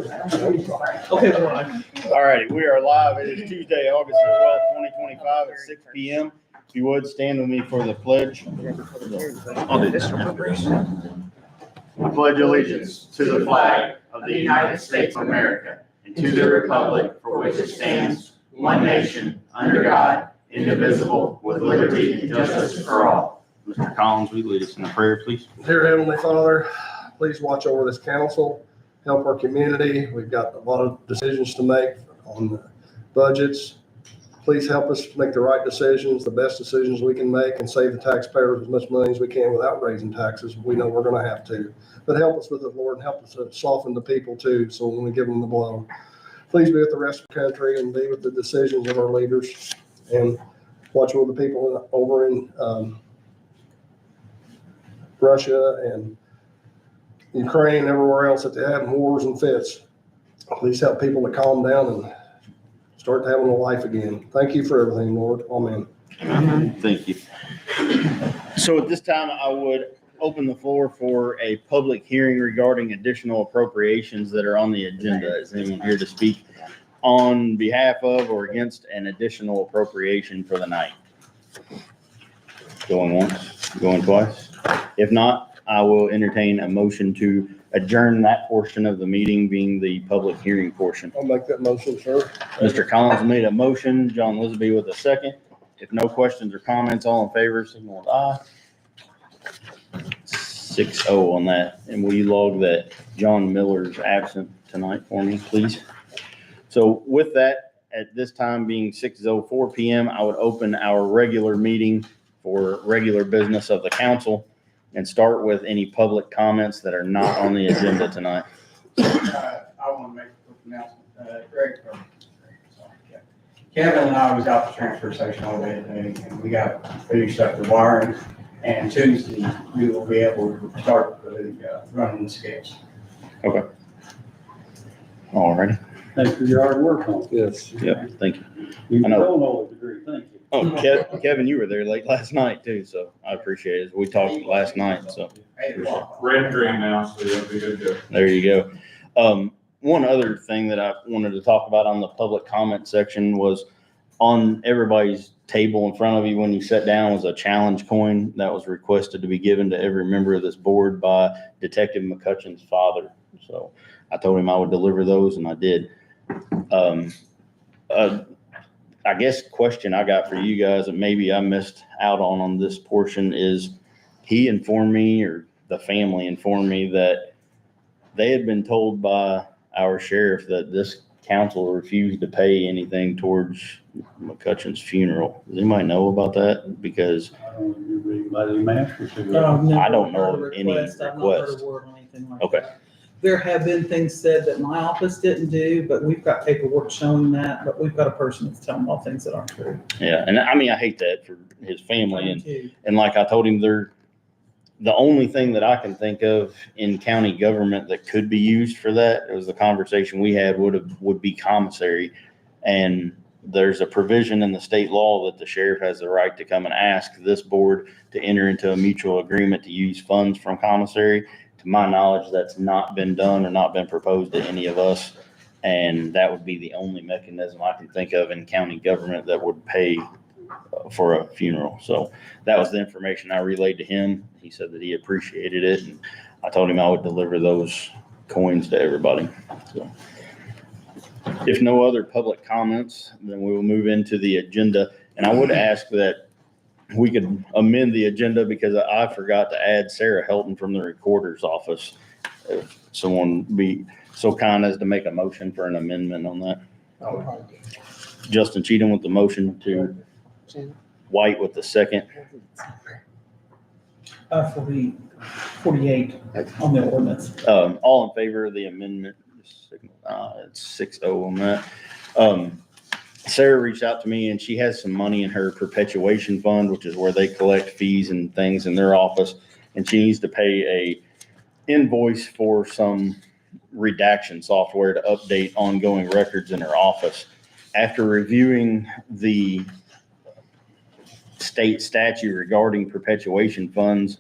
Okay, fine. All righty, we are live. It is Tuesday, August 12th, 2025 at 6 p.m. If you would, stand with me for the pledge. I'll do this. I pledge allegiance to the flag of the United States of America and to the republic for which it stands, one nation, under God, indivisible, with liberty and justice for all. Mr. Collins, will you lead us in a prayer, please? Dear Heavenly Father, please watch over this council, help our community. We've got a lot of decisions to make on budgets. Please help us make the right decisions, the best decisions we can make, and save the taxpayers as much money as we can without raising taxes. We know we're going to have to. But help us with it, Lord, and help us to soften the people too, so when we give them the blow. Please be with the rest of the country and be with the decisions of our leaders, and watch over the people over in Russia and Ukraine, everywhere else that they have wars and fits. Please help people to calm down and start having a life again. Thank you for everything, Lord. Amen. Thank you. So at this time, I would open the floor for a public hearing regarding additional appropriations that are on the agenda. Is anyone here to speak on behalf of or against an additional appropriation for the night? Going once, going twice? If not, I will entertain a motion to adjourn that portion of the meeting, being the public hearing portion. I'll make that motion, sir. Mr. Collins made a motion, John Lisby with a second. If no questions or comments, all in favor, signal with aye. 6-0 on that. And will you log that John Miller's absent tonight for me, please? So with that, at this time being 6:04 p.m., I would open our regular meeting for regular business of the council and start with any public comments that are not on the agenda tonight. I want to make a quick announcement. Kevin and I was out the transfer station all day today, and we got finished up the wiring. And Tuesday, we will be able to start running the skips. Okay. All righty. Thanks for your hard work on it. Yes. Yep, thank you. You I know. don't always agree, thank you. Oh, Kevin, you were there late last night too, so I appreciate it. We talked last night, so. Red green now, so you'll be good to go. There you go. One other thing that I wanted to talk about on the public comment section was on everybody's table in front of you when you sat down was a challenge coin that was requested to be given to every member of this board by Detective McCutcheon's father. So I told him I would deliver those, and I did. I guess question I got for you guys that maybe I missed out on this portion is he informed me, or the family informed me, that they had been told by our sheriff that this council refused to pay anything towards McCutcheon's funeral. Does anybody know about that? Because I don't know of any request. I've not heard a word on anything like Okay. that. There have been things said that my office didn't do, but we've got paperwork showing that, but we've got a person that's telling all things that aren't true. Yeah, and I mean, I hate that for his family. And like I told him, the only thing that I can think of in county government that could be used for that, it was the conversation we had, would be commissary. And there's a provision in the state law that the sheriff has the right to come and ask this board to enter into a mutual agreement to use funds from commissary. To my knowledge, that's not been done or not been proposed to any of us. And that would be the only mechanism I can think of in county government that would pay for a funeral. So that was the information I relayed to him. He said that he appreciated it, and I told him I would deliver those coins to everybody. So if no other public comments, then we will move into the agenda. And I would ask that we could amend the agenda because I forgot to add Sarah Helton from the recorder's office. If someone be so kind as to make a motion for an amendment on that. Justin Cheatham with the motion, to White with the second. For the 48 on the ordinance. All in favor of the amendment? It's 6-0 on that. Sarah reached out to me, and she has some money in her perpetuation fund, which is where they collect fees and things in their office. And she needs to pay a invoice for some redaction software to update ongoing records in her office. After reviewing the state statute regarding perpetuation funds,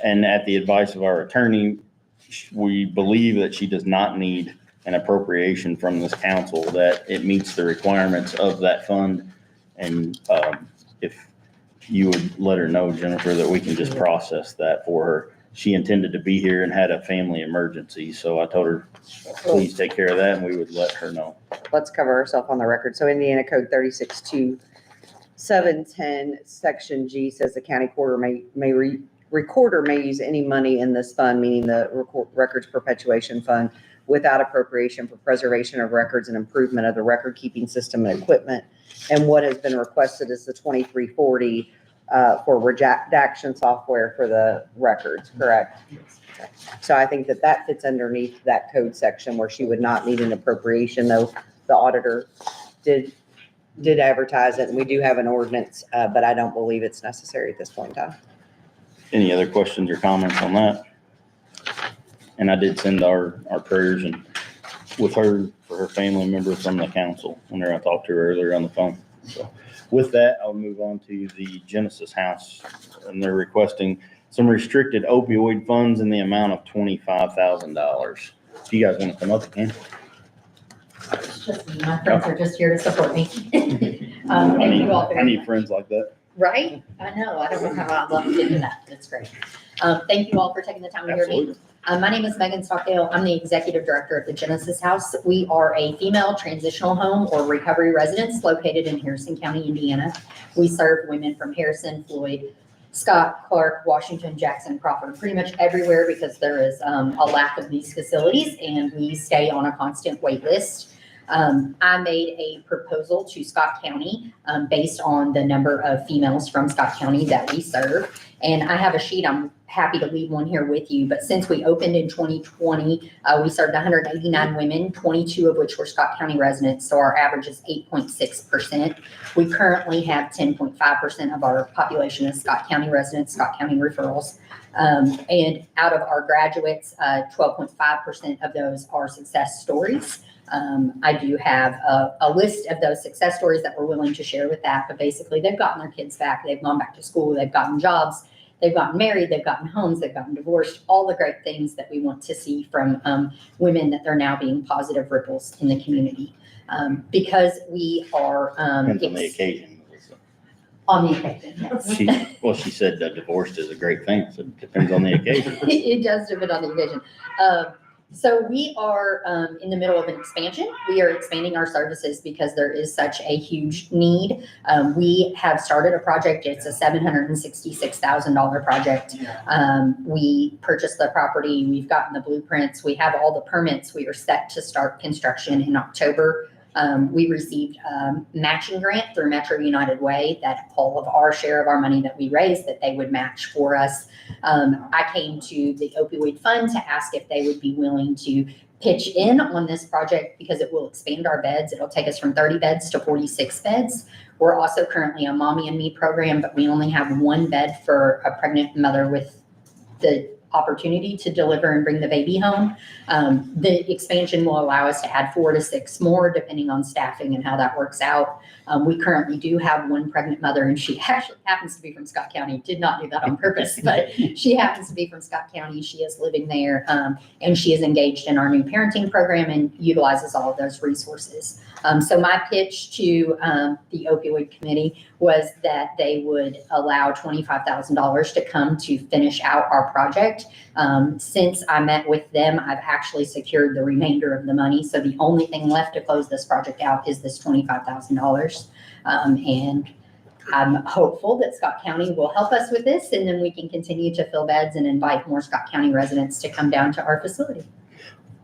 and at the advice of our attorney, we believe that she does not need an appropriation from this council that it meets the requirements of that fund. And, if you would let her know, Jennifer, that we can just process that for her. She intended to be here and had a family emergency, so I told her, please take care of that, and we would let her know. Let's cover ourselves on the record. So Indiana Code 362710, Section G says the county recorder may use any money in this fund, meaning the records perpetuation fund, without appropriation for preservation of records and improvement of the record keeping system and equipment. And what has been requested is the 2340 for redaction software for the records, correct? Okay. So I think that that fits underneath that code section where she would not need an appropriation, though the auditor did advertise it, and we do have an ordinance, but I don't believe it's necessary at this point in time. Any other questions or comments on that? And I did send our prayers and with her, for her family member from the council, whenever I talked to her earlier on the phone. So with that, I'll move on to the Genesis House, and they're requesting some restricted opioid funds in the amount of $25,000. If you guys want to come up again. It's just me. My friends are just here to support me. I Thank you all very need much. friends like that. Right? I know. I don't know how I'd love to get into that. That's great. Thank you all for taking the time to hear me. Absolutely. My name is Megan Stockdale. I'm the executive director of the Genesis House. We are a female transitional home or recovery residence located in Harrison County, Indiana. We serve women from Harrison, Floyd, Scott, Clark, Washington, Jackson, Crawford, pretty much everywhere because there is a lack of these facilities and we stay on a constant wait list. I made a proposal to Scott County based on the number of females from Scott County that we serve. And I have a sheet. I'm happy to leave one here with you. But since we opened in 2020, we served 189 women, 22 of which were Scott County residents. So our average is 8.6%. We currently have 10.5% of our population is Scott County residents, Scott County referrals. And out of our graduates, 12.5% of those are success stories. I do have a list of those success stories that we're willing to share with that, but basically they've gotten their kids back, they've gone back to school, they've gotten jobs, they've gotten married, they've gotten homes, they've gotten divorced, all the great things that we want to see from women, that they're now being positive ripples in the community. Because we are Depends on the occasion. on the occasion, yes. She said that divorced is a great thing, so it depends on the occasion. It does depend on the occasion. So we are in the middle of an expansion. We are expanding our services because there is such a huge need. We have started a project. It's a $766,000 project. We purchased the property. We've gotten the blueprints. We have all the permits. We are set to start construction in October. We received a matching grant through Metro United Way that all of our share of our money that we raised that they would match for us. I came to the opioid fund to ask if they would be willing to pitch in on this project because it will expand our beds. It'll take us from 30 beds to 46 beds. We're also currently a Mommy and Me program, but we only have one bed for a pregnant mother with the opportunity to deliver and bring the baby home. The expansion will allow us to add 4 to 6 more depending on staffing and how that works out. We currently do have one pregnant mother and she actually happens to be from Scott County. Did not do that on purpose, but she happens to be from Scott County. She is living there and she is engaged in our new parenting program and utilizes all of those resources. So my pitch to the opioid committee was that they would allow $25,000 to come to finish out our project. Since I met with them, I've actually secured the remainder of the money. So the only thing left to close this project out is this $25,000. And I'm hopeful that Scott County will help us with this and then we can continue to fill beds and invite more Scott County residents to come down to our facility.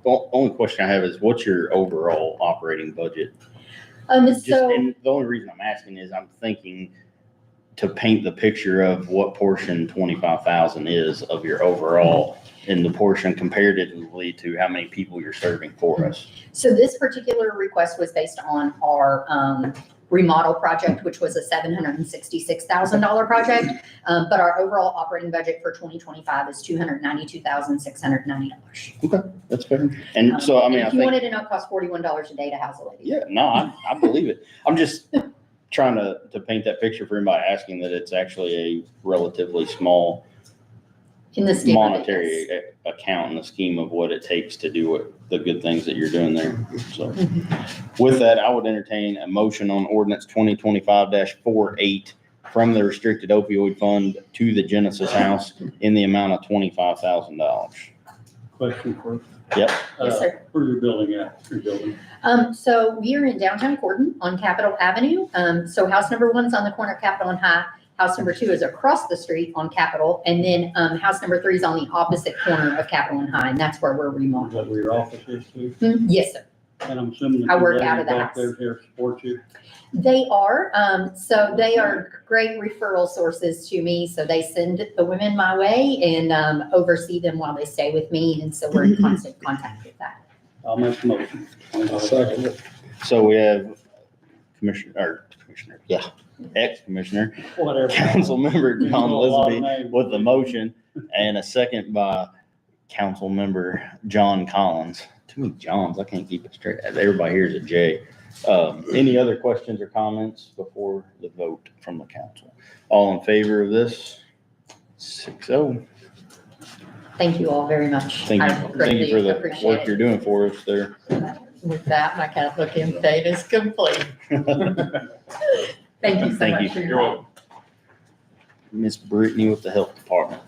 The only question I have is what's your overall operating budget? And the only reason I'm asking is I'm thinking to paint the picture of what portion 25,000 is of your overall in the portion comparatively to how many people you're serving for us. So this particular request was based on our remodel project, which was a $766,000 project. But our overall operating budget for 2025 is $292,690. Okay, that's fair. And so, I mean, if you wanted to know, it costs $41 a day to house a lady. Yeah, no, I believe it. I'm just trying to paint that picture for anybody asking that it's actually a relatively small In the scheme of it, monetary account in the scheme of what it takes to do the good things that you're doing there. So with that, I would entertain a motion on ordinance 2025-48 from the restricted opioid fund to the Genesis House in the amount of $25,000. Question first. Yep. Yes, sir. Where you're building at, your building? So we are in downtown Gordon on Capitol Avenue. So house number 1's on the corner of Capitol and High. House number 2 is across the street on Capitol. And then, house number 3 is on the opposite corner of Capitol and High, and that's where we're Is remodeling. that where your office is too? Yes, sir. And I'm assuming. I the work ladies out of the back house. there here to support you. They are, so they are great referral sources to me. So they send the women my way and, oversee them while they stay with me. And so we're in constant contact with that. I'll make the motion. Second it. So we have ex-commissioner, Whatever. Councilmember John A lot of Lisby names. with the motion and a second by Councilmember John Collins. Too many Johns, I can't keep it straight. Everybody here is a J. Any other questions or comments before the vote from the council? All in favor of this? 6-0. Thank you all very much. Thank I you for greatly the appreciate work it. you're doing for us there. With that, my Catholic faith is complete. Thank you so Thank much you. for your You're help. welcome. Miss Brittany with the health department.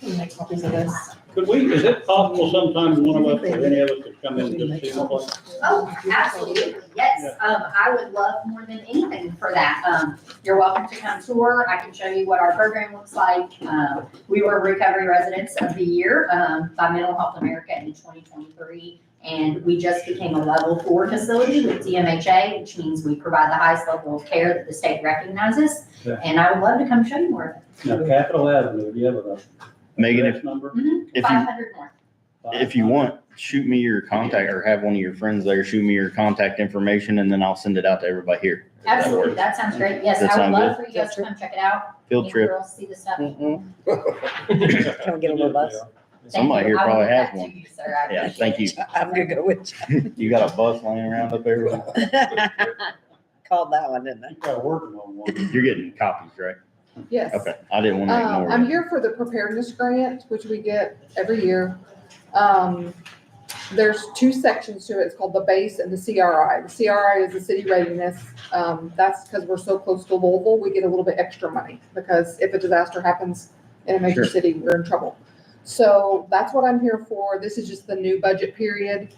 Can you make copies of this? Could we, is it possible sometime one of us or any of us could come in and just see the place? Oh, absolutely, yes. I would love more than anything for that. You're welcome to come tour. I can show you what our program looks like. We were Recovery Residents of the Year, by Mental Health America in 2023. And we just became a level 4 facility with DMHA, which means we provide the highest level of care that the state recognizes. Yeah. And I would love to come show you more of it. Now, Capitol Avenue, do you have a Megan, address number? if you, 500 more. if you want, shoot me your contact or have one of your friends there, shoot me your contact information and then I'll send it out to everybody here. If that Absolutely, works. that sounds great. Yes, That I would sound love for you guys to come check it out. Field Meet the trip. girls, see the stuff. Can we get a little bus? Thank Somebody you. here I will probably get has that to one. you, sir. I Yeah, appreciate thank it. you. I'm gonna go with you. You got a bus laying around up there? Called that one, didn't I? You got working on one. You're getting copies, right? Yes. Okay, I didn't want to ignore I'm you. here for the preparedness grant, which we get every year. There's 2 sections to it. It's called the base and the CRI. The CRI is the city readiness. That's because we're so close to Louisville, we get a little bit extra money because if a disaster happens in a major Sure. city, we're in trouble. So that's what I'm here for. This is just the new budget period.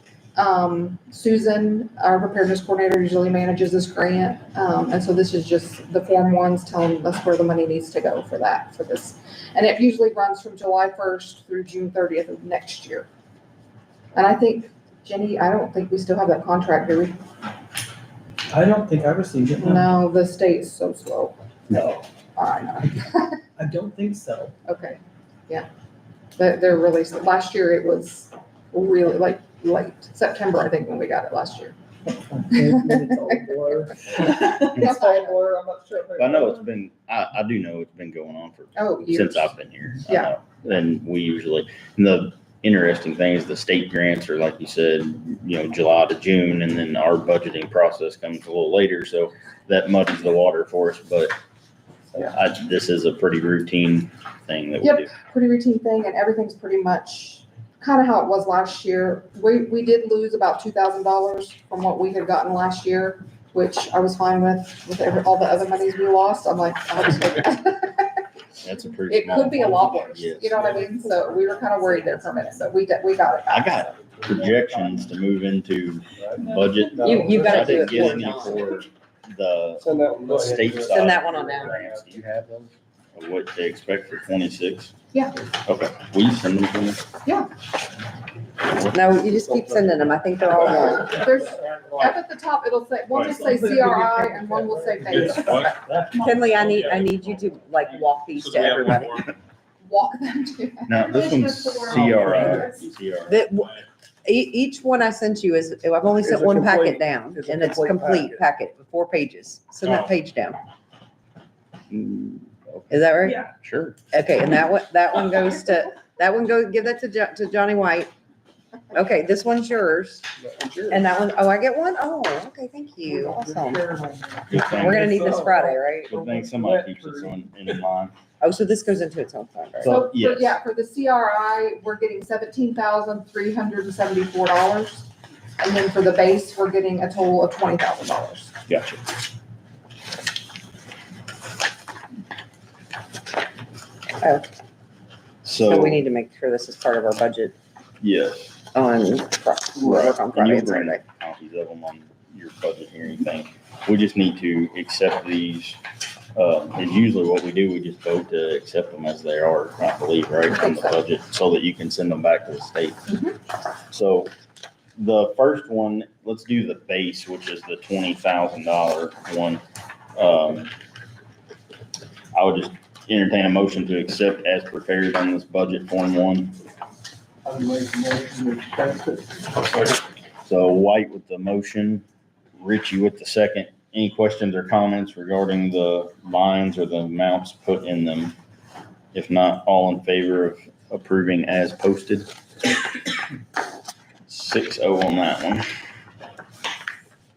Susan, our preparedness coordinator, usually manages this grant. And so this is just the Form 1s telling us where the money needs to go for that, for this. And it usually runs from July 1st through June 30th of next year. And I think, Jenny, I don't think we still have that contract, do we? I don't think I received it. No, the state's so slow. No, I know. I don't think so. Okay, yeah. They're really, last year it was really like late, September, I think, when we got it last year. It's all a blur. It's all a blur, I'm not sure. I know it's been, I do know it's been going on for, Oh, years. since I've been here. I Yeah. know. And we usually, and the interesting thing is the state grants are, like you said, July to June, and then our budgeting process comes a little later, so that muddies the water for us, but this is a pretty routine thing that we Yep. do. Pretty routine thing, and everything's pretty much kind of how it was last year. We did lose about $2,000 from what we had gotten last year, which I was fine with all the other monies we lost. I'm like, I'll just take that. That's a pretty It small. could be a lot worse, Yes. you know what I mean? So we were kind of worried there for a minute, but we got it. I got projections to move into budget. You gotta I didn't do get it any for for the Send that one. state side. Send that one on down. grants. Do you have those? Of what they expect for 26? Yeah. Okay, will you send them to me? No, you just keep sending them. I think they're all one. There's, up at the top, it'll say, one will say CRI and one will say It's base. what? Kinley, I need you to like walk these So to do we have one everybody. more? Walk them to. No, this one's CRI. Each one I sent you is, I've only sent Is a one complete- packet down, is a and it's complete complete packet, 4 pages. Send that Oh. page down. Mm, Is that right? Yeah. Sure. Okay, and that one goes to, give that to Johnny White. Okay, this one's yours. And that one, oh, I get one? Oh, okay, thank you. Awesome. Good We're thing, gonna need this Friday, right? good thing somebody keeps us in line. Oh, so this goes into its own fund, right? So, yes. Yeah, for the CRI, we're getting $17,374. And then for the base, we're getting a total of $20,000. Gotcha. Oh, so we So, need to make sure this is part of our budget yes. on, work on And Friday you'll and bring Saturday. copies of them on your budget hearing thing. We just need to accept these. And usually what we do, we just vote to accept them as they are, I believe, right, from the budget, so that you can send them back to the state. So the first one, let's do the base, which is the $20,000 one. I would just entertain a motion to accept as prepared on this budget form one. I'll make a motion to accept it. So White with the motion, Richie with the second. Any questions or comments regarding the lines or the amounts put in them? If not, all in favor of approving as posted? 6-0 on that one.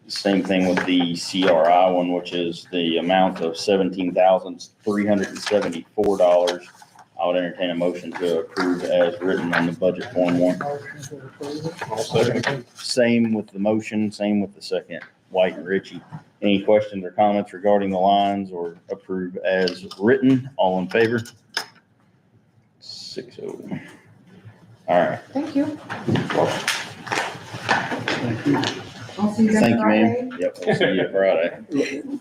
Same thing with the CRI one, which is the amount of $17,374. I would entertain a motion to approve as written on the budget form one. Same with the motion, same with the second, White and Richie. Any questions or comments regarding the lines or approve as written? All in favor? 6-0. All right. Thank you. Thank you. I'll see you guys Thank you, Friday. ma'am. Yep, we'll see you Friday.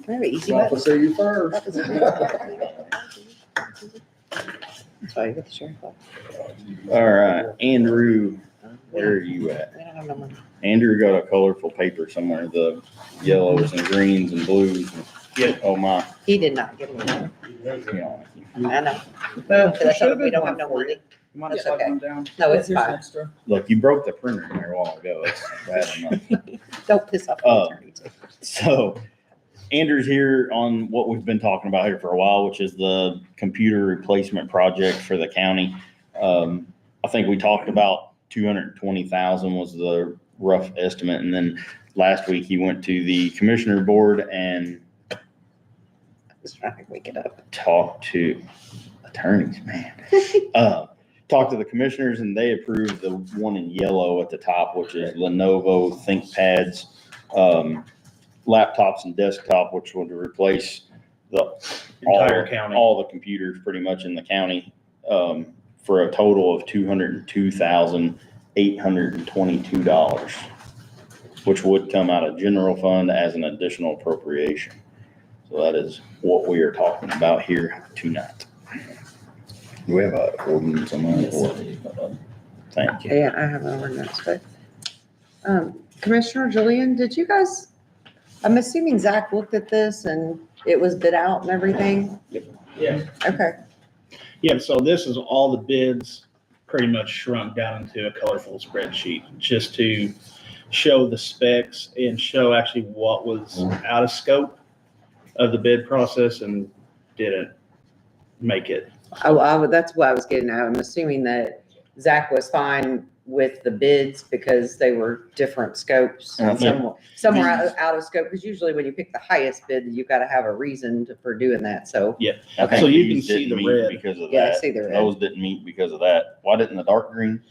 Maybe easy. I'll see you first. That's why you get the sheriff. All right, Andrew, where are you at? We don't have no money. Andrew got a colorful paper somewhere, the yellows and greens and blues. Yeah. Oh my. He did not give me one. Yeah. I know. That's why we don't have no money. It's okay. No, it's Here's fine. extra. Look, you broke the printer in there a while ago. It's bad enough. Don't piss off the attorney too. So Andrew's here on what we've been talking about here for a while, which is the computer replacement project for the county. I think we talked about 220,000 was the rough estimate. And then last week he went to the commissioner board and I was trying to wake it up. talked to attorneys, man. Talked to the commissioners and they approved the one in yellow at the top, which is Lenovo ThinkPads, laptops and desktop, which would replace the Entire county. all the computers pretty much in the county, for a total of $202,822, which would come out of general fund as an additional appropriation. So that is what we are talking about here tonight. Do we have an ordinance on that? Thank you. Yeah, I have an ordinance, but, Commissioner Julian, did you guys, I'm assuming Zach looked at this and it was bid out and everything? Yeah. Okay, Yeah, so this is all the bids pretty much shrunk down into a colorful spreadsheet, just to show the specs and show actually what was out of scope of the bid process and didn't make it. that's what I was getting at. I'm assuming that Zach was fine with the bids because they were different scopes. And I think- Some were out of scope, because usually when you pick the highest bid, you've got to have a reason for doing that, so. Yeah. I think So you these can see didn't the meet red. because of Yeah, I that. see the red. Those didn't meet because of that. Why didn't the dark green?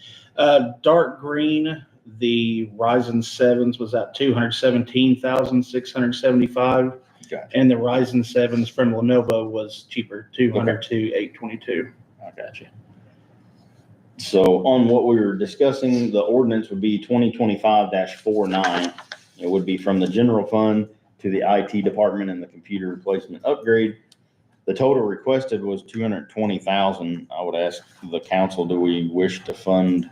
Dark green, the Ryzen 7s was at 217,675. Gotcha. And the Ryzen 7s from Lenovo was cheaper, 202,822. I got you. So on what we were discussing, the ordinance would be 2025-49. It would be from the general fund to the IT department and the computer replacement upgrade. The total requested was 220,000. I would ask the council, do we wish to fund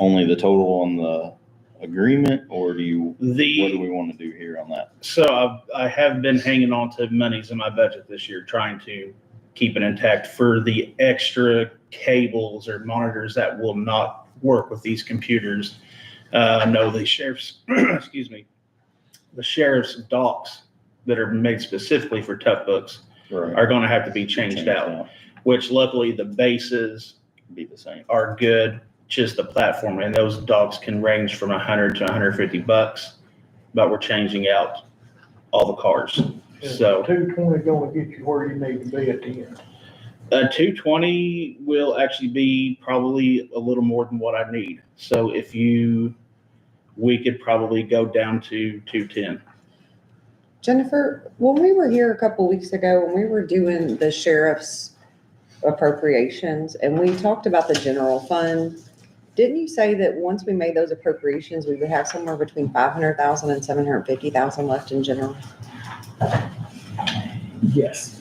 only the total on the agreement, or what do we want to do here on that? So I have been hanging on to monies in my budget this year, trying to keep it intact for the extra cables or monitors that will not work with these computers. No, the sheriff's, excuse me, the sheriff's docks that are made specifically for tough books are going to have to be changed out, which luckily the bases Be the same. are good. just the platform, and those dogs can range from $100 to $150, but we're changing out all the cars. So 220 gonna get you where you need to be at the end. 220 will actually be probably a little more than what I need. So we could probably go down to 210. Jennifer, when we were here a couple weeks ago, when we were doing the sheriff's appropriations and we talked about the general fund, didn't you say that once we made those appropriations, we would have somewhere between 500,000 and 750,000 left in general? Yes.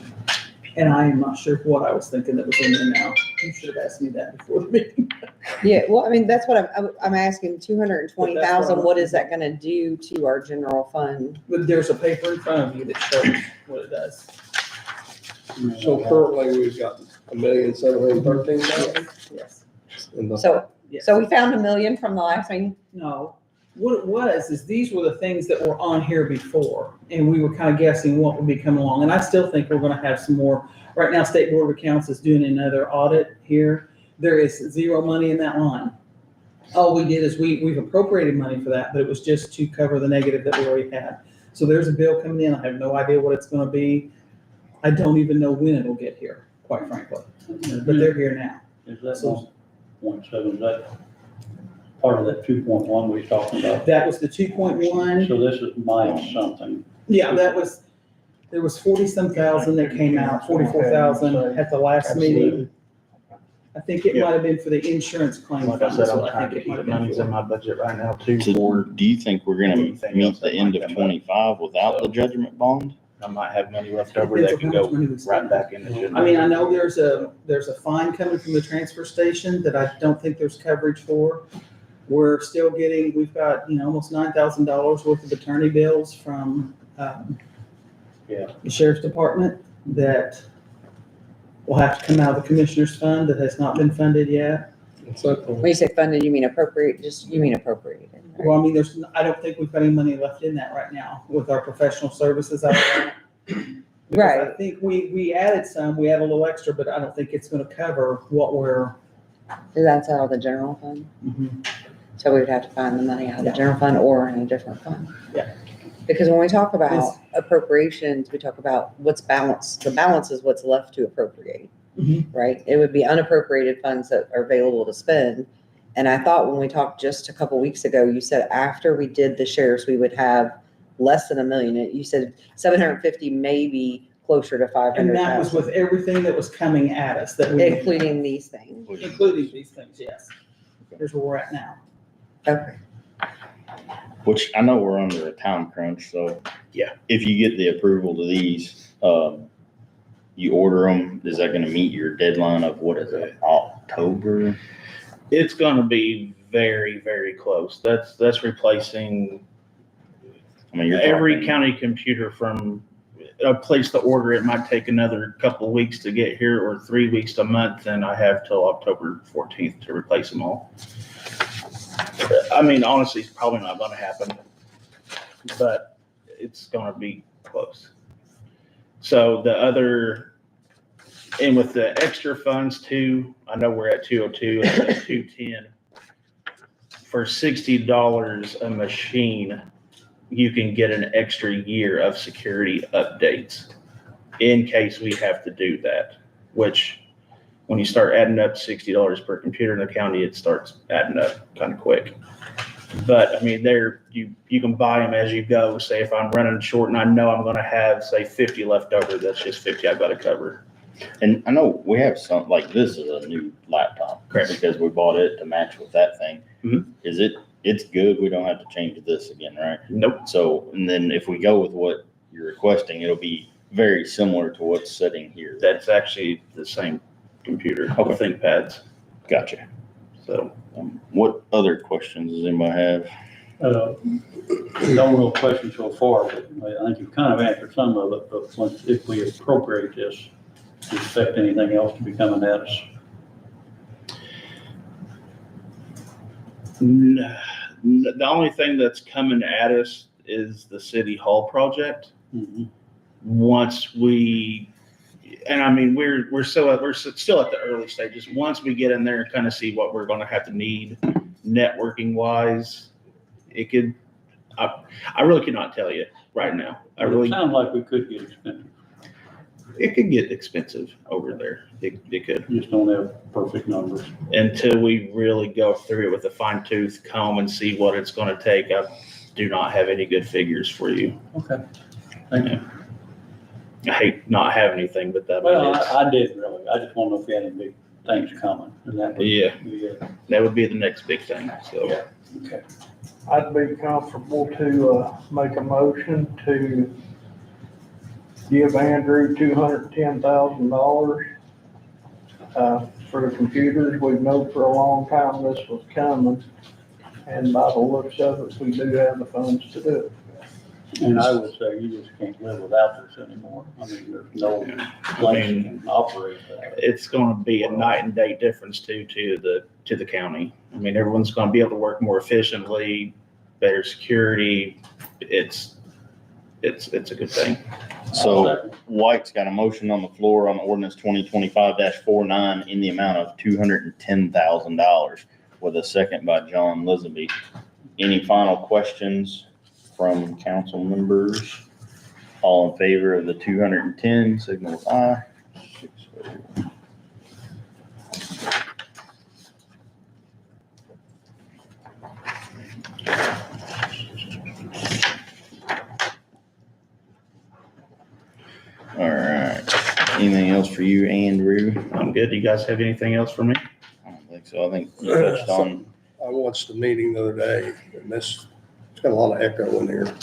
And I am not sure what I was thinking that was in there now. You should have asked me that before the meeting. Yeah, well, I mean, that's what I'm asking, 220,000, what is that gonna do to our general fund? But there's a paper in front of you that shows what it does. So currently, we've got $1,713,000. Yes. in the- So we found $1 million from the last meeting? No, what it was is these were the things that were on here before, and we were kind of guessing what would be coming along. And I still think we're gonna have some more. Right now, State Board of Accounts is doing another audit here. There is zero money in that line. All we did is we've appropriated money for that, but it was just to cover the negative that we already had. So there's a bill coming in. I have no idea what it's gonna be. I don't even know when it'll get here, quite frankly, but they're here now. Is that So- 1.7, is that part of that 2.1 we was talking about? That was the 2.1. So this is minus something. Yeah, there was 40-some thousand that came out, 44,000 at the last meeting. I think it Yeah. might have been for the insurance claim. Like I fund, said, so I'm I trying think to it might keep have been monies for. in my budget right now too. So do you think we're gonna Anything meet else the that end might of come up? 25 without the judgment bond? I might have money left over Depends that on can how much go money we spend. right back in the general. I mean, I know there's a fine coming from the transfer station that I don't think there's coverage for. We're still getting, we've got, almost $9,000 worth of attorney bills from, the sheriff's department that will have to come out of the commissioner's fund that has not been funded yet. When you say funded, you mean appropriated, right? Well, I mean, I don't think we've got any money left in that right now with our professional services out there. Because Right. I think we added some, we added a little extra, but I don't think it's gonna cover what we're. That's out of the general fund? So we would have to find the money out of the general fund or in a different fund? Yeah. Because when we talk about This- appropriations, we talk about what's balanced. The balance is what's left to appropriate, Mhm. right? It would be unappropriated funds that are available to spend. And I thought when we talked just a couple weeks ago, you said after we did the sheriffs, we would have less than $1 million. You said 750, maybe closer to And 500,000. that was with everything that was coming at us that we. Including these things. Including these things, yes. Here's where we're at now. Okay. Which I know we're under a time crunch, so. Yeah. If you get the approval to these, you order them, is that gonna meet your deadline of, what is it, October? It's gonna be very, very close. That's replacing I mean, you're every talking- county computer from a place to order. It might take another couple of weeks to get here or 3 weeks to a month, and I have till October 14th to replace them all. I mean, honestly, it's probably not gonna happen, but it's gonna be close. So and with the extra funds too, I know we're at 202 and at 210. For $60 a machine, you can get an extra year of security updates in case we have to do that, which when you start adding up $60 per computer in the county, it starts adding up kind of quick. But I mean, you can buy them as you go. Say if I'm running short and I know I'm gonna have, say, 50 left over, that's just 50 I've got to cover. And I know we have some, like, this is a new laptop. Correct. Because we bought it to match with that thing. Mhm. It's good, we don't have to change this again, right? Nope. So, and then if we go with what you're requesting, it'll be very similar to what's sitting here. That's actually the same computer, Okay. ThinkPads. Gotcha. So What other questions does anybody have? No real question so far, but I think you've kind of answered some of it, but if we appropriate this, do you expect anything else to be coming at us? the only thing that's coming at us is the city hall project. Mhm. Once we And I mean, we're still at the early stages. Once we get in there and kind of see what we're gonna have to need networking wise, it could, I really could not tell you right now. It sounds like we could get expensive. It could get expensive over there. It could. Just don't have perfect numbers. Until we really go through it with a fine tooth comb and see what it's gonna take. I do not have any good figures for you. Okay. Thank you. I hate not having anything, but that. Well, I didn't really. I just want to know if you had any big things coming. And that would, Yeah. yeah. That would be the next big thing, so. Yeah. Okay. I'd be comfortable to, make a motion to give Andrew $210,000, for the computers. We've known for a long time this was coming, and by the looks of it, we do have the funds to do it. And I would say you just can't live without this anymore. I mean, there's no place you can operate that. It's gonna be a night and day difference to the county. I mean, everyone's gonna be able to work more efficiently, better security. It's a good thing. So White's got a motion on the floor on ordinance 2025-49 in the amount of $210,000 with a second by John Lisaby. Any final questions from council members? All in favor of the 210, signal with aye. 6-0. All right. Anything else for you, Andrew? I'm good. Do you guys have anything else for me? I don't think so. I think you touched on. I watched the meeting the other day, and it's got a lot of echo in here.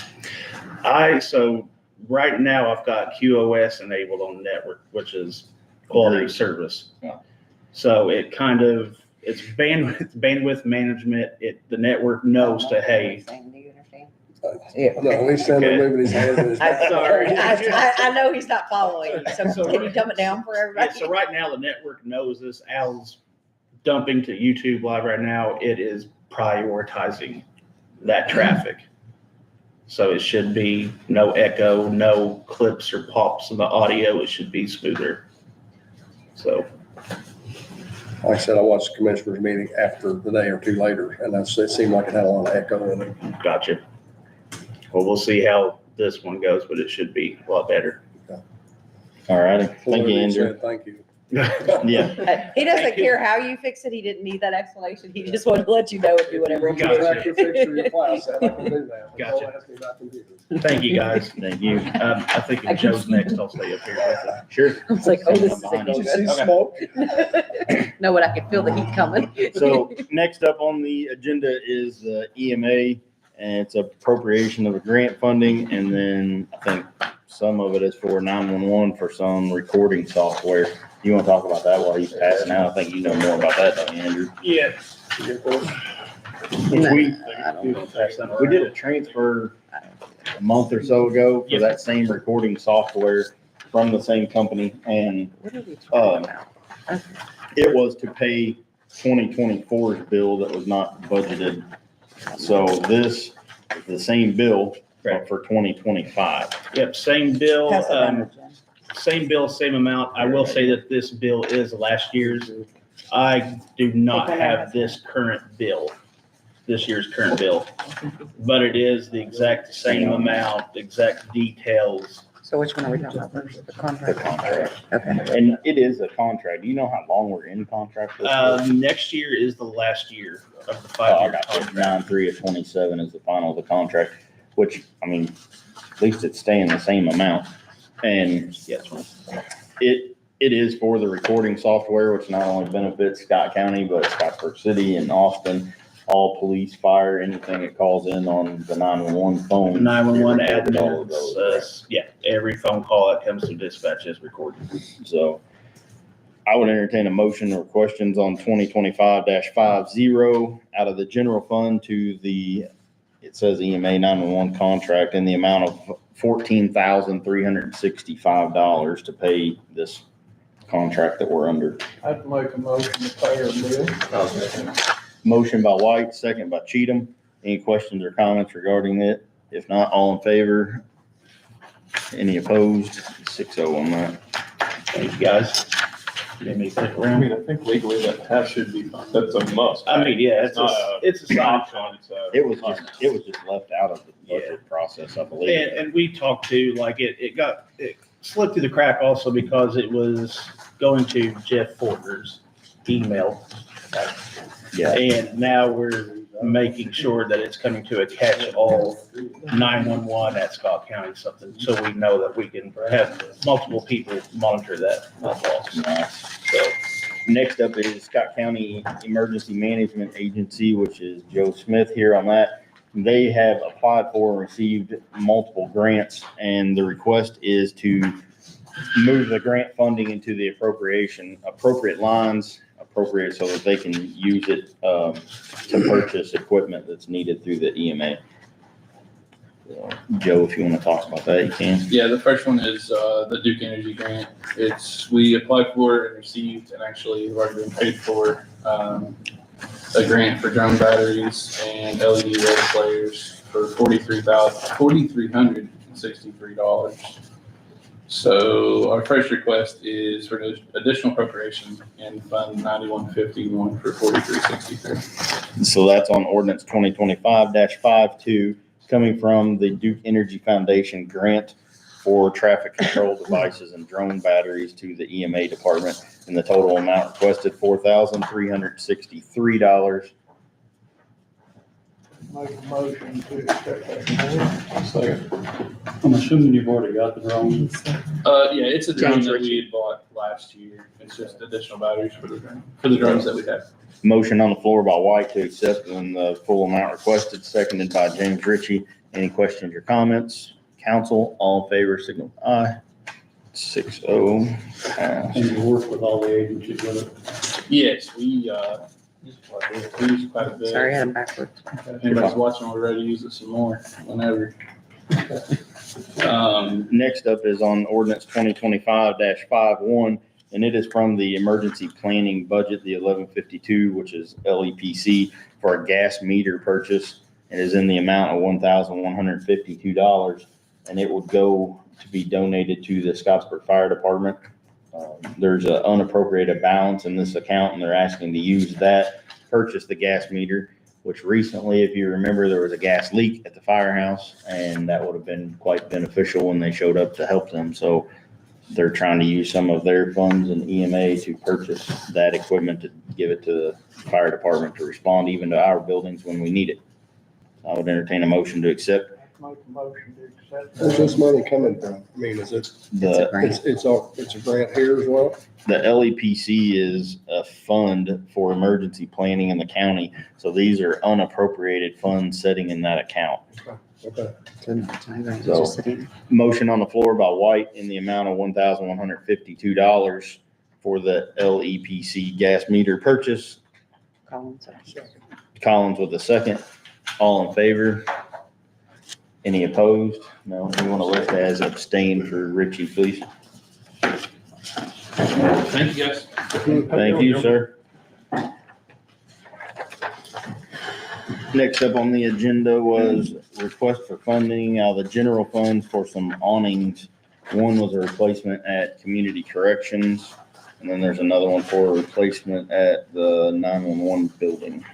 So right now I've got QoS enabled on the network, which is quality of service. Yeah. So it kind of, it's bandwidth management. The network knows to, hey, No, he's standing moving his hands in his. I'm sorry. I- I know he's not following you, so can you dumb it down for yeah, everybody? so right now the network knows this. Al's dumping to YouTube Live right now. It is prioritizing that traffic. So it should be no echo, no clips or pops in the audio. It should be smoother. So, Like I said, I watched the commissioners meeting after the day or two later, and it seemed like it had a lot of echo in it. gotcha. Well, we'll see how this one goes, but it should be a lot better. All righty. Thank you, Andrew. Said, thank you. Yeah. He doesn't Thank you. care how you fix it. He didn't need that explanation. He just wanted to let you know and do whatever. he Gotcha. did. After fixture your class, I can do that. Gotcha. Don't ask me about computers. Thank you, guys. Thank you. I think I if can- Joe's next, I'll stay up here with it. Sure. I was like, oh, this is Behind Did it. you see Okay. smoke? No, but I can feel the heat coming. So next up on the agenda is EMA, and it's appropriation of the grant funding, and then I think some of it is for 911 for some recording software. You want to talk about that while he's passing out? I think you know more about that, don't you, Andrew? Yeah. Which I don't know. we did a transfer a month or so ago for that same recording software from the same company, and What are we talking about? Okay. it was to pay 2024's bill that was not budgeted. So this is the same bill but for 2025. Yep, same bill, Pass it down, Jen. same amount. I will say that this bill is last year's. I do not have this year's current bill, but it is the exact same amount, the exact details. So which one are we talking about first? The contract? The contract. Okay. And it is a contract. Do you know how long we're in contract with? Next year is the last year of the Oh, I 5-year got you. contract. 9/3 of 27 is the final of the contract, which, I mean, at least it's staying the same amount. And Yes, ma'am. it is for the recording software, which not only benefits Scott County, but Scottsburg City and Austin, all police, fire, anything that calls in on the 911 phone. 911 It records all of admins, those, yeah, every phone call that comes to dispatch is recorded. So I would entertain a motion or questions on 2025-50 out of the general fund to it says EMA 911 contract in the amount of $14,365 to pay this contract that we're under. I'd make a motion to pay our bill. Motion by White, second by Cheatham. Any questions or comments regarding it? If not, all in favor? Any opposed? 6-0 on that. Thank you, guys. Let me stick I around. mean, I think legally that should be, that's a must. I mean, yeah, it's a sign. option, it's a. It was just left out of the budget process, I believe. And we talked to, like, it slipped through the crack also because it was going to Jeff Forker's email. Yeah. And now we're making sure that it's coming to a catch-all 911 at Scott County, something, so we know that we can have multiple people monitor that. That's awesome. So next up is Scott County Emergency Management Agency, which is Joe Smith here on that. They have applied for and received multiple grants, and the request is to move the grant funding into the appropriate lines, appropriate so that they can use it to purchase equipment that's needed through the EMA. Joe, if you want to talk about that, you can. Yeah, the first one is the Duke Energy grant. We applied for and received, and actually have already been paid for, a grant for drone batteries and LED LED players for $4,363. So our first request is for an additional appropriation in Fund 9151 for $4,363. So that's on ordinance 2025-52, coming from the Duke Energy Foundation grant for traffic control devices and drone batteries to the EMA department. And the total amount requested, $4,363. Make a motion to accept that. Second. I'm assuming you've already got the drone. Yeah, it's a drone that we had bought last year. It's just additional batteries for the drones that we have. Motion on the floor by White to accept in the full amount requested, seconded by James Ritchie. Any questions or comments? Council, all in favor, signal aye. 6-0. And you work with all the agencies with it. Yes, we use quite a bit. Sorry, I had them backwards. If anybody's watching, we're ready to use it some more whenever. Next up is on ordinance 2025-51, and it is from the emergency planning budget, the 1152, which is LEPC, for a gas meter purchase. It is in the amount of $1,152, and it would go to be donated to the Scottsburg Fire Department. There's an unappropriated balance in this account, and they're asking to use that, purchase the gas meter, which recently, if you remember, there was a gas leak at the firehouse, and that would have been quite beneficial when they showed up to help them. So they're trying to use some of their funds and EMA to purchase that equipment to give it to the fire department to respond even to our buildings when we need it. I would entertain a motion to accept. Make a motion to accept. Where's this money coming from? I mean, is it, it's a grant here as well? The LEPC is a fund for emergency planning in the county. So these are unappropriated funds sitting in that account. Okay. So, motion on the floor by White in the amount of $1,152 for the LEPC gas meter purchase. Collins with a second. All in favor? Any opposed? No. You want to list as abstain for Richie, please? Thank you, guys. Thank you, sir. Next up on the agenda was request for funding out of the general funds for some awnings. One was a replacement at Community Corrections, and then there's another one for a replacement at the 911 building.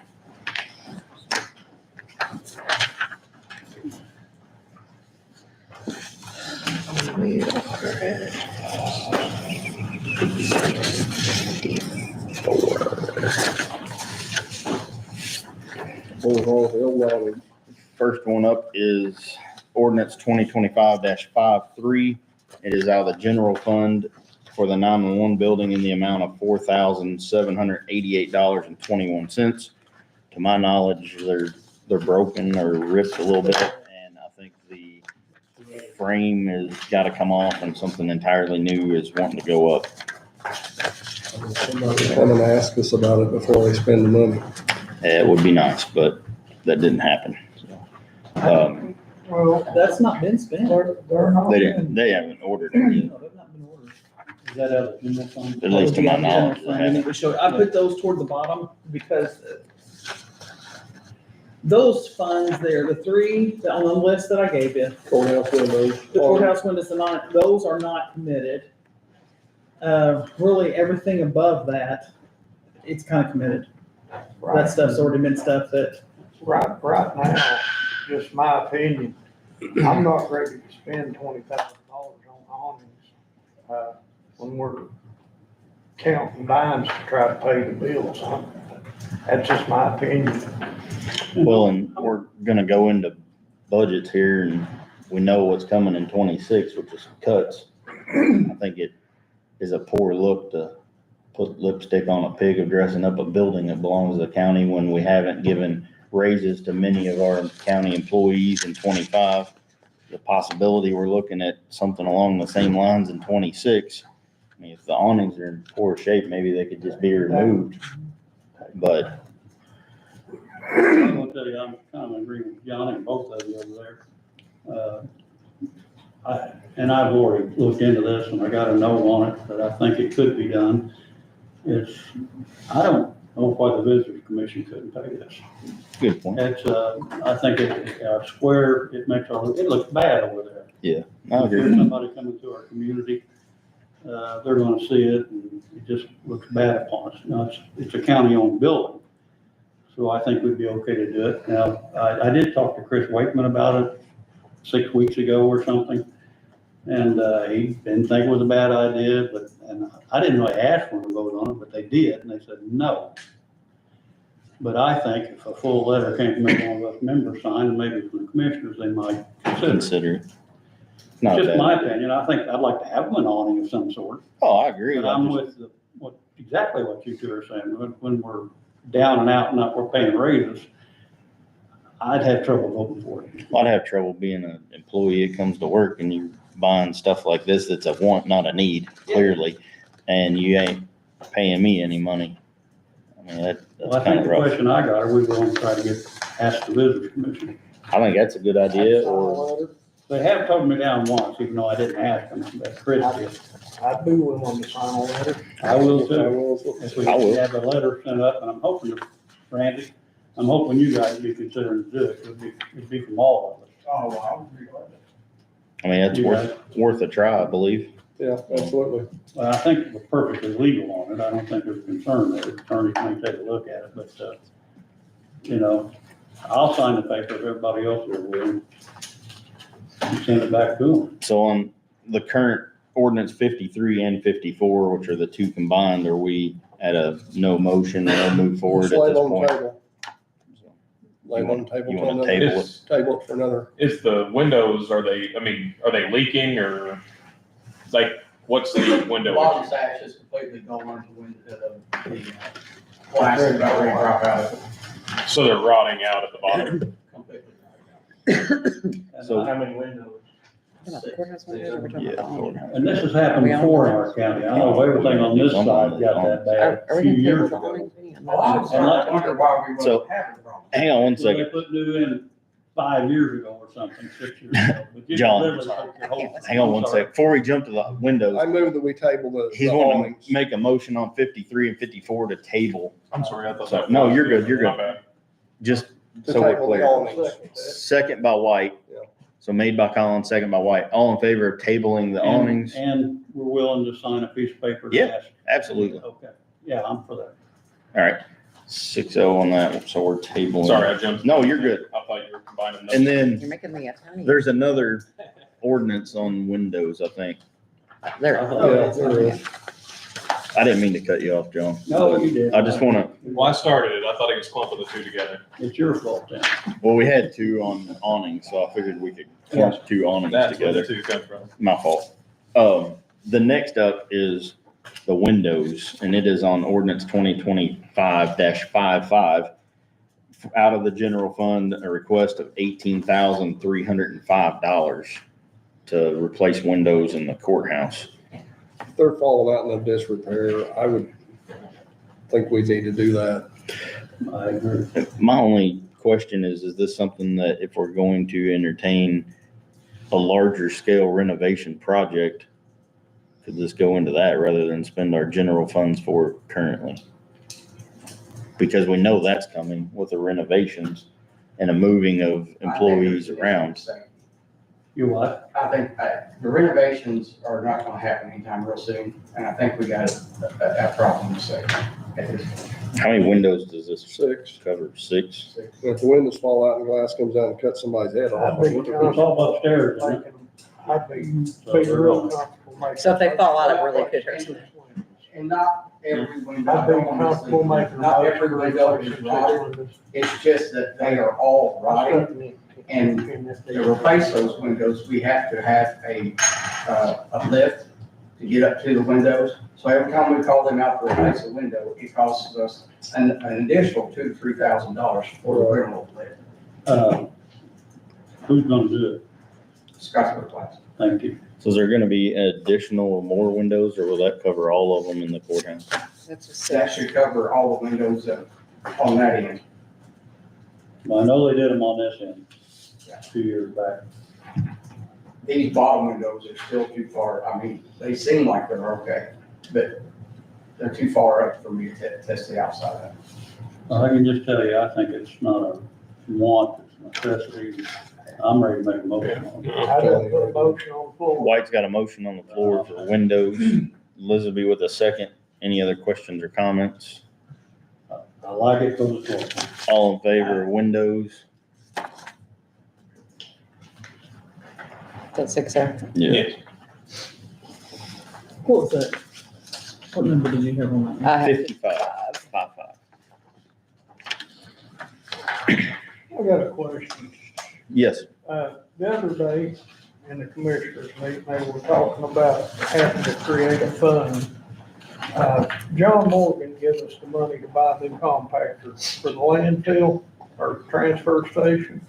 First one up is ordinance 2025-53. It is out of the general fund for the 911 building in the amount of $4,788.21. To my knowledge, they're broken or ripped a little bit, and I think the frame has got to come off and something entirely new is wanting to go up. Somebody come and ask us about it before they spend the money. It would be nice, but that didn't happen. Well, That's not been spent. they're not. They haven't ordered it yet, No, they've not been ordered. Is that out of the general fund? at least to my knowledge. they I haven't. need to show, I put those toward the bottom because those funds there, the three on the list that I gave you, Courthouse windows. the courthouse windows, those are not committed. Really, everything above that, it's kind of committed. That stuff's already been stuff that, Right now, just my opinion, I'm not ready to spend $20,000 on awnings, when we're counting dimes to try to pay the bills. That's just my opinion. Well, and we're gonna go into budgets here and we know what's coming in 26, which is cuts. I think it is a poor look to put lipstick on a pig of dressing up a building that belongs to the county when we haven't given raises to many of our county employees in 25. The possibility we're looking at something along the same lines in 26. I mean, if the awnings are in poor shape, maybe they could just be removed. But I'm gonna tell you, I'm kind of agreeing with Johnny and both of you over there. And I've already looked into this and I got a no on it, but I think it could be done. I don't know why the Visitors Commission couldn't pay this. good point. I think our square, it looks bad over there. I If agree. there's somebody coming to our community, they're gonna see it and it just looks bad upon us. Now, it's a county-owned building, so I think we'd be okay to do it. Now, I did talk to Chris Wakeman about it 6 weeks ago or something, and he didn't think it was a bad idea, and I didn't really ask for them to vote on it, but they did, and they said no. But I think if a full letter came from every one of us members signed, and maybe from the commissioners, they might consider it. It's not Just bad. my opinion. I think I'd like to have an awning of some sort. Oh, I agree. But I'm with exactly what you two are saying. When we're down and out and we're paying raises, I'd have trouble voting for it. I'd have trouble being an employee that comes to work and you're buying stuff like this that's a want, not a need, clearly, and you ain't paying me any money. I mean, that's Well, I kind think of the rough. question I got, are we going to try to ask the Visitors Commission? I think that's a good idea, or They have told me down once, even though I didn't ask them, but Chris did. I'd be willing to sign a letter. I will too. If we I will. have a letter sent up, and I'm hoping, Randy, I'm hoping you guys would be considering to do it. It'd be from all of us. Oh, well, I would agree with that. I mean, that's You worth a try, I believe. Yeah, absolutely. Well, I think we're perfectly legal on it. I don't think there's concern there. The attorney may take a look at it, but, I'll sign the paper if everybody else is willing. And send it back to them. So on the current ordinance 53 and 54, which are the two combined, are we at a no motion, no move forward at Just lay it this on the point? table. Lay it on the table. You till wanna another- table it? Table it for another. Is the windows, are they leaking or like, what's the window? Bottom sash is completely gone on the window, the plastic about ready to drop out. So they're rotting out at the bottom? Completely. So- How many windows? About the courthouse windows, or we're talking about the awning? And this has happened before in our county. I know everything on this side got that bad Are a we few gonna years table the ago. awning? I'm Well, I not was sure. starting to wonder why we So- wasn't having a problem. Hang on one So they second. put new in 5 years ago or something, 6 years ago. But you John. literally took your whole- Hang on one I'm sorry. second. Before we jump to the windows, I move that we table the he's wanting awnings. to make a motion on 53 and 54 to table. I'm sorry, I thought So- that. no, you're good, you're good. My bad. Just To so we're table the clear. awnings. Second by White. Yeah. So made by Collins, second by White. All in favor of tabling the awnings? And we're willing to sign a piece of paper. to Yeah. ask. Absolutely. Okay, yeah, I'm for that. All right. 6-0 on that, so we're tabling. Sorry, I jumped. No, you're good. I thought you were combining them. And then You're making me attorney. there's another ordinance on windows, I think. There. Yeah, there is. I didn't mean to cut you off, John. No, you did. I just want to, Well, I started it. I thought he was clumping the two together. It's your fault then. well, we had two on awnings, so I figured we could clump two awnings That's where the together. two come from. My fault. The next up is the windows, and it is on ordinance 2025-55. Out of the general fund, a request of $18,305 to replace windows in the courthouse. If they're falling out in the disrepair, I would think we need to do that. I agree. My only question is this something that if we're going to entertain a larger scale renovation project, could this go into that rather than spend our general funds for it currently? Because we know that's coming with the renovations and a moving of employees around. You what? I think the renovations are not gonna happen anytime real soon, and I think we got a problem to say at this point. How many windows does this 6. cover? 6? If the windows fall out and glass comes out and cuts somebody's head off. It's all upstairs, isn't it? I'd be real comfortable making. So if they fall out, it really could hurt somebody. And not every window. I'd be comfortable making. Not every window is rotted. It's just that they are all rotted. And to replace those windows, we have to have a lift to get up to the windows. So every time we call them out to replace a window, it costs us an additional $2,000 to $3,000 for the rental lift. Who's gonna do it? Scottsburg Plaza. Thank you. So is there gonna be additional or more windows, or will that cover all of them in the courthouse? That's a That 6. should cover all the windows on that end. Well, I know they did them on this end 2 years back. These bottom windows are still too far. I mean, they seem like they're okay, but they're too far up for me to test the outside of. I can just tell you, I think it's not a want, it's a necessity. I'm ready to make a motion on it. I'd have to put a motion on the floor. White's got a motion on the floor for windows. Elizabeth with a second. Any other questions or comments? I like it, goes to the floor. All in favor of windows? That's 6 there. Yes. What was that? What number did you have on that? I have 55. 55. I got a question. Yes. The other day in the commissioners meeting, they were talking about having to create a fund. John Morgan gave us the money to buy a new compactor for the landfill or transfer station.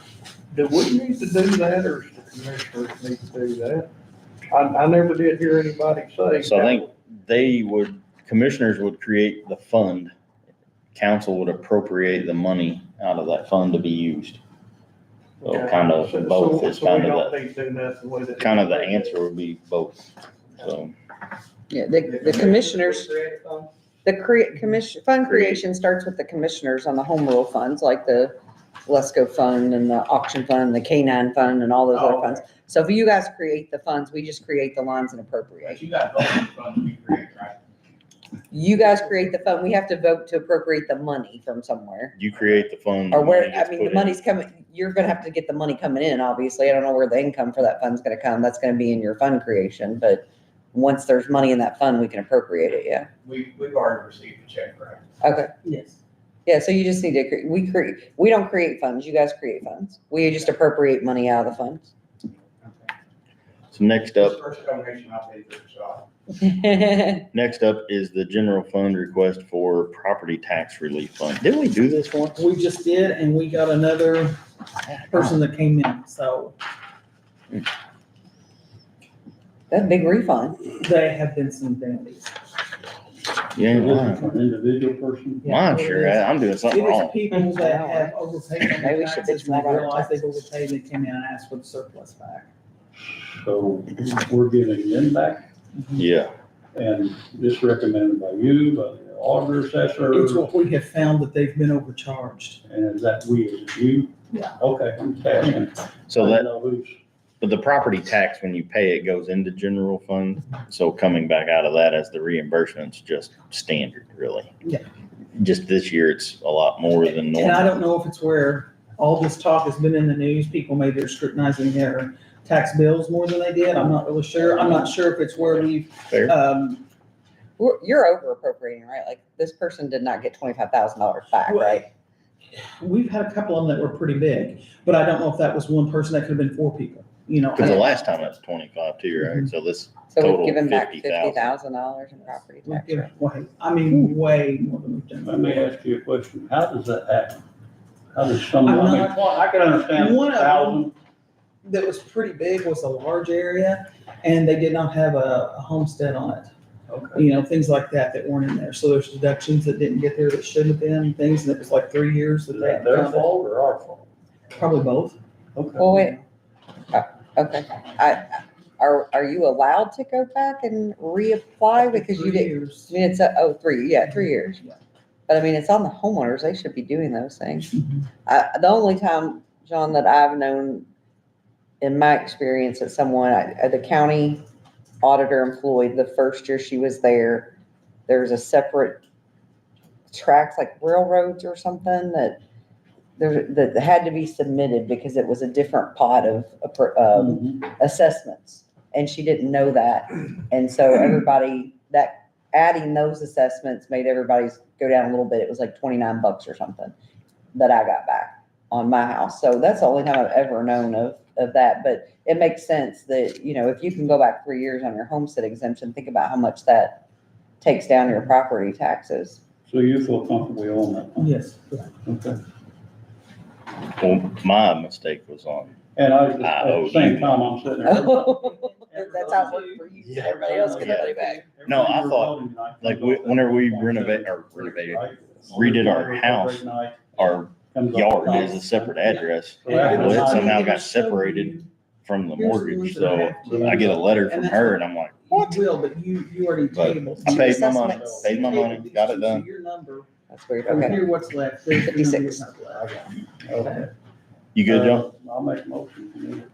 Do we need to do that, or does the commissioners need to do that? I never did hear anybody say. So I think commissioners would create the fund. Council would appropriate the money out of that fund to be used. So kind of both is kind of the answer would be both. So Yeah, the commissioners, fund creation starts with the commissioners on the home rule funds, like the Lesko fund and the auction fund, the K-9 fund and all those other funds. So if you guys create the funds, we just create the lines and appropriate. But you got both funds we create, right? You guys create the fund, we have to vote to appropriate the money from somewhere. you create the fund. Or where, money gets I mean, put the in. money's coming, you're gonna have to get the money coming in, obviously. I don't know where the income for that fund's gonna come. That's gonna be in your fund creation, but once there's money in that fund, we can appropriate it, yeah. We've already received a check, right? Okay, Yes. yeah, so you just need to, we don't create funds, you guys create funds. We just appropriate money out of the funds. So next up, This first donation I'll pay for, so. next up is the general fund request for property tax relief fund. Didn't we do this once? We just did, and we got another person that came in, so That's a big refund. they have been some dandies. You ain't lying. An individual person. Mine sure, I'm doing It something is wrong. people that have overpaid on Maybe their we should taxes, bitch more and they about our realize they've taxes. overpaid, they came in and asked for the surplus back. So we're giving them back, Yeah. and this recommended by you, by the auditor, assessor, It's what we have found that they've been overcharged. and is that we, is it you? Yeah. Okay, I'm asking. So I that, don't know who's, but the property tax, when you pay it, goes into general fund. So coming back out of that as the reimbursement's just standard, really. Yeah. Just this year, it's a lot more than And I normal. don't know if it's where all this talk has been in the news, people maybe are scrutinizing their tax bills more than they did. I'm not really sure. I'm not sure if it's where we've, Fair. You're over appropriating, right? Like, this person did not get $25,000 back, right? we've had a couple of them that were pretty big, but I don't know if that was one person, that could have been 4 people, you know. Because the last time it was 25 too, right? So this So total we've given back $50,000. $50,000 in property We've tax. given way, I mean, way more than we've done. let me before. ask you a question. How does that happen? How does someone, I'm I mean, not- well, I can understand One of them- 1,000. That was pretty big was a large area, and they did not have a homestead on it. Okay. You know, things like that that weren't in there. So there's deductions that didn't get there that should have been, things, and it was like 3 years that Is they that their found it. fault or our fault? Probably both. Okay. Well, wait, okay. Are you allowed to go back and reapply because you 3 did? years. I mean, it's 3 years. Yeah. But I mean, it's on the homeowners, they should be doing those things. Mhm. The only time, John, that I've known in my experience at someone, the county auditor employed, the first year she was there, there was a separate tracks like railroads or something that that had to be submitted because it was a different pot of assessments. And she didn't know that. And so everybody that adding those assessments made everybody's go down a little bit. It was like $29 or something that I got back on my house. So that's the only time I've ever known of that. But it makes sense that, you know, if you can go back 3 years on your homestead exemption, think about how much that takes down your property taxes. So you feel comfortable on that? Yes. Okay. Well, my mistake was on, And at the same time, I'm sitting there. That's how it worked for you. Everybody else get their money back. No, I thought, like, whenever we renovated, redid our house, our yard is a separate address. Well, it somehow got separated from the mortgage, so I get a letter from her and I'm like, what? You will, but you already But tabled. I paid my money, got it done. Your number, That's weird. over Okay. here, what's left? There's your number 56. that's left. Okay. You good, John? I'll make a motion.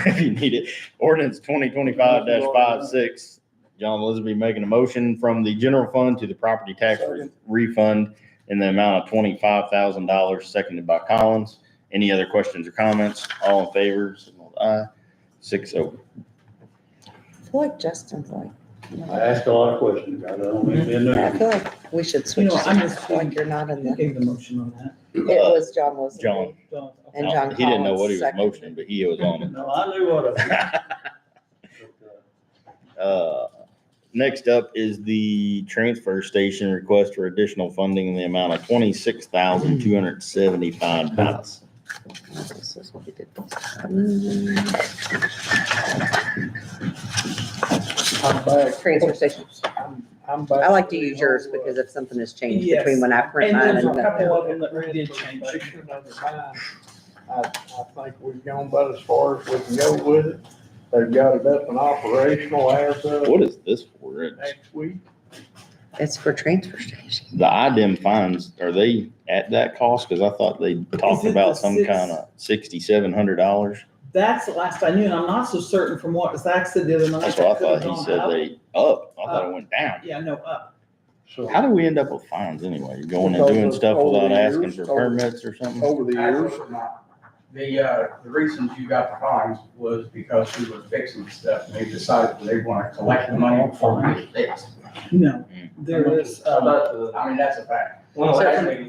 If you need it. Ordinance 2025-56. John Lisby making a motion from the general fund to the property tax refund in the amount of $25,000, seconded by Collins. Any other questions or comments? All in favor, signal with aye. 6-0. I feel like Justin's like, I asked a lot of questions. I don't mean to be a I nuisance. feel like we should switch. You know, I'm seats. just- I feel like you're not in You the, gave the motion on that. it was John Wilson. John. And John He didn't know Collins what he was seconded. motioning, but he was on it. No, I knew what I was. Next up is the transfer station request for additional funding in the amount of $26,275. This is what we did. I'm back. Transfer station. I'm back. I like to use yours because if something has changed Yes. between when I print And mine there's a and couple the. of them that we did change. I think we've gone about as far as we can go with it. They've got it up and operational as of What is this for? It's next week. It's for transfer station. the IDEM fines, are they at that cost? Cause I thought they talked it about the some six- kind of $6,700. That's the last I knew, and I'm not so certain from what Zach said the other night. That's what I That could've thought. He gone said up. they up. I thought it went down. Yeah, no, up. So How do we end up with fines anyway? You're going and Because doing of stuff over without the asking years, for over- permits or something? Over the years, Absolutely not. The reasons you got the fines was because we were fixing stuff, and they decided they want to collect the money before we get fixed. No, there is, I mean, that's a fact. I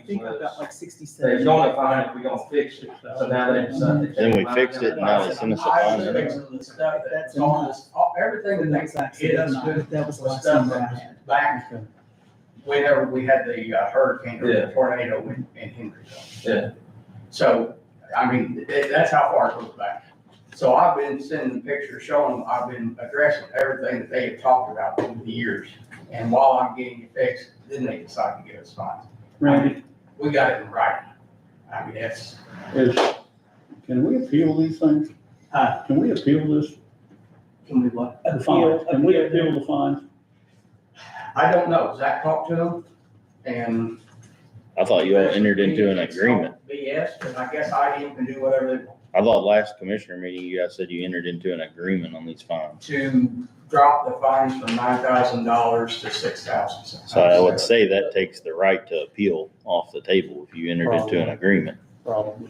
think I've got like 67. They're gonna find it, we're gonna fix it, so now they decided. Then we fixed it and now they send us a I fine. was fixing the stuff that's on this, everything that That's they actually hit us not, with, that was the was last stuff number I that was had. back whenever we had the hurricane or the tornado in Henryville. Yeah. So, I mean, that's how far it goes back. So I've been sending pictures showing them, I've been addressing everything that they have talked about over the years. And while I'm getting it fixed, then they decide to give us fines. Randy, We got it in writing. I mean, can we appeal these things? Can we appeal this? can we what? The fines? Can we appeal the fines? I don't know. Zach talked to them and. I thought you all entered into an agreement. BS, and I guess IDM can do whatever they want I thought last commissioner meeting, you guys said you entered into an agreement on these fines. to drop the fines from $9,000 to $6,000. So I would say that takes the right to appeal off the table if you entered into an agreement. Probably.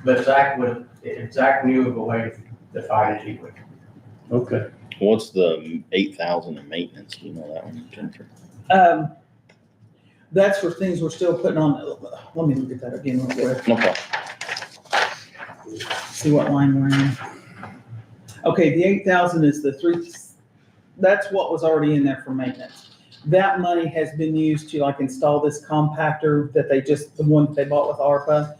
But Zach would, if Zach knew of a way to fight it, he would. Okay. What's the 8,000 in maintenance? Do you know that one, Jennifer? That's for things we're still putting on, let me look at that again real quick, No problem. see what line we're in. Okay, the 8,000 is the three, that's what was already in there for maintenance. That money has been used to like install this compactor that they just, the one that they bought with ARPA.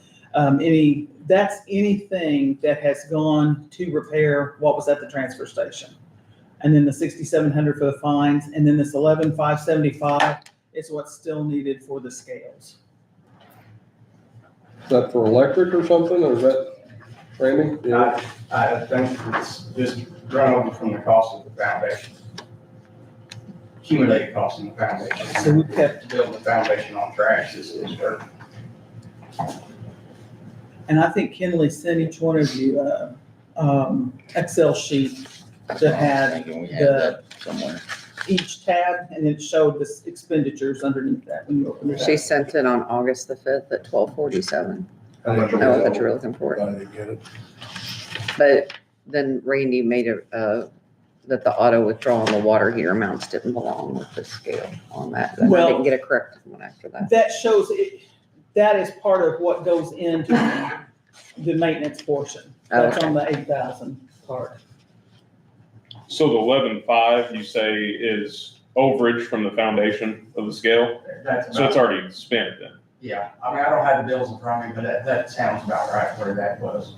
That's anything that has gone to repair what was at the transfer station. And then the 6,700 for the fines, and then this 11,575 is what's still needed for the scales. is that for electric or something, or is that, Randy? Yeah. I think it's just run over from the cost of the foundation. Accumulated cost of the foundation. So we kept, Building the foundation on trash is dirt. and I think Kenley sent each one of you Excel sheet that I had was thinking we had the, that somewhere. each tab, and it showed the expenditures underneath that when you open it up. She sent it on August the 5th at 12:47. How much Oh, was I that? thought you were looking for it. I didn't get it. But then Randy made that the auto withdrawal on the water heater amounts didn't belong with the scale on that. And I Well- didn't get a corrected one after that. That shows, that is part of what goes into the maintenance portion. That's on the 8,000 part. So the 11.5 you say is overage from the foundation of the scale? That's So it's about, already spent then? yeah, I mean, I don't have the bills in front of me, but that sounds about right where that was.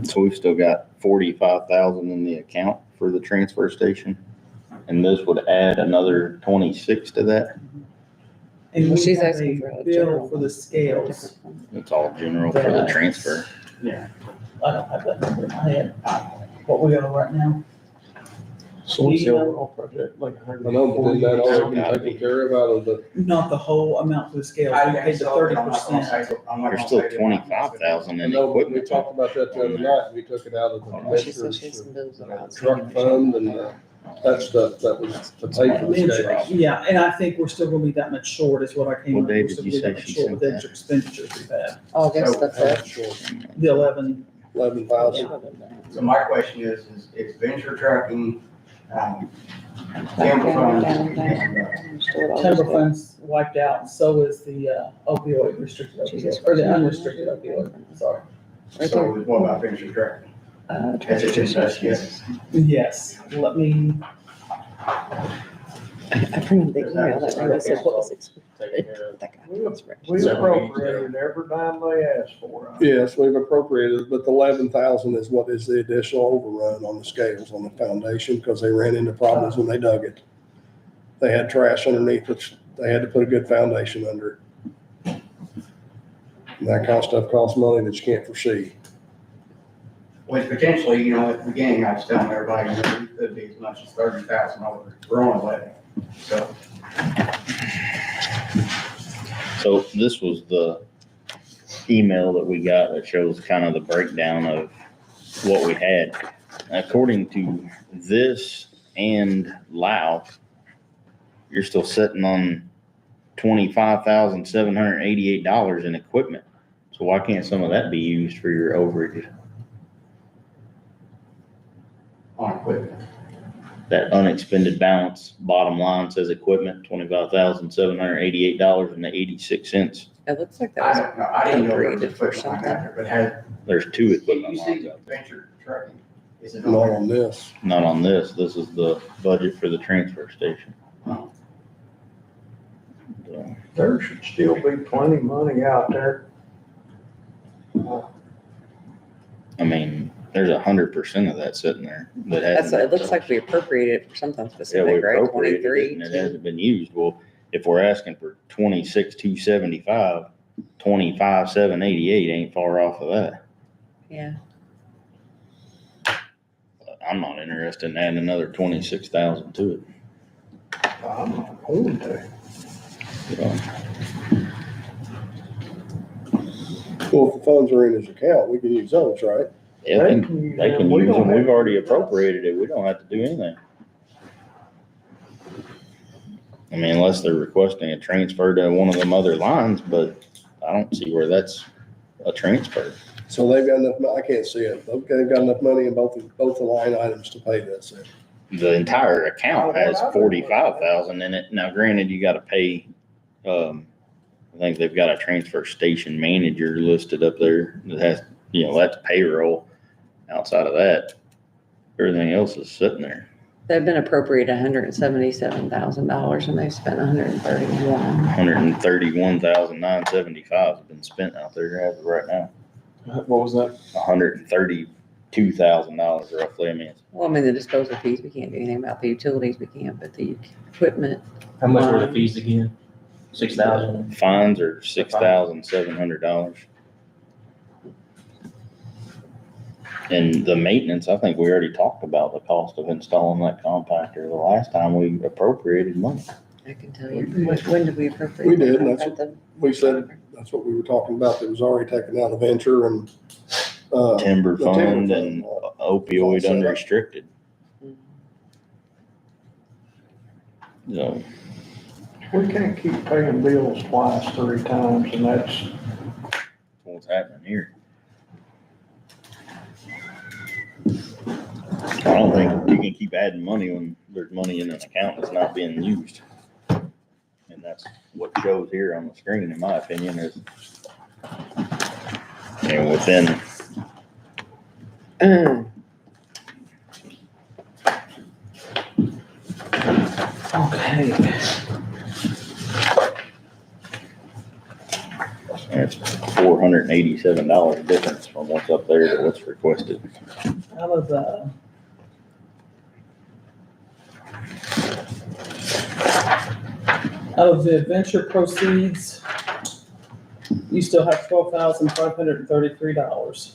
So we've still got 45,000 in the account for the transfer station. And this would add another 26 to that. And Well, we she's have asking for a a bill general for the scales. It's all general for the transfer. I don't have that number in my head. What we got right now? So what's the overall project, like I know, but then that all been taken care of out of the, Not the whole amount for the scales. We paid the 30%. There's still 25,000 I in know, but we equipment. talked about that the other night. We took it out of the Well, she said she had commissioners' some bills that are truck outstanding. fund and that stuff that was to pay for the scales. Yeah, and I think we're still gonna be that much short is what I came What up day with. did We're you still say gonna be that much she short sent with that? extra expenditures we've had. August the How 5th. much short? The 11, 11,000. So my question is venture trucking, timber funds, and, timber funds wiped out, and so is the opioid restricted opioid, or the unrestricted opioid, sorry. so what about venture trucking? Has it been touched yet? Yes, let me, I printed the email that Randy said what was expected. That guy was rich. We appropriated every dime they asked for. Yes, we've appropriated, but the 11,000 is what is the additional overrun on the scales on the foundation because they ran into problems when they dug it. They had trash underneath it. They had to put a good foundation under it. And that kind of stuff costs money that you can't foresee. Which potentially, you know, at the beginning, I was telling everybody, you know, it could be as much as $30,000. We're on the way. So So this was the email that we got that shows kind of the breakdown of what we had. According to this and Lao, you're still sitting on $25,788 in equipment. So why can't some of that be used for your overage? on equipment. That unexpended balance, bottom line says equipment, $25,788.86. It looks like I that don't know, I didn't know there was a appropriated for equipment line something. out there, but had, There's two did equipment you lines see out venture trucking? Is it Not on on this. there. Not on this. This is the budget for the transfer station. Oh. So, There should still be plenty of money out there. I mean, there's 100% of that sitting there that That's, hasn't. it looks like we appropriated it for something Yeah, we specific, right? appropriated it 23. and it hasn't been used. Well, if we're asking for 26,275, 25,788 ain't far off of that. Yeah. I'm not interested in adding another 26,000 to it. I'm not going to. So, Well, if the funds are in his account, we can use those, right? yeah, they can use them. We've already appropriated it. We don't have to do anything. I mean, unless they're requesting a transfer to one of them other lines, but I don't see where that's a transfer. So they've got enough, I can't see it. They've got enough money in both the line items to pay that. So The entire account has 45,000 in it. Now granted, you gotta pay, I think they've got a transfer station manager listed up there that has, that's payroll. Outside of that, everything else is sitting there. They've been appropriated $177,000 and they've spent 131. 131,975 has been spent out there as of right now. What was that? $132,000 roughly. I mean, Well, I mean, the disposal fees, we can't do anything about the utilities, we can't, but the equipment. How much were the fees again? 6,000? fines are $6,700. And the maintenance, I think we already talked about the cost of installing that compactor the last time we appropriated money. I can tell you. When did we appropriate? We did, and At that's the- We said, that's what we were talking about, that was already taken out of venture and, Timber the timber fund fund. and opioid Set up. unrestricted. So, We can't keep paying bills twice, 3 times, and that's, what's happening here? I don't think you can keep adding money when there's money in an account that's not being used. And that's what shows here on the screen, in my opinion, is, and within, Okay. it's $487 difference from what's up there to what's requested. Out of the. Out of the adventure proceeds, you still have $12,533.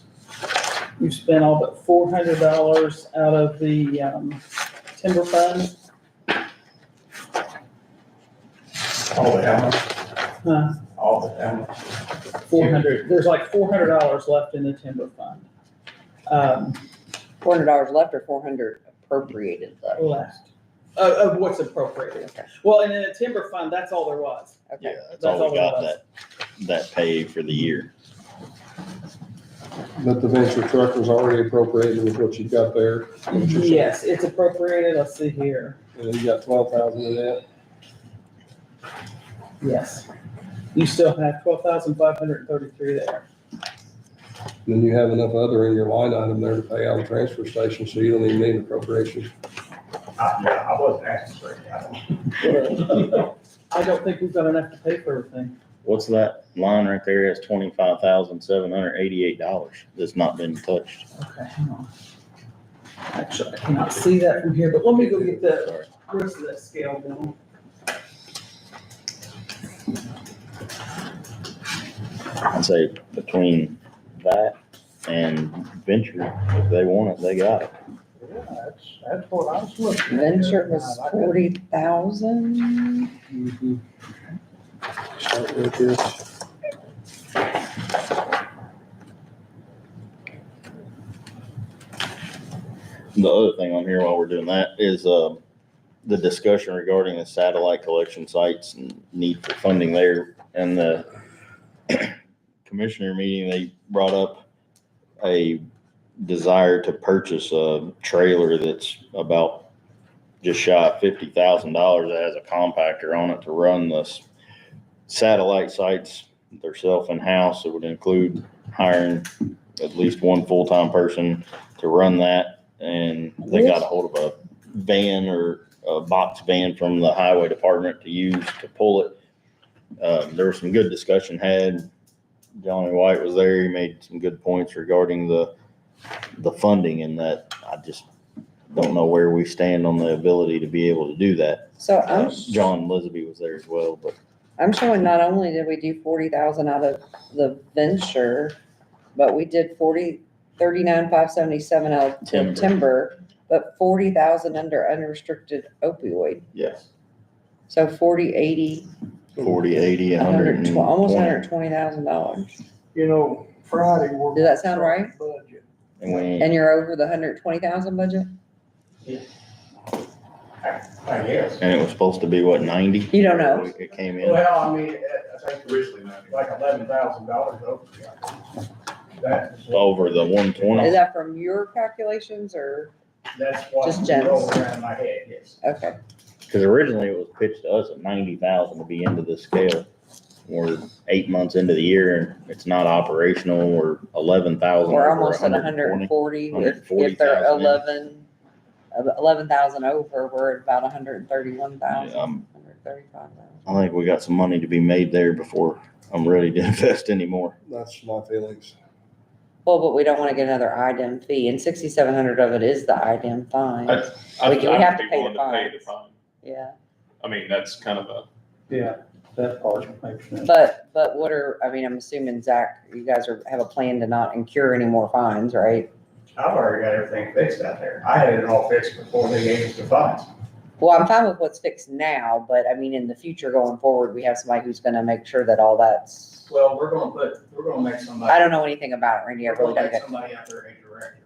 You've spent all but $400 out of the timber fund. All the time, Huh? all the time. 400, there's like $400 left in the timber fund. $400 left or 400 appropriated left? Left. Of what's appropriated. Okay. Well, and in the timber fund, that's all there was. Okay. Yeah, that's all we got that pay for the year. but the venture truck was already appropriated with what you got there. what you're saying. Yes, it's appropriated. Let's see here. And you got 12,000 in that. Yes. You still have 12,533 there. Then you have enough other in your line item there to pay out of the transfer station, so you don't even need appropriation. I wasn't asking for it. I don't think we've got enough to pay for everything. What's that line right there? It's $25,788 that's not been touched. Okay, hang on. Actually, I cannot see that from here, but let me go get the rest of that scale down. I'd say between that and venture, if they want it, they got it. yeah, that's what I was looking at. Venture was 40,000. Start with this. The other thing on here while we're doing that is, the discussion regarding the satellite collection sites and need for funding there. And the commissioner meeting, they brought up a desire to purchase a trailer that's about just shy of $50,000 that has a compactor on it to run the satellite sites themselves in-house. It would include hiring at least one full-time person to run that. And they got a hold of a van or a box van from the highway department to use to pull it. There was some good discussion had. Johnny White was there. He made some good points regarding the funding, and that I just don't know where we stand on the ability to be able to do that. So John Lisby was there as well, but I'm showing not only did we do 40,000 out of the venture, but we did 39,577 out of timber, but 40,000 under unrestricted opioid. yes, So 40, 80, 40, 80, 120. almost $120,000. You know, Friday, we're. Does that sound right? Budget. And we, And you're over the 120,000 budget? I guess. and it was supposed to be what, 90? You don't know. It came in. Well, I mean, I think originally like $11,000 over. That's. Over the 120. Is that from your calculations or, That's what. Just Jen's? rolled around in my head, yes. okay. Because originally it was pitched to us at 90,000 to be into this scale. We're 8 months into the year and it's not operational. We're 11,000. We're over almost at 140. 140. If they're 140,000. 11,000 over, we're at about 131,000, Yeah, 135,000. I think we got some money to be made there before I'm ready to invest anymore. That's my feelings. Well, but we don't want to get another IDEM fee, and 6,700 of it is the IDEM fine. I We would have to be pay willing the to pay the fines. fine. Yeah, I mean, that's kind of a, Yeah, that part makes sense. but I'm assuming Zach, you guys have a plan to not incur any more fines, right? I've already got everything fixed out there. I had it all fixed before they gave us the funds. Well, I'm fine with what's fixed now, but I mean, in the future going forward, we have somebody who's gonna make sure that all that's, Well, we're gonna make somebody. I don't know anything about it, Randy, I We're really gonna don't. make somebody out there a director.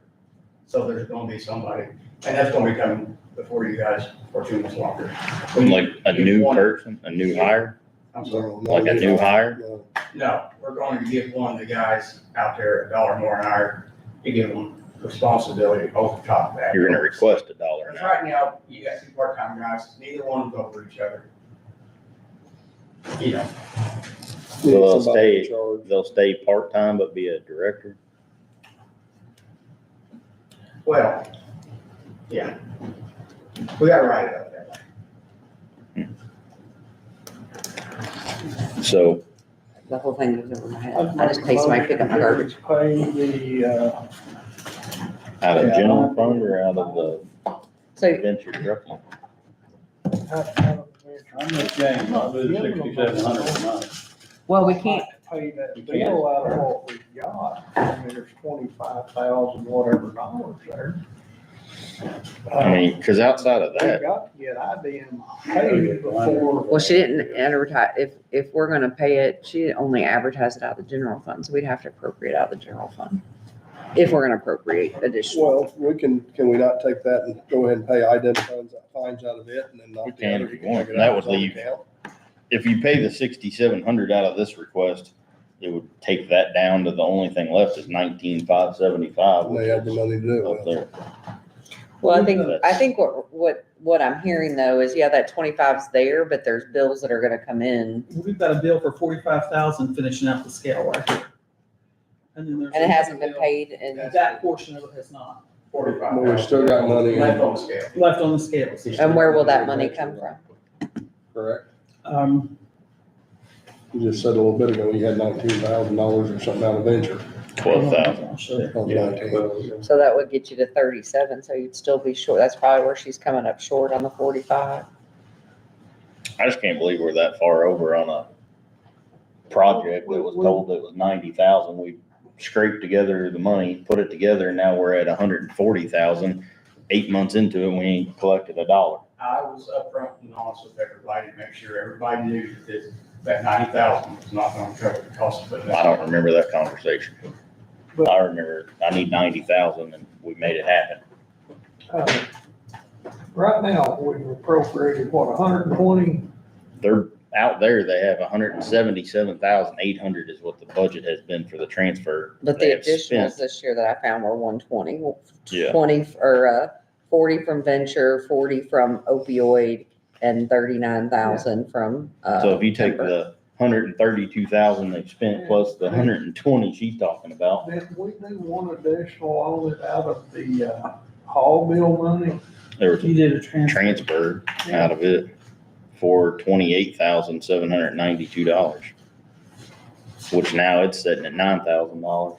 So there's gonna be somebody, and that's gonna be coming before you guys for too much longer. Like a new person, a new hire, I'm sorry. like a new hire? No, we're going to give one of the guys out there $1 more an hour to give them responsibility over top of that. You're gonna request $1 Because an hour. right now, you got two part-time guys, neither one go over each other. You know, So they'll stay part-time but be a director? well, yeah. We gotta write it up there. So The whole thing goes over my head. I just pay somebody to pick up my garbage. Pay the, out of Yeah. general fund or out of the So venture trucking? I'm with James, I'll do 6,700 a month. well, we can't, pay that You can't. bill out of what we got. I mean, there's 25,000 whatever dollars there. I mean, cause outside of We that, got to get IDM paid before. well, she didn't advertise, if we're gonna pay it, she only advertised it out of the general fund, so we'd have to appropriate out of the general fund. If we're gonna appropriate additional. Well, can we not take that and go ahead and pay IDEM fines out of it and then We not the can other? if you want, take it and that out of would his own leave- account? if you pay the 6,700 out of this request, it would take that down to the only thing left is 19,575. And they have the money to do Up it. there. Well, I think what I'm hearing though is, yeah, that 25's there, but there's bills that are gonna come in. We've got a bill for 45,000 finishing out the scale right here. And then there's. And it hasn't been another paid and, bill. That portion of it has not, 45. But we still got money in. Left on the scale. left on the scales. and where will that money come from? Correct. You just said a little bit ago, you had $19,000 or something out of venture. 12,000. I'll show you. On Yeah, 19. well, So that would get you to 37, so you'd still be short. That's probably where she's coming up short on the 45. I just can't believe we're that far over on a project that was told it was 90,000. We scraped together the money, put it together, and now we're at 140,000. 8 months into it, we ain't collected $1. I was upfront and honest with everybody to make sure everybody knew that 90,000 was not gonna cover the cost of it. I don't remember that conversation. I remember I need 90,000 and we made it happen. Right now, we've appropriated, what, 120? They're out there, they have 177,800 is what the budget has been for the transfer. But They the have spent- additionals this year that I found were 120. Yeah. 20 or 40 from venture, 40 from opioid, and 39,000 from. So if you take timber. the 132,000 they've spent plus the 120 she's talking about, Did we do one additional on it out of the hall bill money? there was You a did a transfer. transfer out of it for $28,792, which now it's sitting at $9,000.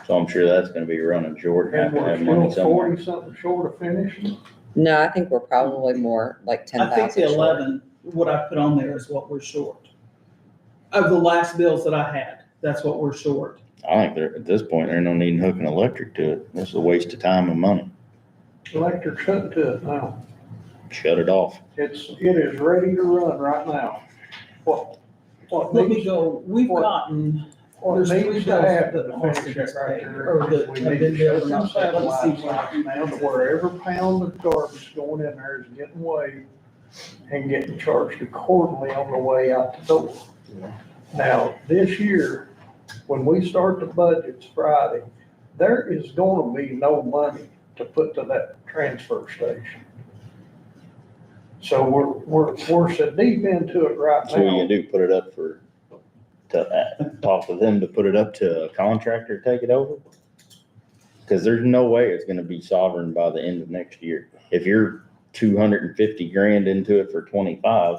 So I'm sure that's gonna be running short and have And to have we're money still somewhere. 40 something short of finishing? No, I think we're probably more like I think 10,000 the short. 11, what I put on there is what we're short. Of the last bills that I had, that's what we're short. I think there, at this point, there's no need in hooking electric to it. It's a waste of time and money. Electric's hooked to it now. Shut it off. It is ready to run right now. What Let me needs, go, we've gotten, what there's three needs bills to happen that to Austin finish has it right paid, there? or that We have need been to billed shut or them not. Let me see satellites what- off now to where every pound of garbage going in there is getting weighed and getting charged accordingly on the way out the door. Now, this year, when we start the budgets Friday, there is gonna be no money to put to that transfer station. So we're so deep into it right So what you now. gonna do, put it up talk with them to put it up to a contractor to take it over? Cause there's no way it's gonna be sovereign by the end of next year. If you're 250 grand into it for 25,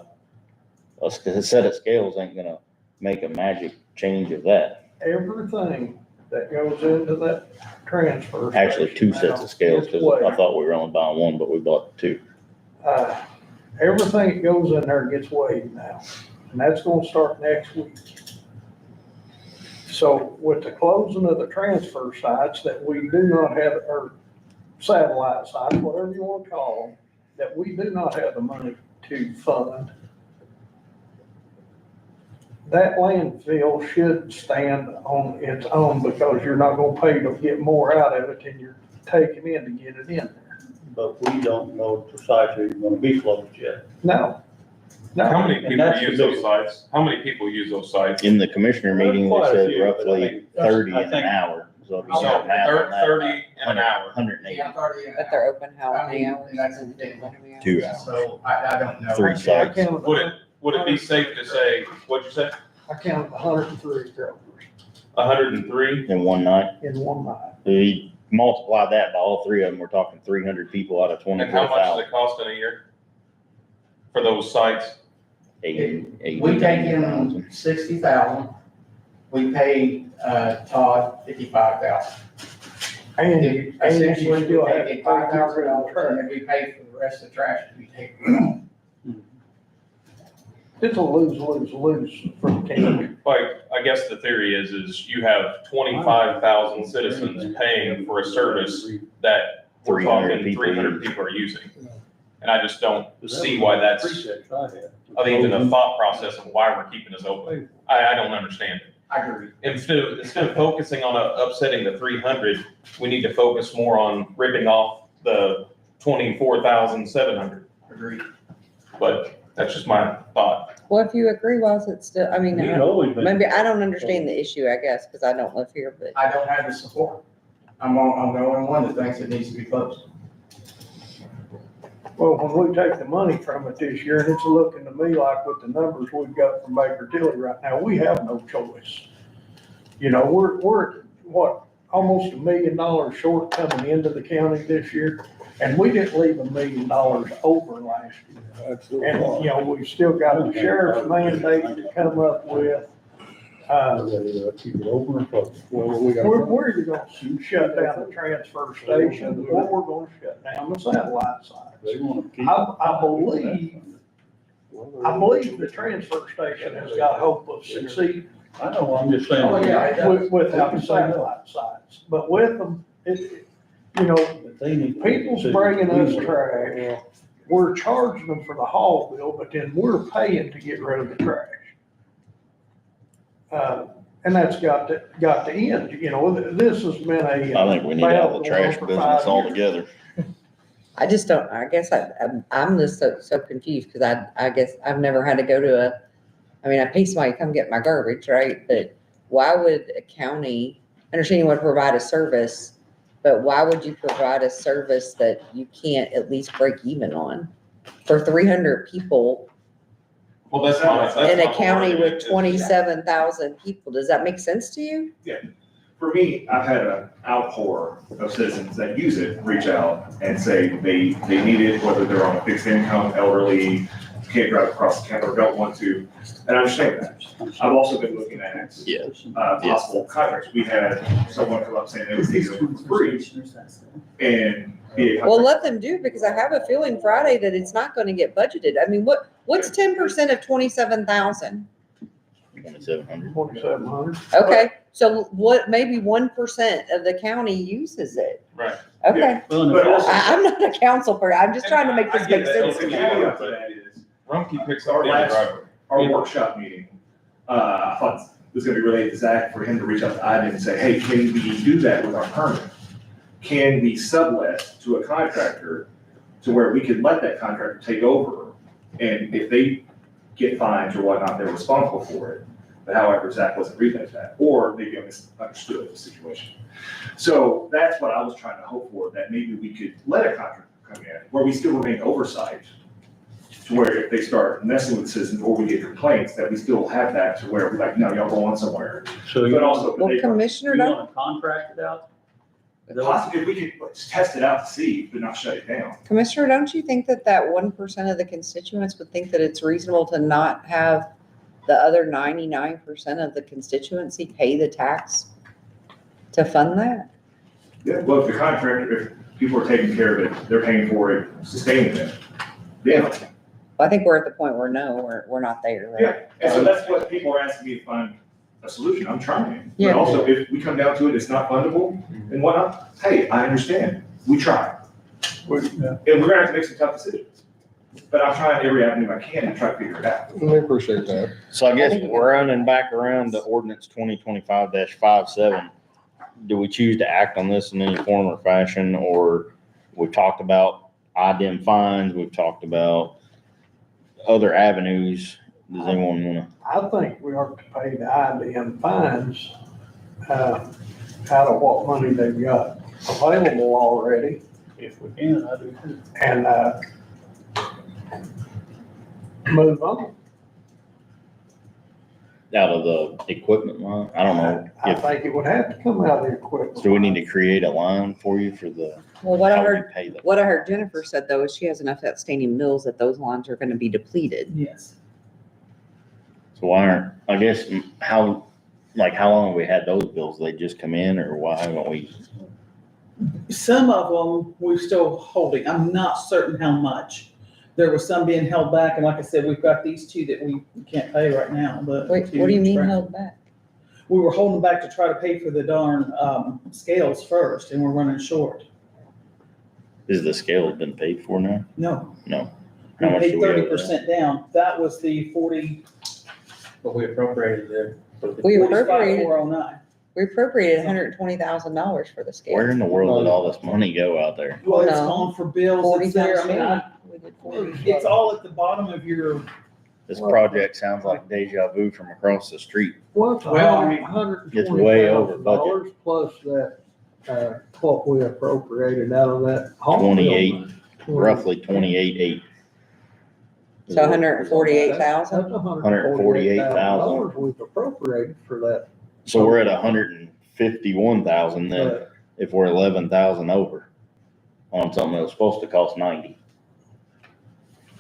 a set of scales ain't gonna make a magic change of that. Everything that goes into that transfer. Actually, two station sets now of scales, is cause weighed. I thought we were only buying one, but we bought two. Everything that goes in there gets weighed now, and that's gonna start next week. So with the closing of the transfer sites that we do not have, or satellite sites, whatever you want to call them, that we do not have the money to fund, that landfill should stand on its own because you're not gonna pay to get more out of it than you're taking in to get it in there. But we don't know precisely it's gonna be closed yet. No. How many And people that's the use those big- sites? How many people use those sites? In the commissioner meeting, they Quite a said few, but I roughly mean, 30 I in an think- hour. So if you So, do the math on that, 30 in an hour. 180, But they're open how many I mean, hours? and that's the thing. 2 hours, So I don't know. 3 sites. Would it be safe to say, what'd you say? I counted 103 trailers 103? In one night. in one night. You multiply that by all 3 of them, we're talking 300 people out of And how much does 24,000. it cost in a year for those sites? We take in 60,000. We pay, Todd 55,000. And Essentially, you we still have to take pay $5,000 for and then we pay for the rest of the trash we take. It's a lose for the county. Like, I guess the theory is you have 25,000 citizens paying for a service that we're 300 talking people 300 use. people are using. And I just don't see why that's, Precincts I had. even the thought process of why we're keeping this open. I don't understand it. I agree. Instead of focusing on upsetting the 300, we need to focus more on ripping off the 24,700. Agreed. But that's just my thought. Well, if you agree, why is it still, I mean, It's always been. maybe I don't understand the issue, I guess, because I don't live here, but. I don't have the support. I'm the only one that thinks it needs to be closed. Well, when we take the money from it this year, and it's looking to me like with the numbers we've got from Baker Tilly right now, we have no choice. You know, we're what, almost $1 million short coming into the county this year, and we didn't leave $1 million over last year. And, you know, we've still got the sheriff's mandate to come up with. Keep it open or closed? We're either gonna shut down the transfer station, or we're gonna shut down the satellite sites. They wanna keep. I believe the transfer station has got hope of succeeding I know, I'm just saying. Oh, yeah, it does. without the satellite sites. But with them, you know, people's bringing us trash. We're charging them for the haul bill, but then we're paying to get rid of the trash. And that's got to end, you know, this has been a. I think we need out of the trash battle business for 5 years. altogether. I just don't, I guess I'm just so confused, because I guess I've never had to go to I pay somebody to come get my garbage, right? But why would a county, understand you want to provide a service, but why would you provide a service that you can't at least break even on? For 300 people Well, that's my in a whole county argument with is- 27,000 people, does that make sense to you? For me, I've had an outpour of citizens that use it, reach out and say they need it, whether they're on a fixed income, elderly, can't drive across the county or don't want to, and I understand that. I've also been looking at possible contracts. We had someone come up saying they would take it for free and be a Well, contract. let them do, because I have a feeling Friday that it's not gonna get budgeted. I mean, what's 10% of 27,000? 2,700. 2,700. Okay, so what, maybe 1% of the county uses it? Right. Okay, But also, I'm not a council person, I'm just trying to make I this get make that. sense the to me. caveat to that is, Rumpke picks up the other driveway. our workshop meeting, I thought it was gonna be related to Zach for him to reach out to Ivan and say, hey, can we do that with our permit? Can we sublet to a contractor to where we could let that contractor take over? And if they get fines or whatnot, they're responsible for it. But however, Zach wasn't reading that, or maybe I misunderstood the situation. So that's what I was trying to hope for, that maybe we could let a contractor come in, where we still remain oversight, to where if they start messing with citizens or we get complaints, that we still have that to where we're like, no, y'all go on somewhere. So But you also, Well, they, Commissioner, you don't, want to contract it out? possibly, we could let's test it out to see, but not shut it down. Commissioner, don't you think that 1% of the constituents would think that it's reasonable to not have the other 99% of the constituency pay the tax to fund that? Yeah, well, if the contractor, if people are taking care of it, they're paying for it, sustaining it. Yeah, I think we're at the point where no, we're not there, right? yeah, and so that's what people are asking me to find a solution, I'm trying. Yeah. But also, if we come down to it, it's not fundable and whatnot, hey, I understand, we try. And we're gonna have to make some tough decisions. But I'm trying every avenue I can to try to figure it out. We appreciate that. So I guess we're running back around to ordinance 2025-57. Do we choose to act on this in any form or fashion, or we've talked about IDEM fines, we've talked about other avenues? Does anyone wanna? I think we ought to pay the IBM fines, out of what money they've got available already. If we can, I do too. And, move on. Out of the equipment line? I don't know. I If, think it would have to come out of the equipment. do we need to create a line for you for the, Well, what I how we heard, pay them? what I heard Jennifer said though, is she has enough outstanding mills that those lines are gonna be depleted. Yes. So why aren't, I guess, how long have we had those bills? They just come in, or why haven't we? Some of them we're still holding. I'm not certain how much. There was some being held back, and like I said, we've got these two that we can't pay right now, but. Wait, what do you mean held back? We were holding back to try to pay for the darn, scales first, and we're running short. Is the scale been paid for now? No, No. we How much paid do we owe 30% down. That was the 45,409. But we appropriated it. We appropriated, 45,409. we appropriated $120,000 for the scale. Where in the world did all this money go out there? Well, it's No. gone for bills, it's there, I mean, 40,000. We did 40. it's all at the bottom of your, This project sounds like deja vu from across the street. What's Well, I mean, It's way over $120,000 plus that, what we appropriated out of that home 28, building? roughly 28.8. So 148,000? That's $148,000. we've appropriated for that. So we're at 151,000 then, But if we're 11,000 over on something that was supposed to cost 90.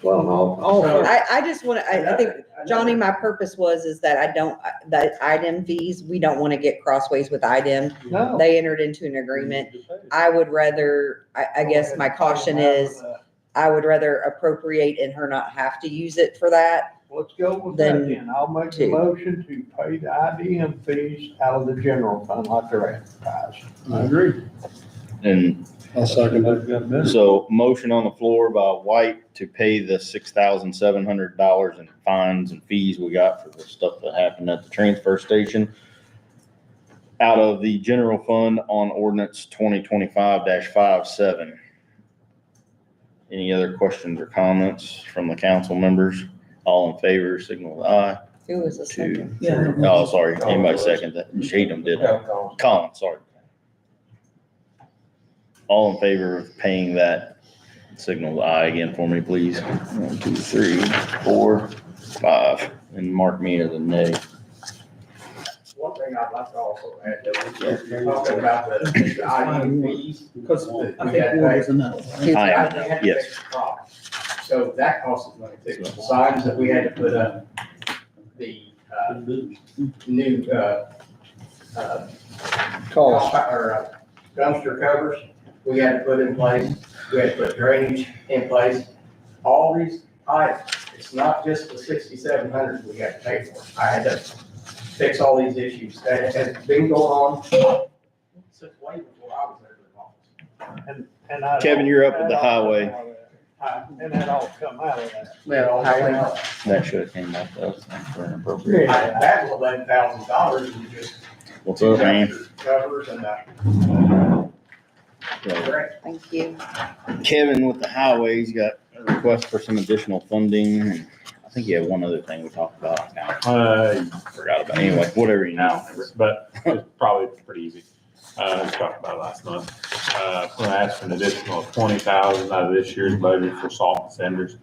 Well, no, also, I just wanna, I think, Johnny, my purpose is that I don't, that IDEM fees, we don't wanna get crossways with IDEM. no. They entered into an agreement. I would rather, I guess my caution is, I would rather appropriate and her not have to use it for that. Let's go with Then that then. I'll make a two. motion to pay the IDM fees out of the general fund like they're advertised. I agree. And I'll second that. so motion on the floor by White to pay the $6,700 in fines and fees we got for the stuff that happened at the transfer station out of the general fund on ordinance 2025-57. Any other questions or comments from the council members? All in favor, signal with aye. Who was the second? yeah. Oh, sorry, anybody second that? Cheatham did. Colin, sorry. All in favor of paying that, signal with aye again for me, please. 1, 2, 3, 4, 5, and mark me as a nay. One thing I'd like to also add, that you're talking about the IDM fees. Because I We think had Ward paid- was another. Two. I am, We had to yes. fix the problem. So that costs us money too. The signs that we had to put up, the, new, Cost. dumpster covers, we had to put in place, we had to put drainage in place. All these items, it's not just the 6,700 we had to pay for. I had to fix all these issues that has been going on since way before I was there in office. And I. Kevin, you're up at the highway. And that all come out of that. Well, That should have came off us for an appropriate. that was $11,000 and just What's up, man? covers and, Thank you. Kevin with the highways got a request for some additional funding. And I think you have one other thing we talked about. I kind of forgot about. Anyway, whatever you know. But it's probably pretty easy. We talked about it last month. I'm gonna ask for an additional 20,000 out of this year's budget for salt and cinders.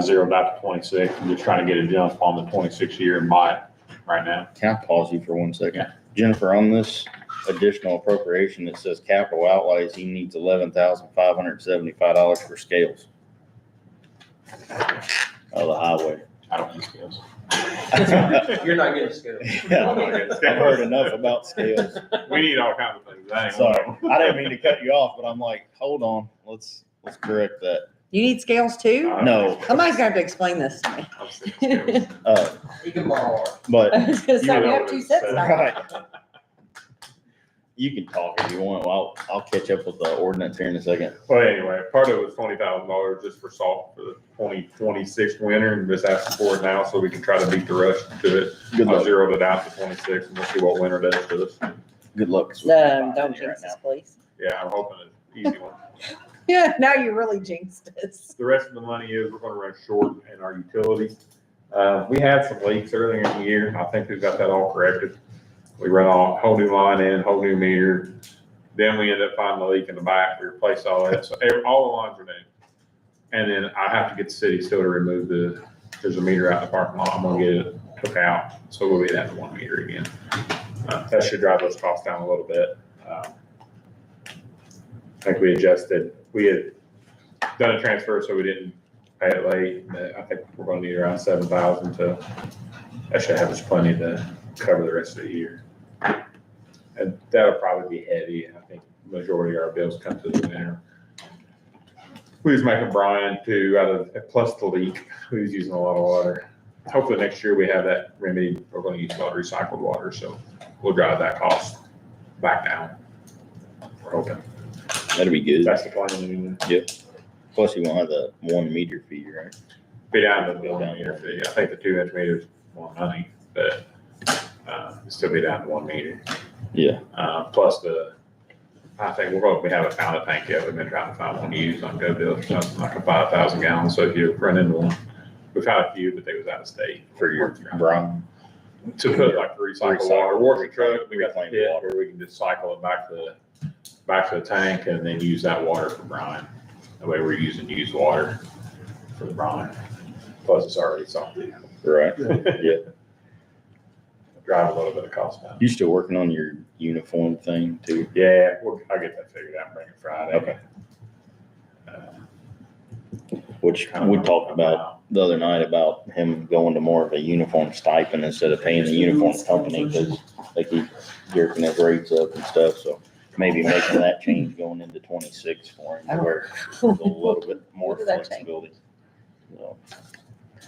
Zeroed out to 26. I'm just trying to get a jump on the 26 year and buy it right now. Can I pause you for 1 second? Yeah. Jennifer, on this additional appropriation that says capital outlays, he needs $11,575 for scales. Of the highway. I don't use scales. You're not getting scale. Yeah, I've heard enough about scales. We need all kinds of things. That ain't one of Sorry, them. I didn't mean to cut you off, but I'm like, hold on, let's correct that. You need scales too? No, Somebody's gonna have to explain this to me. I'm serious. You can borrow ours. but, I was gonna say, You we know have what two it sets says. now. right. You can talk if you want. Well, I'll catch up with the ordinance here in a second. Well, anyway, part of it was $20,000 just for salt for the 2026 winter, and just asking for it now so we can try to beat the rush to it. Good I luck. zeroed it out to 26, and we'll see what winter does to us. Good luck. Don't jinx us, please. Yeah, I'm hoping it's an easy one. Yeah, now you really jinxed us. The rest of the money is we're gonna run short in our utilities. We had some leaks earlier in the year. I think we've got that all corrected. We run a whole new line in, whole new meter. Then we ended up finding a leak in the back. We replaced all that. So all the lines are new. And then I have to get the city still to remove there's a meter out in the parking lot. I'm gonna get it took out. So we'll be down to 1 meter again. That should drive those costs down a little bit. I think we had done a transfer so we didn't pay it late. I think we're gonna need around 7,000 that should have us plenty to cover the rest of the year. And that'll probably be heavy. I think the majority of our bills come to the winter. We was making brine too, plus the leak. We was using a lot of water. Hopefully next year we have that remedy. We're gonna use a lot of recycled water, so we'll drive that cost back down. We're hoping. That'd be good. That's the plan. Yep. Plus you won't have the 1 meter fee, right? Be down to the 1 meter fee. I think the 2-inch meter is more money, but still be down to 1 meter. Yeah. Plus I think we haven't found a tank yet. We've been trying to find one used on GoDeal, something like a 5,000 gallon. So if you run into one, we found a few, but they was out of state. For your brine. To put like the recycled water, wash the truck, we got the Reclaimed kit water. where we can just cycle it back to the tank and then use that water for brine. That way we're using used water for the brine. Plus it's already salty. Right. Yeah. Drive a little bit of cost down. You still working on your uniform thing too? Yeah, I'll get that figured out and bring it Friday. Okay. Which we talked about the other night about him going to more of a uniform stipend instead of paying the uniform company because they keep jerking his rates up and stuff. So maybe making that change going into 26 for him, where there's a little bit more What did that change? flexibility. So,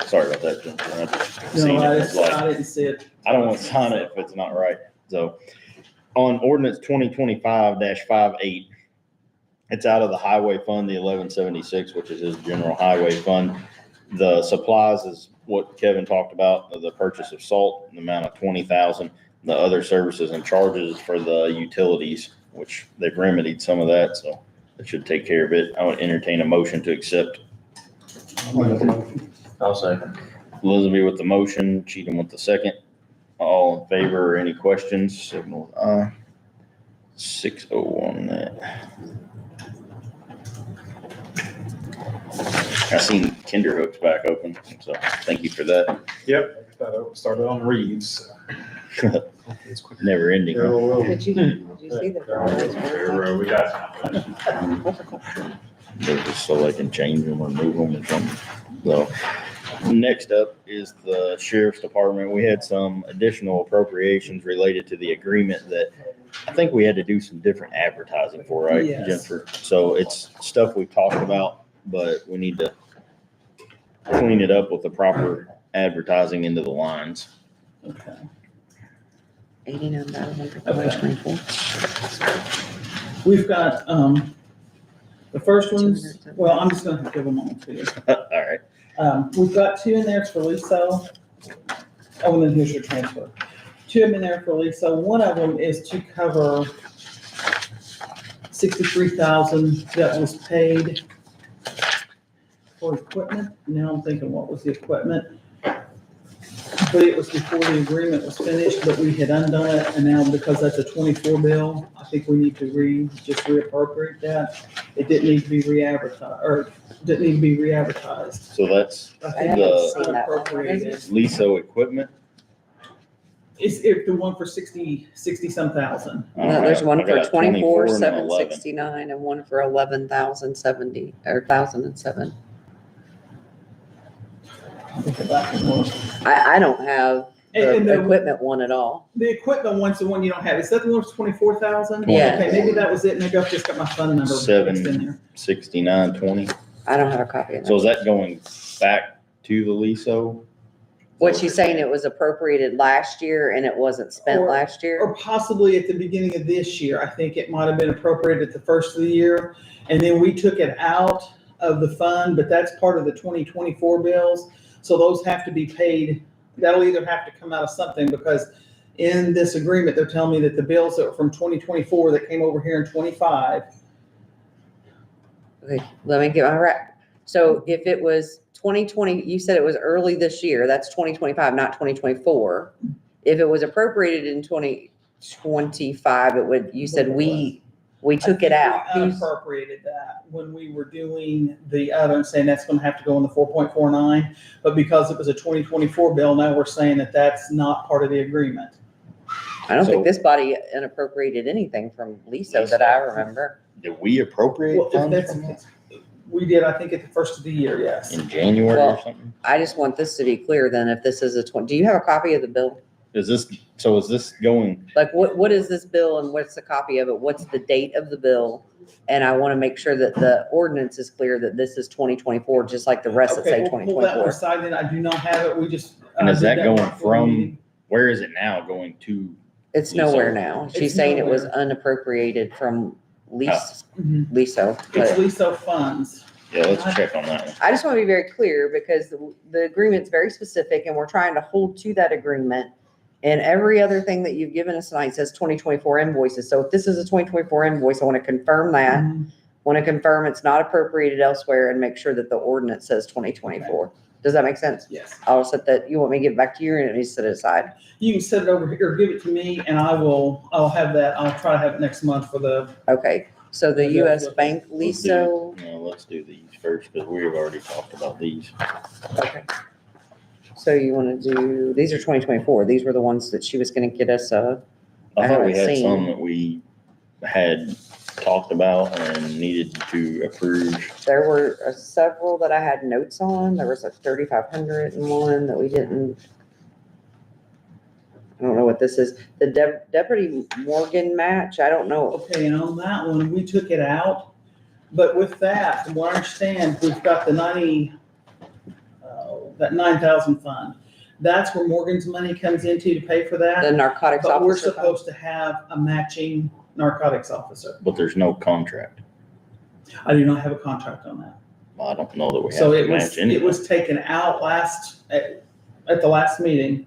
sorry about that, Jennifer. I just No, seen it. I It's like, didn't see it. I don't want to sign it if it's not right. So on ordinance 2025-58, it's out of the highway fund, the 1176, which is his general highway fund. The supplies is what Kevin talked about, the purchase of salt, the amount of 20,000, the other services and charges for the utilities, which they've remedied some of that. So that should take care of it. I would entertain a motion to accept. I'll second. Elizabeth with the motion, Cheatham with the second. All in favor or any questions, signal aye. 6-0 on that. I seen Kinderhook's back open, so thank you for that. Yep, started on Reeves. Never ending. huh? Did you see that? We got They're just so they can change them or move them or something. So next up is the sheriff's department. We had some additional appropriations related to the agreement that I think we had to do some different advertising for, right, Yes. Jennifer? So it's stuff we've talked about, but we need to clean it up with the proper advertising into the lines. Okay. 89,000 for 24. We've got, the first ones, well, I'm just gonna give them all to you. All right. We've got 2 in there for Lisa. Oh, and then here's your transfer. 2 of them in there for Lisa. One of them is to cover 63,000 that was paid for equipment. Now I'm thinking, what was the equipment? But it was before the agreement was finished, but we had undone it, and now because that's a 24 bill, I think we need to just reappropriate that. It didn't need to be re-advertised, So that's I I think haven't it's seen that one. unappropriated. LISO equipment. It's the one for 60 some thousand. No, there's one I for got a 24, and an 11. 769, and one for 11,070, or 1,007. I don't have And the the, equipment one at all. the equipment one's the one you don't have. Is that the one for 24,000? Yeah. Okay, maybe that was it. Maybe I've just got my phone number mixed in there. 6920. I don't have a copy of So is that. that going back to the LISO? What she's saying, it was appropriated last year and it wasn't spent Or- last year? Or possibly at the beginning of this year. I think it might have been appropriated at the first of the year. And then we took it out of the fund, but that's part of the 2024 bills. So those have to be paid. That'll either have to come out of something, because in this agreement, they're telling me that the bills that were from 2024 that came over here in 25. Okay, let me get my right. So if it was 2020, you said it was early this year, that's 2025, not 2024. If it was appropriated in 2025, it would, you said we took it out. We Who's- unappropriated that when we were doing the other and saying that's gonna have to go in the 4.49. But because it was a 2024 bill, now we're saying that that's not part of the agreement. I don't So- think this body unappropriated anything from LISO that I remember. Did we appropriate Well, if funds that's, from that we did, I think at the first of the year, yes. in January or Well- something? I just want this to be clear then, if this is do you have a copy of the bill? Is this going, Like, what is this bill and what's the copy of it? What's the date of the bill? And I want to make sure that the ordinance is clear that this is 2024, just like the rest that Okay, say we'll pull that one 2024. aside then. I do not have it. We just. and is did that going before the from, meeting. where is it now going to? It's LISO? nowhere now. She's It's saying it was nowhere. unappropriated from Mhm. LISO. It's But LISO funds. Yeah, let's check on that one. I just want to be very clear because the agreement's very specific and we're trying to hold to that agreement. And every other thing that you've given us tonight says 2024 invoices. So if this is a 2024 invoice, I want to confirm that. Want to confirm it's not appropriated elsewhere and make sure that the ordinance says 2024. Does that make sense? Yes. I'll set that, you want me to give it back to you or you need to set it aside? You can set it over here, give it to me, and I'll have that. I'll try to have it next month for the, Okay, so the Yeah, US that's- Bank Let's do- LISO, No, let's do these first, because we've already talked about these. okay. So you want to do, these are 2024. These were the ones that she was going to get us, I thought we haven't had seen. some that we had talked about and needed to approve. there were several that I had notes on. There was a 3,500 and one that we didn't. I don't know what this is. The Deputy Morgan match, I don't know. okay, and on that one, we took it out. But with that, from what I understand, we've got the that 9,000 fund. That's where Morgan's money comes into to pay for The that. narcotics But we're officer. fund. supposed to have a matching narcotics officer. But there's no contract. I do not have a contract on that. I don't know that we have So to it match was, it anything. was taken out at the last meeting.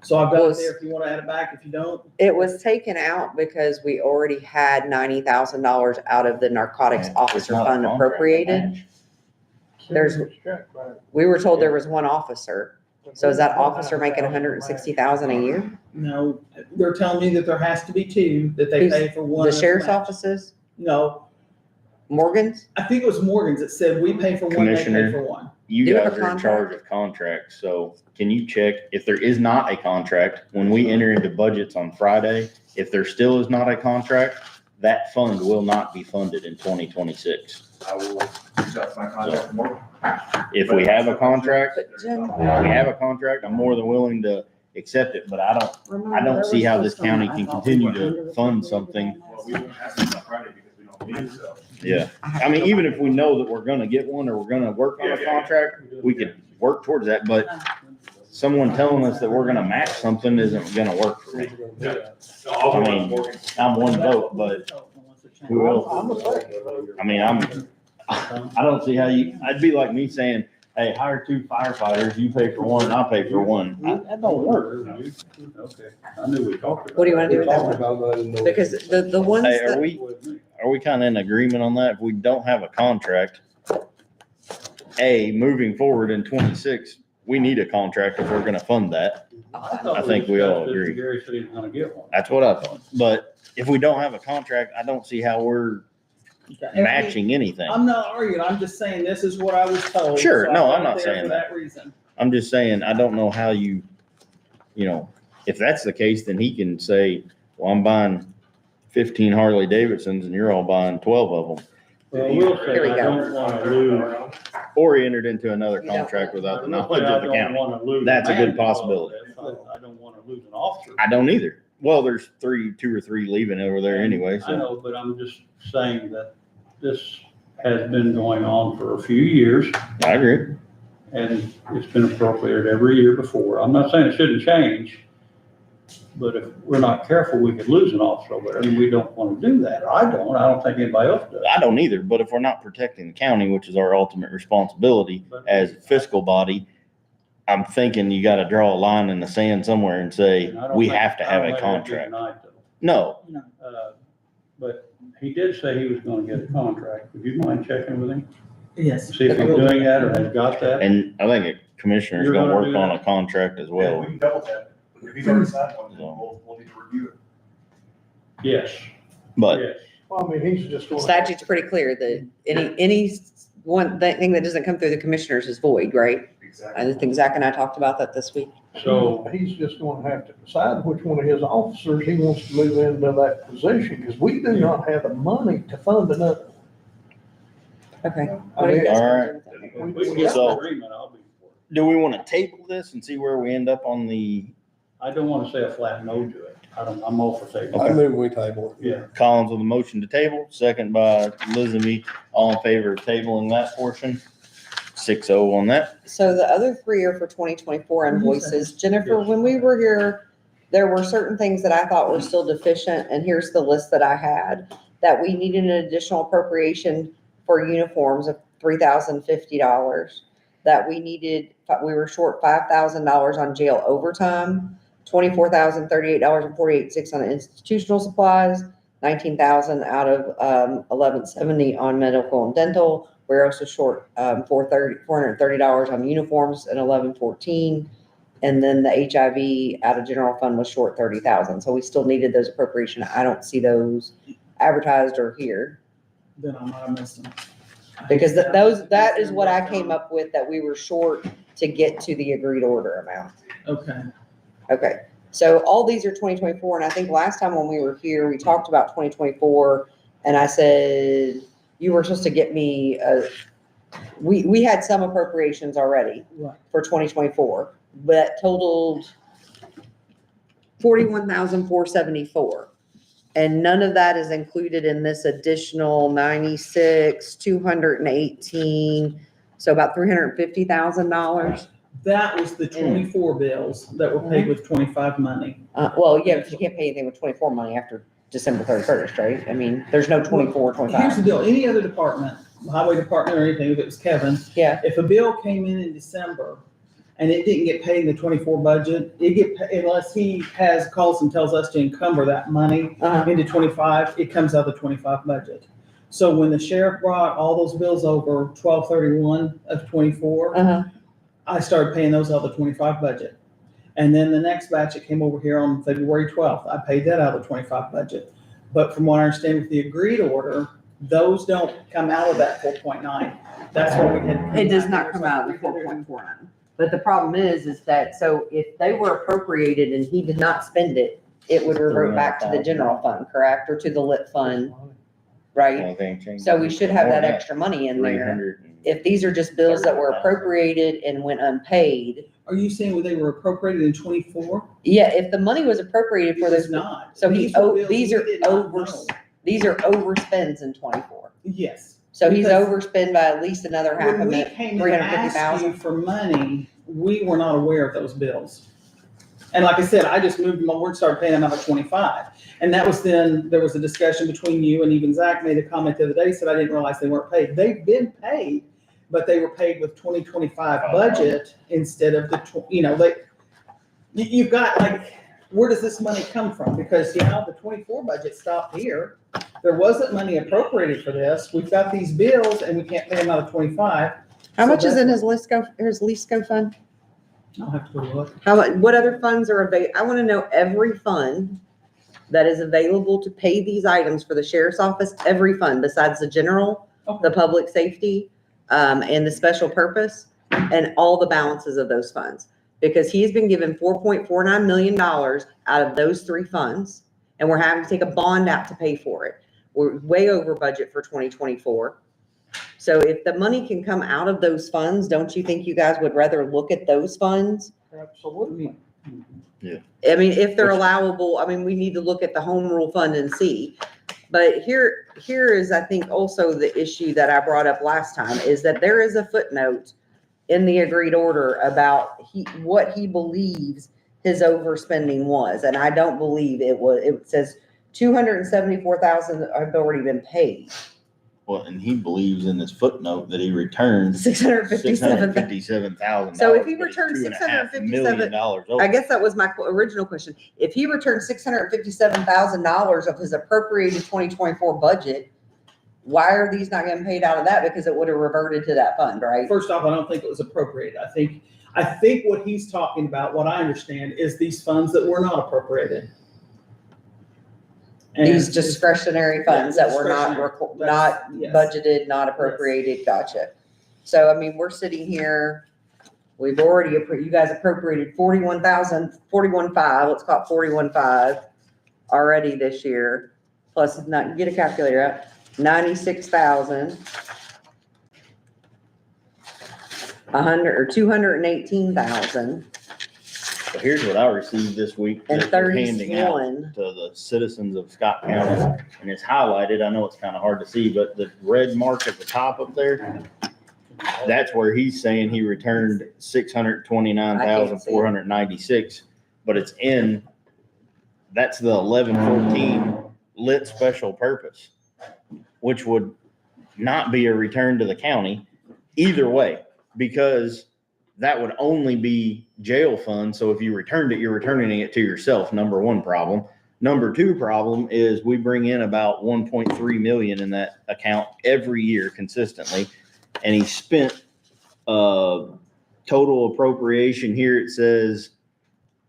So I've got it Was- there if you want to add it back. If you don't, It was taken out because we already had $90,000 out of the narcotics It's officer not a fund contract to appropriated. match. There's- We were told there was one officer. So is that officer making 160,000 a year? no, they're telling me that there has to be two, that they Who's- pay for one. The as a sheriff's match. offices? No, Morgan's? I think it was Morgan's that said we pay for one, they pay Commissioner. for one. You Do you have guys a are in charge of contracts, so can you check if there is not a contract, when we enter into budgets on Friday, if there still is not a contract, that fund will not be funded in 2026. I will reach out to my contact tomorrow. If we have a contract, But Jim. I'm more than willing to accept it, but I don't see how this county can continue to fund something. Well, we won't have it on Friday because we don't need it, so. Yeah, I mean, even if we know that we're gonna get one or we're gonna work on a contract, we could work towards that, but someone telling us that we're gonna match something isn't gonna work for me. No, I'll I go mean, on Morgan. I'm one vote, but who else? I mean, I don't see how I'd be like me saying, hey, hire two firefighters, you pay for one and I'll pay for one. That don't work. Okay, I knew we talked about. What do you wanna do with that Talked one? about it, I didn't know. Because the ones Hey, that. are we kind of in agreement on that? If we don't have a contract, moving forward in 26, we need a contract if we're gonna fund that. I think we all agree. Gary said he was gonna get one. That's what I thought. But if we don't have a contract, I don't see how we're matching anything. I'm not arguing, I'm just saying this is what I was told. Sure, so no, I I'm got not there saying for that. reason. I'm just saying, I don't know how you know, if that's the case, then he can say, well, I'm buying 15 Harley Davidsons and you're all buying 12 of them. Well, we'll Here we say I go. don't wanna lose. Or he entered into another You don't- contract without the We'll knowledge say I of the don't county. wanna lose That's a good man because possibility. I don't wanna lose an officer. I don't either. Well, there's two or three leaving over there anyway, I so. know, but I'm just saying that this has been going on for a few years, I agree. and it's been appropriated every year before. I'm not saying it shouldn't change, but if we're not careful, we could lose an officer over there, and we don't want to do that. I don't think anybody else does. I don't either, but if we're not protecting the county, which is our ultimate responsibility as a fiscal body, I'm thinking you gotta draw a line in the sand somewhere and say, And I don't we think- have to I have don't a think that'd be contract. tonight, though. No, But he did say he was gonna get a contract. Would you mind checking with him? Yes. See if he's doing that or has got that? and I think a commissioner's You're gonna gonna work do on that? a contract as Yeah, well. we can double tap. If he's already signed one, then we'll need to review it. Yes, But yes. Well, I mean, he's just going. Statute's pretty clear that any one thing that doesn't come through the commissioners is void, right? Exactly. I think Zach and I talked about that this week. So, He's just gonna have to decide which one of his officers he wants to move into that position, because we do not have the money to fund another. Okay. I mean, Alright. if we can get So- an agreement, I'll be for it. do we wanna table this and see where we end up on the I don't wanna say a flat no to it. I'm all for table. I move we table it. Yeah. Collins with a motion to table, second by Elizabeth, all in favor of tabling that portion? 6-0 on that. So the other three are for 2024 invoices. Jennifer, when we were here, there were certain things that I thought were still deficient, and here's the list that I had. That we needed an additional appropriation for uniforms of $3,050. That we were short $5,000 on jail overtime, $24,038.48 on institutional supplies, $19,000 out of $1,170 on medical and dental. We're also short $430 on uniforms and $1,114. And then the HIV out of general fund was short $30,000. So we still needed those appropriation. I don't see those advertised or here. Then I might have missed them. Because that is what I came up with, that we were short to get to the agreed order amount. Okay. Okay, so all these are 2024, and I think last time when we were here, we talked about 2024, and I said, you were supposed to get me, we had some appropriations already Right. for 2024, but totaled 41,474. And none of that is included in this additional 96,218, so about $350,000. That was the 24 bills that were paid with 25 money. Well, yeah, but you can't pay anything with 24 money after December 31st, right? I mean, there's no 24, Here's the 25. deal, any other department, highway department or anything, if it was Kevin, Yeah, if a bill came in December and it didn't get paid in the 24 budget, unless he calls and tells us to encumber that money uh-huh, into 25, it comes out of the 25 budget. So when the sheriff brought all those bills over 12/31 of 24, uh-huh. I started paying those out of the 25 budget. And then the next batch, it came over here on February 12th. I paid that out of the 25 budget. But from what I understand with the agreed order, those don't come out of that 4.9. That's what we had. It does not come out of the 4.49. But the problem is that, so if they were appropriated and he did not spend it, it would revert back to the general fund, correct? Or to the lit fund, right? Only thing changed So we should have that more than extra money in there. 300 and- If these are just bills that were appropriated and went unpaid, Are you saying they were appropriated in 24? yeah, if the money was appropriated for It was those, not. so These were bills these we are did not know. these are overspends in 24. Yes. So he's Because overspent by at least another half a When we million, came and asked 350,000. you for money, we were not aware of those bills. And like I said, I just moved them over and started paying them out of 25. And that was then, there was a discussion between you and even Zach made a comment the other day, said I didn't realize they weren't paid. They've been paid, but they were paid with 2025 budget instead of you've got like, where does this money come from? Because, the 24 budget stopped here. There wasn't money appropriated for this. We've got these bills and we can't pay them out of 25. How So much is in that's- his lease go fund? I'll have to go look. What other funds are I want to know every fund that is available to pay these items for the sheriff's office, every fund besides the general, the public safety, and the special purpose, and all the balances of those funds. Because he's been given $4.49 million out of those three funds, and we're having to take a bond out to pay for it. We're way over budget for 2024. So if the money can come out of those funds, don't you think you guys would rather look at those funds? Absolutely. I mean, if they're allowable, we need to look at the home rule fund and see. But here is, I think, also the issue that I brought up last time, is that there is a footnote in the agreed order about what he believes his overspending was, and I don't believe it was. It says 274,000 have already been paid. Well, and he believes in this footnote that he returned $657,000. $657,000. So if he but it's returned $2.5 million over. I guess that was my original question. If he returned $657,000 of his appropriated 2024 budget, why are these not getting paid out of that? Because it would have reverted to that fund, right? First off, I don't think it was appropriated. I think what he's talking about, what I understand, is these funds that were not appropriated. And These discretionary funds that were not, Yes. budgeted, not appropriated, gotcha. So, I mean, we're sitting here, we've already, you guys appropriated 41,500, let's call it 41,500 already this year, plus, not, get a calculator out, 96,000. 100 or 218,000 So here's what I received this week. and that they're handing out 31. to the citizens of Scott County, and it's highlighted. I know it's kind of hard to see, but the red mark at the top up there, that's where he's saying he returned 629,496, but it's in, that's the 1114 lit special purpose, which would not be a return to the county either way, because that would only be jail funds. So if you returned it, you're returning it to yourself. Number one problem. Number two problem is we bring in about 1.3 million in that account every year consistently. And he spent total appropriation here. It says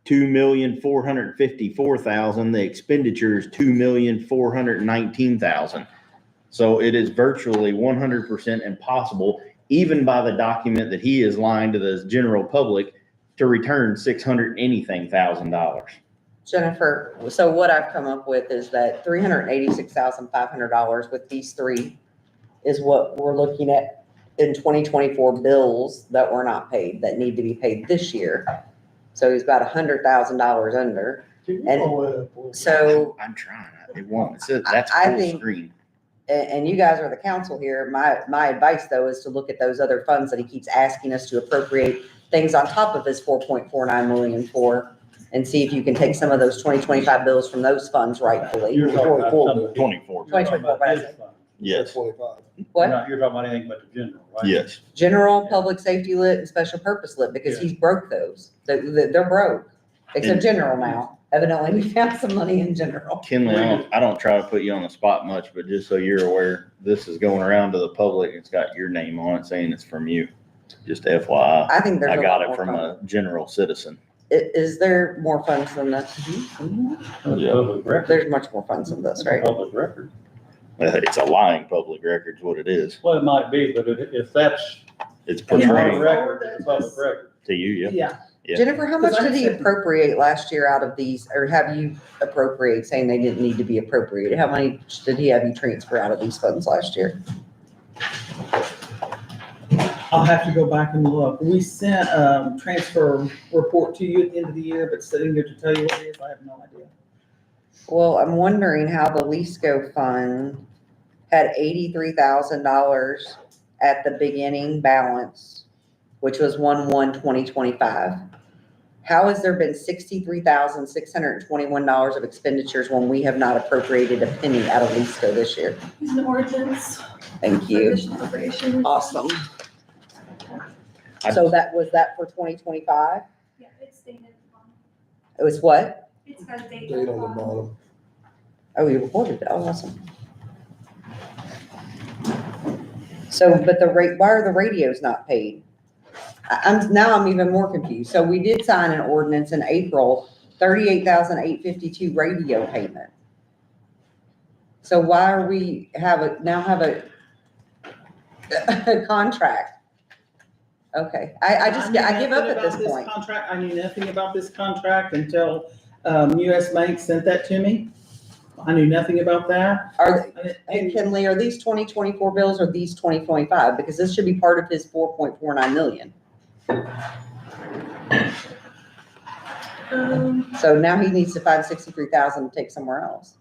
2,454,000. The expenditure is 2,419,000. So it is virtually 100% impossible, even by the document that he is lying to the general public, to return $600,000. Jennifer, so what I've come up with is that $386,500 with these three is what we're looking at in 2024 bills that were not paid, that need to be paid this year. So he's about $100,000 under. And so I'm trying. It won't. It says that's I full think- screen. and you guys are the council here, my advice though is to look at those other funds that he keeps asking us to appropriate things on top of his 4.49 million for, and see if you can take some of those 2025 bills from those funds rightfully. You're talking about some of the- 24. 2024, but I said- Yes. 25. What? You're talking about anything but the general, right? Yes. General, public safety lit, and special purpose lit, because he's broke those. They're broke. Except general now. Evidently, we found some money in general. Kinley, I don't try to put you on the spot much, but just so you're aware, this is going around to the public. It's got your name on it saying it's from you. Just FYI. I think there's I a got lot it more from funds. a general citizen. Is there more funds than this? Public record. There's much more funds than this, right? Public record. It's a lying public record is what it is. Well, it might be, but if that's It's public portraying record, it's public record. to you, yeah. Yeah. Yeah. Jennifer, how much Because I did he said- appropriate last year out of these, or have you appropriate saying they didn't need to be appropriated? How many did he have you transfer out of these funds last year? I'll have to go back and look. We sent a transfer report to you at the end of the year, but sitting there to tell you what it is, I have no idea. Well, I'm wondering how the LeaseGo fund had $83,000 at the beginning balance, which was 1/1/2025. How has there been $63,621 of expenditures when we have not appropriated a penny out of LeaseGo this year? Using the ordinance. Thank you. Additional appropriations. Awesome. So that was that for 2025? Yeah, it's dated. It was what? It's got a date. Date on the bottom. Oh, you reported it. Oh, awesome. So, but why are the radios not paid? I'm even more confused. So we did sign an ordinance in April, $38,852 radio payment. So why are we have a contract? Okay, I give up at this point. Contract, I knew nothing about this contract until, US Bank sent that to me. I knew nothing about that. Hey, Kinley, are these 2024 bills or these 2025? Because this should be part of his 4.49 million. So now he needs to find 63,000 to take somewhere else.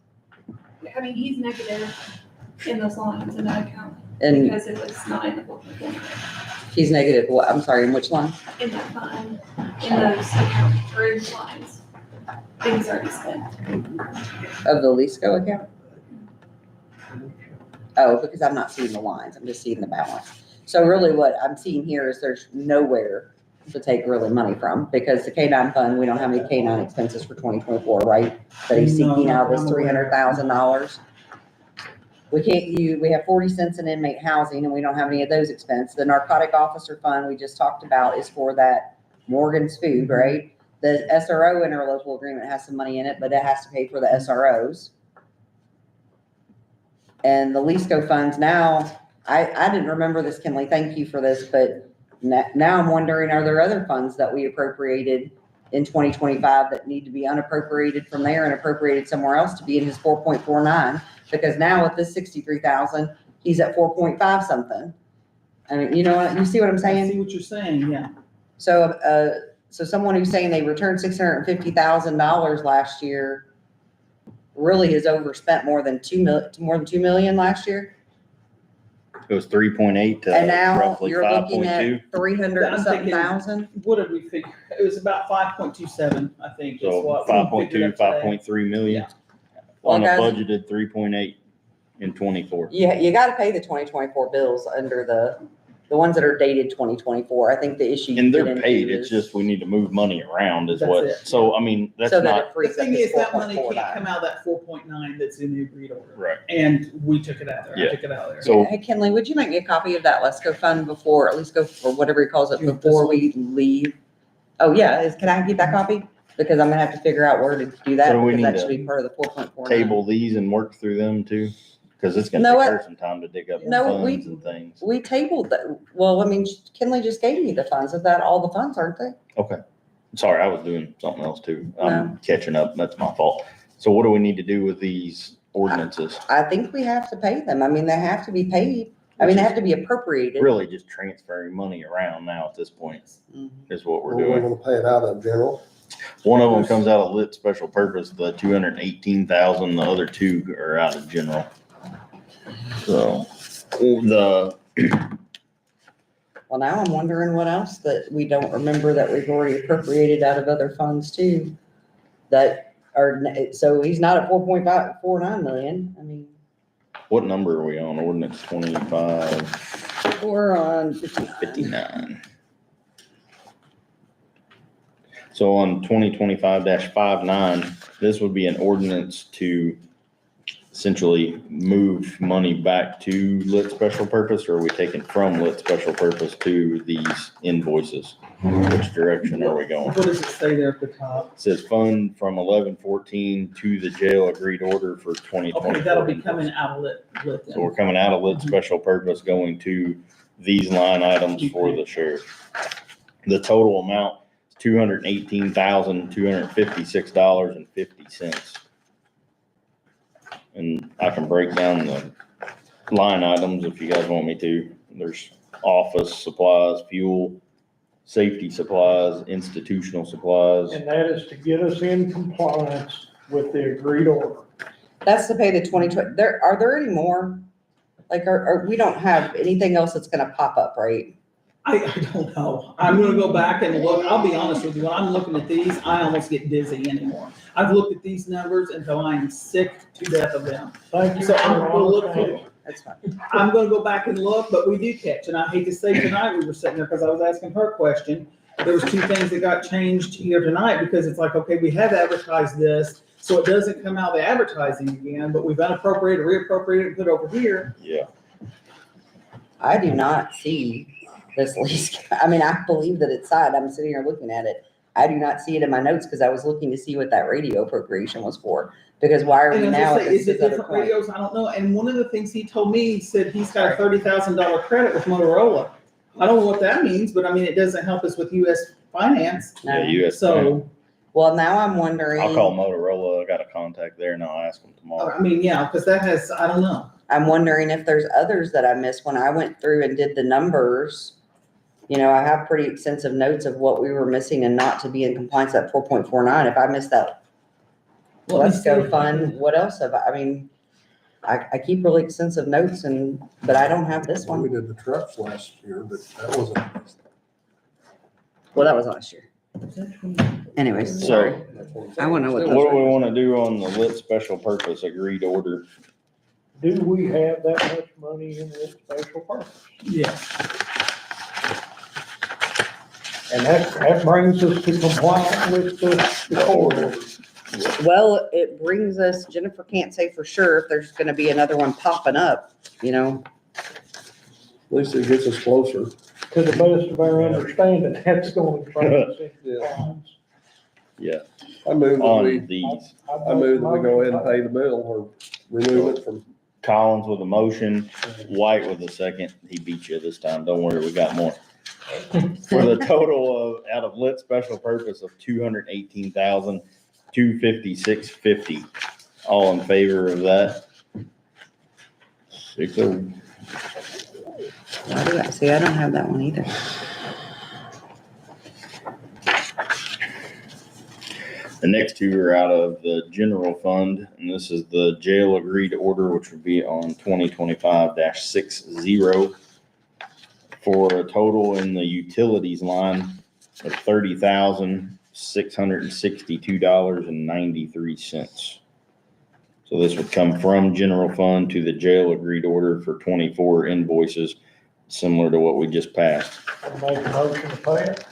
I mean, he's negative in those lines in that account And because it was not in the book before. he's negative, what, I'm sorry, in which line? In that fund, in those account or in lines. Things already spent. Of the Lisco account? Oh, because I'm not seeing the lines, I'm just seeing the balance. So really what I'm seeing here is there's nowhere to take really money from, because the K-9 fund, we don't have any K-9 expenses for 2024, right? That he's seeking out this $300,000. We can't use, we have 40 cents in inmate housing and we don't have any of those expenses. The narcotic officer fund we just talked about is for that Morgan's food, right? The SRO interlocal agreement has some money in it, but it has to pay for the SROs. And the Lisco funds now, I didn't remember this, Kinley, thank you for this, but now I'm wondering, are there other funds that we appropriated in 2025 that need to be unappropriated from there and appropriated somewhere else to be in his 4.49? Because now with this 63,000, he's at 4.5 something. I mean, you know what, you see what I'm I saying? see what you're saying, yeah. So, so someone who's saying they returned $650,000 last year really has overspent more than 2 million last year. It was 3.8 to And now roughly you're looking 5.2. at 300 and I'm something thinking- thousand. What did we figure? It was about 5.27, I think. is So what we 5.2, figured up today. 5.3 million Yeah. on a Well, guys- budgeted 3.8 in 24. You gotta pay the 2024 bills under the ones that are dated 2024. I think the issue. you And get they're into paid, is- it's just we need to move money around is That's what, it. so I mean, that's So that not, it The frees up thing this is, that money can't 4.49. come out of that 4.9 that's in the agreed order. right. And we took it out there. I Yeah. took it out of there. So- Hey, Kenley, would you make me a copy of that Lesco fund before, at least go, or whatever he calls it, You want before this we leave? Oh, yeah, can I get that copy? Because I'm gonna have to figure out where to do that, So we because need that to should be part of the 4.49. Table these and work through them too, because it's gonna No, take what? her some time to dig up the No, we- funds and things. We tabled that, well, I mean, Kenley just gave me the funds, of that, all the funds, aren't they? Okay. Sorry, I was doing something else too. I'm catching up. That's my fault. So what do we need to do with these ordinances? I think we have to pay them. I mean, they have to be paid. I mean, they have to be appropriated. Really just transferring money around now at this point Mhm. is what we're We're doing. gonna pay it out of general. One of them comes out of lit special purpose, the 218,000, the other two are out of general. So Well, now I'm wondering what else that we don't remember that we've already appropriated out of other funds too. That are, so he's not at 4.549 million. I mean, what number are we on? Ordinance 25, we're on 59. 59. So on 2025-59, this would be an ordinance to essentially move money back to lit special purpose, or are we taking from lit special purpose to these invoices? Which direction are we going? What does it say there at the top? It says fund from 1114 to the jail agreed order for 2024. Okay, that'll be coming out of lit then. So we're coming out of lit special purpose, going to these line items for the sheriff. The total amount is $218,256.50. And I can break down the line items if you guys want me to. There's office supplies, fuel, safety supplies, institutional supplies. And that is to get us in compliance with the agreed order. That's to pay the 2020, are there any more? Like, we don't have anything else that's gonna pop up, right? I don't know. I'm gonna go back and look. I'll be honest with you, when I'm looking at these, I almost get dizzy anymore. I've looked at these numbers until I am sick to death of them. Thank you. So I'm for gonna look honesty. for, That's fine. I'm gonna go back and look, but we do catch, and I hate to say tonight, we were sitting there, because I was asking her a question. There was two things that got changed here tonight, because it's like, okay, we have advertised this, so it doesn't come out of the advertising again, but we've unappropriated, reappropriated, and put it over here. Yeah. I do not see this lease. I mean, I believe that it's signed. I'm sitting here looking at it. I do not see it in my notes because I was looking to see what that radio appropriation was for. Because why are we And now as I at say, this is it other different point? radios? I don't know. And one of the things he told me, he said he's got a $30,000 credit with Motorola. I don't know what that means, but I mean, it doesn't help us with US finance. Yeah, No. US. So, Well, now I'm wondering. I'll call Motorola. I got a contact there and I'll ask them tomorrow. I mean, yeah, because that has, I don't know. I'm wondering if there's others that I missed when I went through and did the numbers. You know, I have pretty extensive notes of what we were missing and not to be in compliance at 4.49. If I missed that, Let me let's see go if I fund, can- what else have I mean, I keep really extensive notes but I don't have this We one. did the trucks last year, but that wasn't. Well, that was last year. Anyways, So- sorry. I wanna know what What do we wanna do on the lit special purpose agreed order? Do we have that much money in this special purpose? Yeah. And that brings us to compliance with the court order. Well, it brings us, Jennifer can't say for sure if there's gonna be another one popping up, you know? At least it gets us closer. To the best of our understanding, that's going to bring us into Yeah. compliance. Yeah, I move that we, on these. I move that we go ahead and pay the bill or remove it from. Collins with a motion, White with a second. He beat you this time. Don't worry, we got more. For the total of, out of lit special purpose of $218,256.50. All in favor of that? 6-0. Why do I, see, I don't have that one either. The next two are out of the general fund, and this is the jail agreed order, which would be on 2025-60 for a total in the utilities line of $30,662.93. So this would come from general fund to the jail agreed order for 24 invoices, similar to what we just passed. Make a motion to pay it.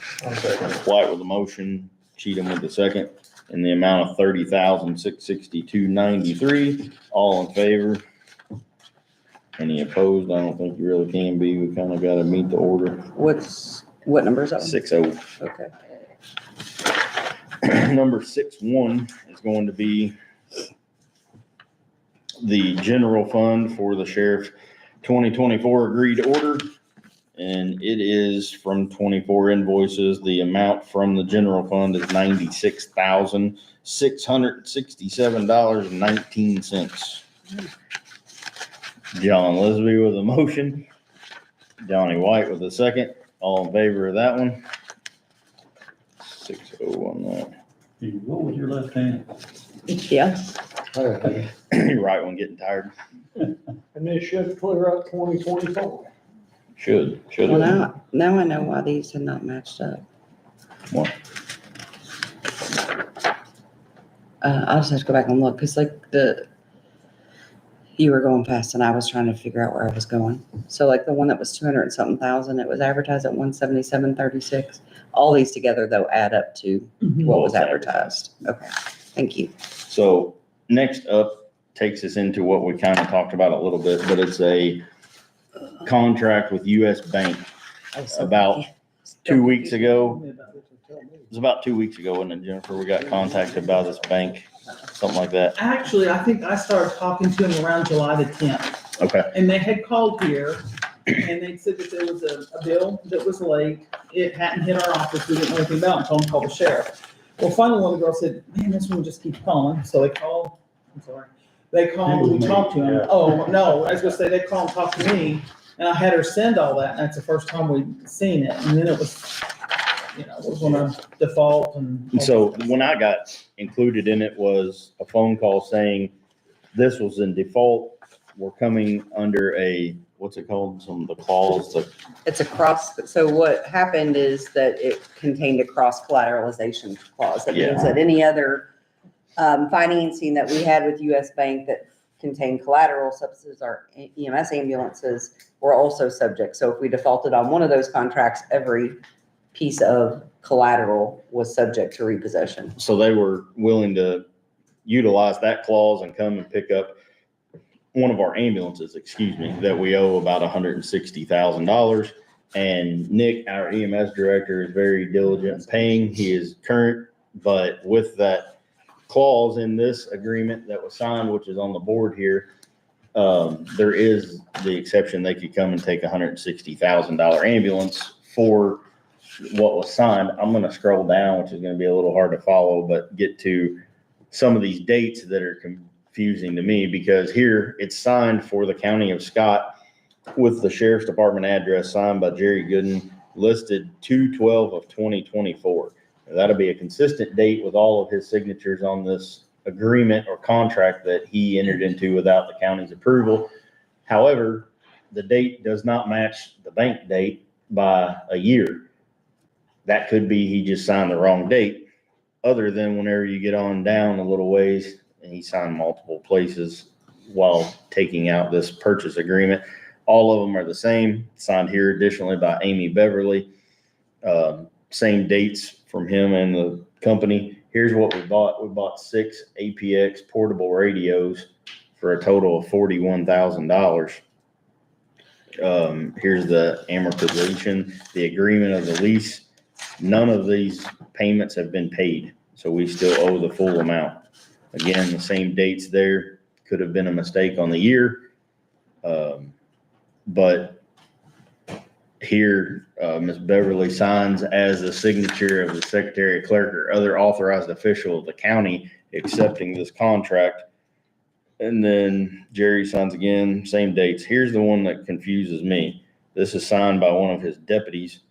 White with the motion, Cheatham with the second, in the amount of $30,662.93. All in favor? Any opposed? I don't think you really can be. We kind of got to meet the order. What number is that one? 6-0. Okay. Number 6-1 is going to be the general fund for the sheriff's 2024 agreed order. And it is from 24 invoices. The amount from the general fund is $96,667.19. John Lisby with a motion. Johnny White with a second. All in favor of that one? 6-0 on that. What was your left hand? Yeah. Right one getting tired. And this should clear up 2024. Should. Well, now I know why these had not matched up. What? I'll just have to go back and look, cause like you were going fast and I was trying to figure out where I was going. So like the one that was 200 and something thousand, it was advertised at 177.36. All these together though add up to what was advertised. Okay, thank you. So next up takes us into what we kind of talked about a little bit, but it's a contract with US Bank. About 2 weeks ago. It was about 2 weeks ago, wasn't it, Jennifer? We got contacted by this bank, something like that. Actually, I think I started talking to them around July the 10th. Okay. And they had called here and they said that there was a bill that was late. It hadn't hit our office. We didn't know anything about it until I called the sheriff. Well, finally, one of the girls said, man, this one just keeps calling. So they called, They called, we talked to him. Yeah. Oh, no, I was gonna say, they called and talked to me and I had her send all that. And that's the first time we'd seen it. And then it was, it was gonna default and. And so when I got included in it was a phone call saying this was in default. We're coming under a, what's it called? Some of the clause, It's a cross, so what happened is that it contained a cross collateralization clause. That means Yeah. that any other financing that we had with US Bank that contained collateral, such as our EMS ambulances, were also subject. So if we defaulted on one of those contracts, every piece of collateral was subject to repossession. so they were willing to utilize that clause and come and pick up one of our ambulances, that we owe about $160,000. And Nick, our EMS director, is very diligent in paying. He is current, but with that clause in this agreement that was signed, which is on the board here, there is the exception they could come and take $160,000 ambulance for what was signed. I'm going to scroll down, which is going to be a little hard to follow, but get to some of these dates that are confusing to me, because here it's signed for the county of Scott with the sheriff's department address signed by Jerry Gooden, listed 2/12 of 2024. Now, that'll be a consistent date with all of his signatures on this agreement or contract that he entered into without the county's approval. However, the date does not match the bank date by a year. That could be he just signed the wrong date, other than whenever you get on down a little ways and he signed multiple places while taking out this purchase agreement. All of them are the same, signed here additionally by Amy Beverly. Same dates from him and the company. Here's what we bought. We bought 6 APX portable radios for a total of $41,000. Here's the amortization, the agreement of the lease. None of these payments have been paid, so we still owe the full amount. Again, the same dates there. Could have been a mistake on the year. But here, Ms. Beverly signs as the signature of the secretary, clerk, or other authorized official of the county accepting this contract. And then Jerry signs again, same dates. Here's the one that confuses me. This is signed by one of his deputies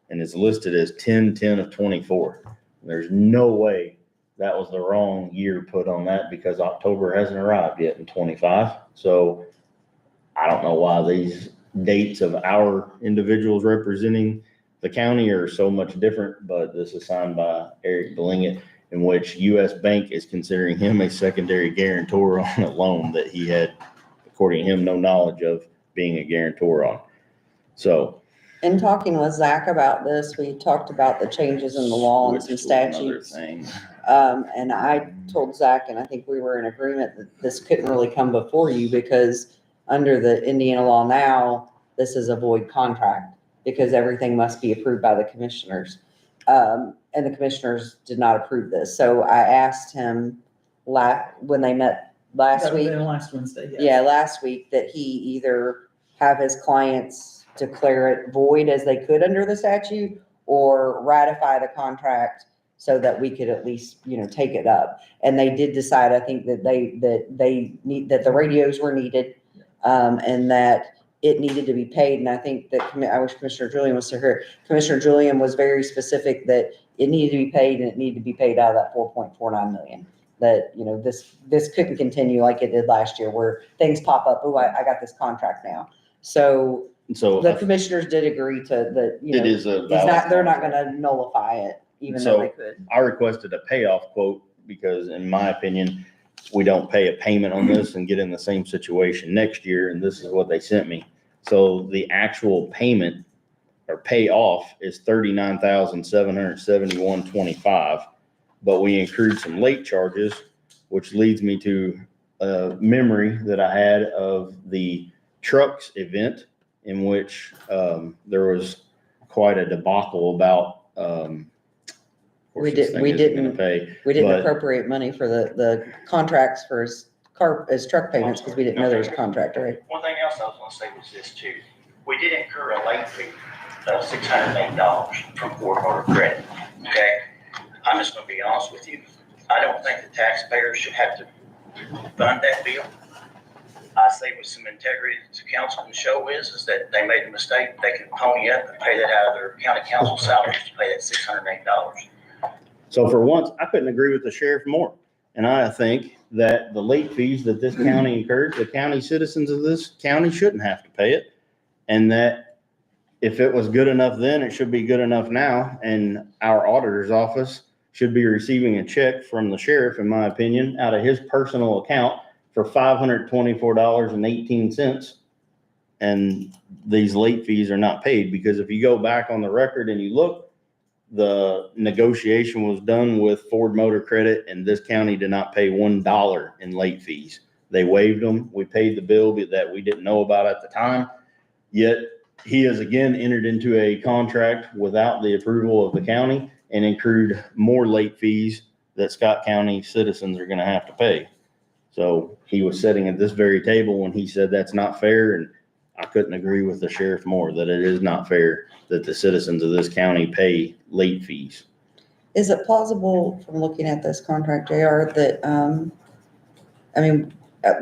and is listed as 10/10/24. There's no way that was the wrong year put on that, because October hasn't arrived yet in 25. So I don't know why these dates of our individuals representing the county are so much different, but this is signed by Eric Belingett, in which U.S. Bank is considering him a secondary guarantor on a loan that he had, according to him, no knowledge of being a guarantor on. So, In talking with Zach about this, we talked about the changes in the law and some statutes. And I told Zach, and I think we were in agreement that this couldn't really come before you, because under the Indiana law now, this is a void contract because everything must be approved by the commissioners. And the commissioners did not approve this. So I asked him when they met last week. Last Wednesday, yes. Yeah, last week, that he either have his clients declare it void as they could under the statute, or ratify the contract so that we could at least, take it up. And they did decide, I think, that that the radios were needed, and that it needed to be paid. And I think that, I wish Commissioner Julian was here. Commissioner Julian was very specific that it needed to be paid, and it needed to be paid out of that 4.49 million. That, this couldn't continue like it did last year, where things pop up. Oh, I got this contract now. So the commissioners did agree to that, it is a valid they're not gonna nullify it, even though they could. I requested a payoff quote because, in my opinion, we don't pay a payment on this and get in the same situation next year. And this is what they sent me. So the actual payment or payoff is $39,771.25, but we accrued some late charges, which leads me to a memory that I had of the trucks event, in which there was quite a debacle about We didn't appropriate money for the contracts for his truck payments, because we didn't know there was a contract, right? One thing else I was gonna say was this too. We did incur a late fee of $608 from Ford Motor Credit, okay? I'm just gonna be honest with you. I don't think the taxpayers should have to fund that bill. I say with some integrity to council and show is that they made a mistake. They can pony up and pay that out of their county council salaries to pay that $608. So for once, I couldn't agree with the sheriff more. And I think that the late fees that this county incurred, the county citizens of this county shouldn't have to pay it. And that if it was good enough then, it should be good enough now. And our auditor's office should be receiving a check from the sheriff, in my opinion, out of his personal account for $524.18. And these late fees are not paid, because if you go back on the record and you look, the negotiation was done with Ford Motor Credit, and this county did not pay $1 in late fees. They waived them. We paid the bill that we didn't know about at the time. Yet he has again entered into a contract without the approval of the county and accrued more late fees that Scott County citizens are going to have to pay. So he was sitting at this very table when he said that's not fair, and I couldn't agree with the sheriff more that it is not fair that the citizens of this county pay late fees. Is it plausible, from looking at this contract, JR, that,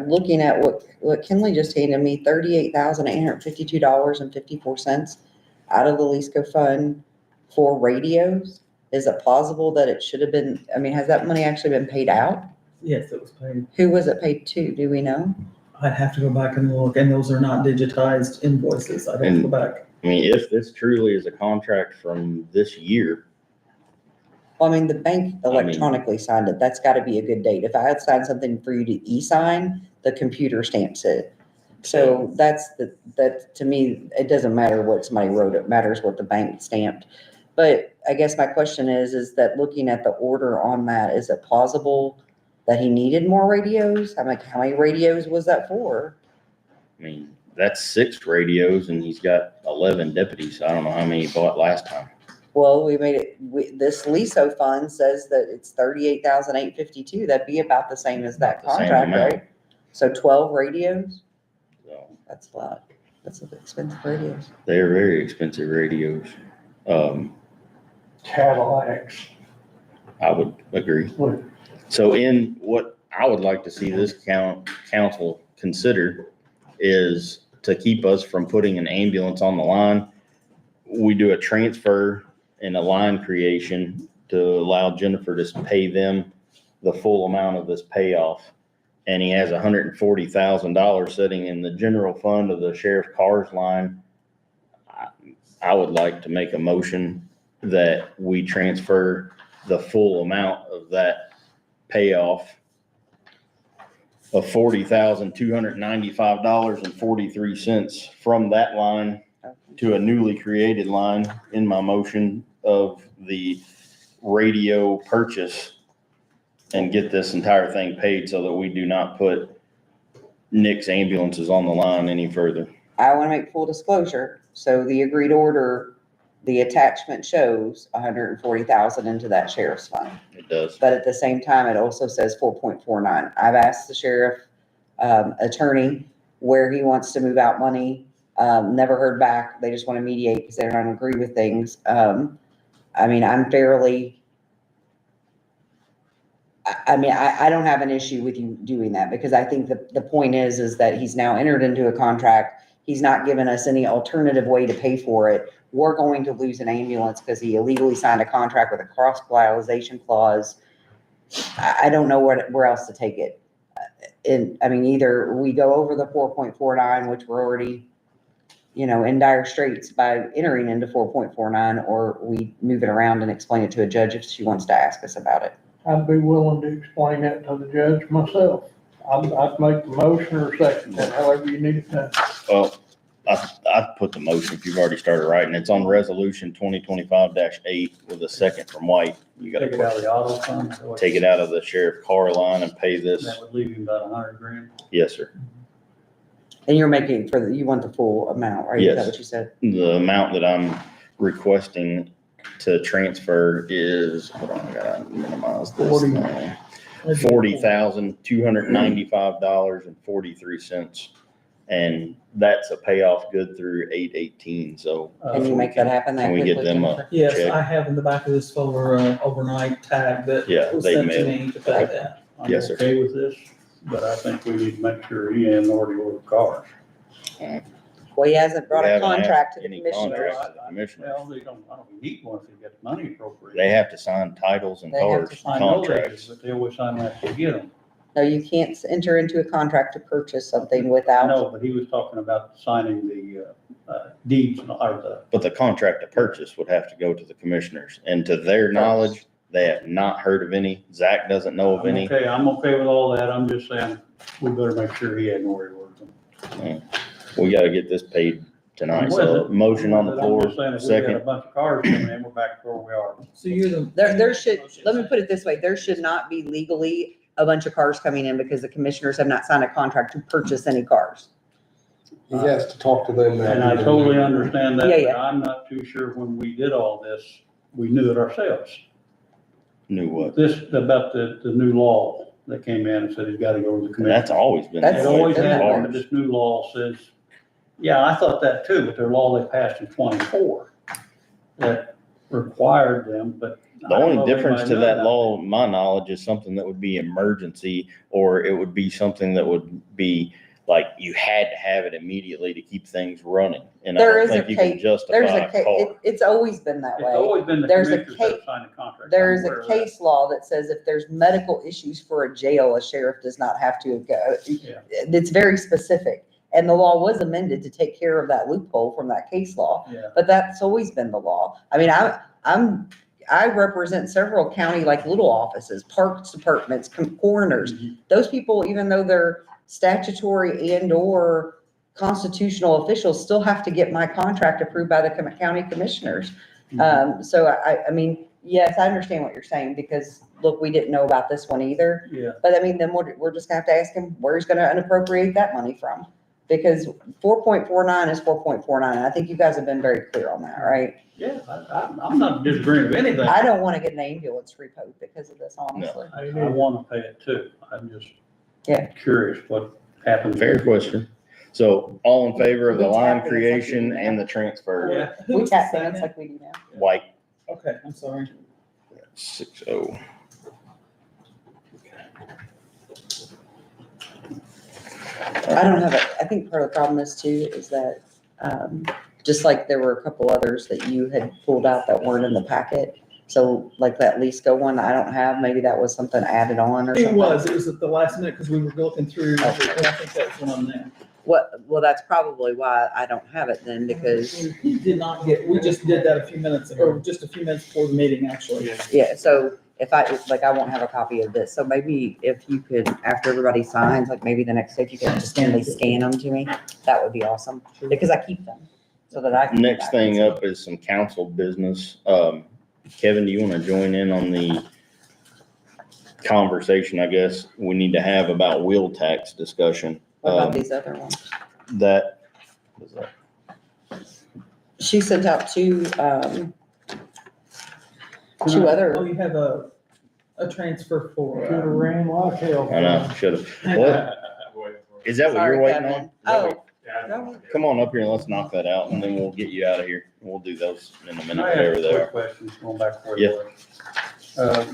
looking at what Kinley just handed me, $38,852.54 out of the LeaseCo fund for radios? Is it plausible that it should have been, has that money actually been paid out? Yes, it was paid. Who was it paid to? Do we know? I'd have to go back and look, and those are not digitized invoices. I'd have to go back. I mean, if this truly is a contract from this year, Well, I mean, the bank electronically signed it. That's gotta be a good date. If I had signed something for you to e-sign, the computer stamps it. So that, to me, it doesn't matter what somebody wrote, it matters what the bank stamped. But I guess my question is that looking at the order on that, is it plausible that he needed more radios? I'm like, how many radios was that for? I mean, that's 6 radios and he's got 11 deputies. I don't know how many he bought last time. Well, we made it, this LISO fund says that it's 38,852. That'd be about the same as that The same contract, amount. right? So 12 radios? So That's a lot. That's expensive radios. they're very expensive radios. Cadillacs. I would agree. So in what I would like to see this council consider is to keep us from putting an ambulance on the line. We do a transfer and a line creation to allow Jennifer to pay them the full amount of this payoff. And he has $140,000 sitting in the general fund of the sheriff cars line. I would like to make a motion that we transfer the full amount of that payoff of $40,295.43 from that line to a newly created line in my motion of the radio purchase and get this entire thing paid so that we do not put Nick's ambulances on the line any further. I want to make full disclosure. So the agreed order, the attachment shows 140,000 into that sheriff's fund. It does. But at the same time, it also says 4.49. I've asked the sheriff attorney where he wants to move out money. Never heard back. They just want to mediate because they don't agree with things. I mean, I don't have an issue with you doing that because I think the point is that he's now entered into a contract. He's not given us any alternative way to pay for it. We're going to lose an ambulance because he illegally signed a contract with a cross-collateralization clause. I don't know where else to take it. Either we go over the 4.49, which we're already, in dire straits by entering into 4.49, or we move it around and explain it to a judge if she wants to ask us about it. I'd be willing to explain that to the judge myself. I'd make the motion or second that, however you need it done. Well, I put the motion if you've already started writing. It's on resolution 2025-8 with a second from White. You got Take it out of the auto fund. so take it out of the sheriff car line and pay this. That would leave him about $100,000. Yes, sir. And you're making you want the full amount, right? Is Yes. that what you said? The amount that I'm requesting to transfer is, hold on, I gotta minimize this. 40,295.43. And that's a payoff good through 8/18, so. Can you make that happen that Can we quickly? get them Jennifer? a Yes, check? I have in the back of this folder, overnight tag that Yeah, was they sent to mailed. me to pay that. I'm Yes, sir. okay with this, but I think we need to make sure he hasn't already ordered cars. Well, he hasn't brought We a haven't contract to asked the any commissioner. contract to the commissioner. Well, I don't need one if he gets money appropriated. They have to sign titles and They have cars, to sign I know they do, contracts. but they always sign that to get them. No, you can't enter into a contract to purchase something I without. know, but he was talking about signing the deeds, or the, But the contract to purchase would have to go to the commissioners. And to their knowledge, they have not heard of any. Zach doesn't know of any. I'm okay with all that. I'm just saying, we better make sure he hadn't already ordered them. We gotta get this paid tonight. I'm So with it. motion on the I'm floor, just saying, if we got a second. bunch of cars coming in, we're back to where we are. So you're the. There should, let me put it this way, there should not be legally a bunch of cars coming in because the commissioners have not signed a contract to purchase any cars. He has to talk to them now. And I totally understand that, Yeah, but yeah. I'm not too sure when we did all this, we knew it ourselves. Knew what? This, about the new law that came in and said it's gotta go to the And commission. that's always been. That's It that way always for has been, but cars. this new law says, yeah, I thought that too, but their law they passed in 24 that required them, but. The I don't know only if difference anybody to knew that law, my knowledge, is something that would be emergency, or it would be something that would be like you had to have it immediately to keep things running. And I There don't is a think you can case, justify there's a a case, car. it's always been that It's way. always been the There's a commissioners that case- sign the contract. There I'm is aware a of that. case law that says if there's medical issues for a jail, a sheriff does not have to go. Yeah. It's very specific. And the law was amended to take care of that loophole from that case law. Yeah. But that's always been the law. I mean, I represent several county, like little offices, parks departments, coroners. Those people, even though they're statutory and or constitutional officials, still have to get my contract approved by the county commissioners. So I mean, yes, I understand what you're saying, because look, we didn't know about this one either. Yeah. But I mean, then we're just gonna have to ask him where he's gonna unappropriate that money from. Because 4.49 is 4.49. I think you guys have been very clear on that, right? Yeah, I'm not disagreeing with anything. I don't want to get an ambulance repo because of this, honestly. I want to pay it too. I'm just Yeah. curious what happened. Fair question. So all in favor of the We line tap dance like we creation do now. and the transfer? Yeah. Who We was tap saying dance that? like we do now. White, Okay, I'm sorry. 6-0. I don't have I think part of the problem is too, is that, just like there were a couple others that you had pulled out that weren't in the packet. So like that lease go one, I don't have, maybe that was something added on or It something. was at the last minute because we were looking through, and I think that's one of them. Well, that's probably why I don't have it then, because, He did not get, we just did that a few minutes, or just a few minutes before the meeting, actually. yeah, so if I won't have a copy of this, so maybe if you could, after everybody signs, like maybe the next day, if you could just kindly scan them to me, that would be awesome, because I keep them, so that I can. Next thing up is some council business. Kevin, do you want to join in on the conversation, I guess, we need to have about wheel tax discussion? What about these other ones? That, was that? She sent out two other. Oh, you have a transfer for, Could have ran like hell. I know, should've. What? Is that what you're Sorry, waiting Kevin. on? Oh, no, Come on up here and let's knock that out and then we'll get you out of here. We'll do those in a minute, I have whatever a they quick are. question, going back where Yeah. you were.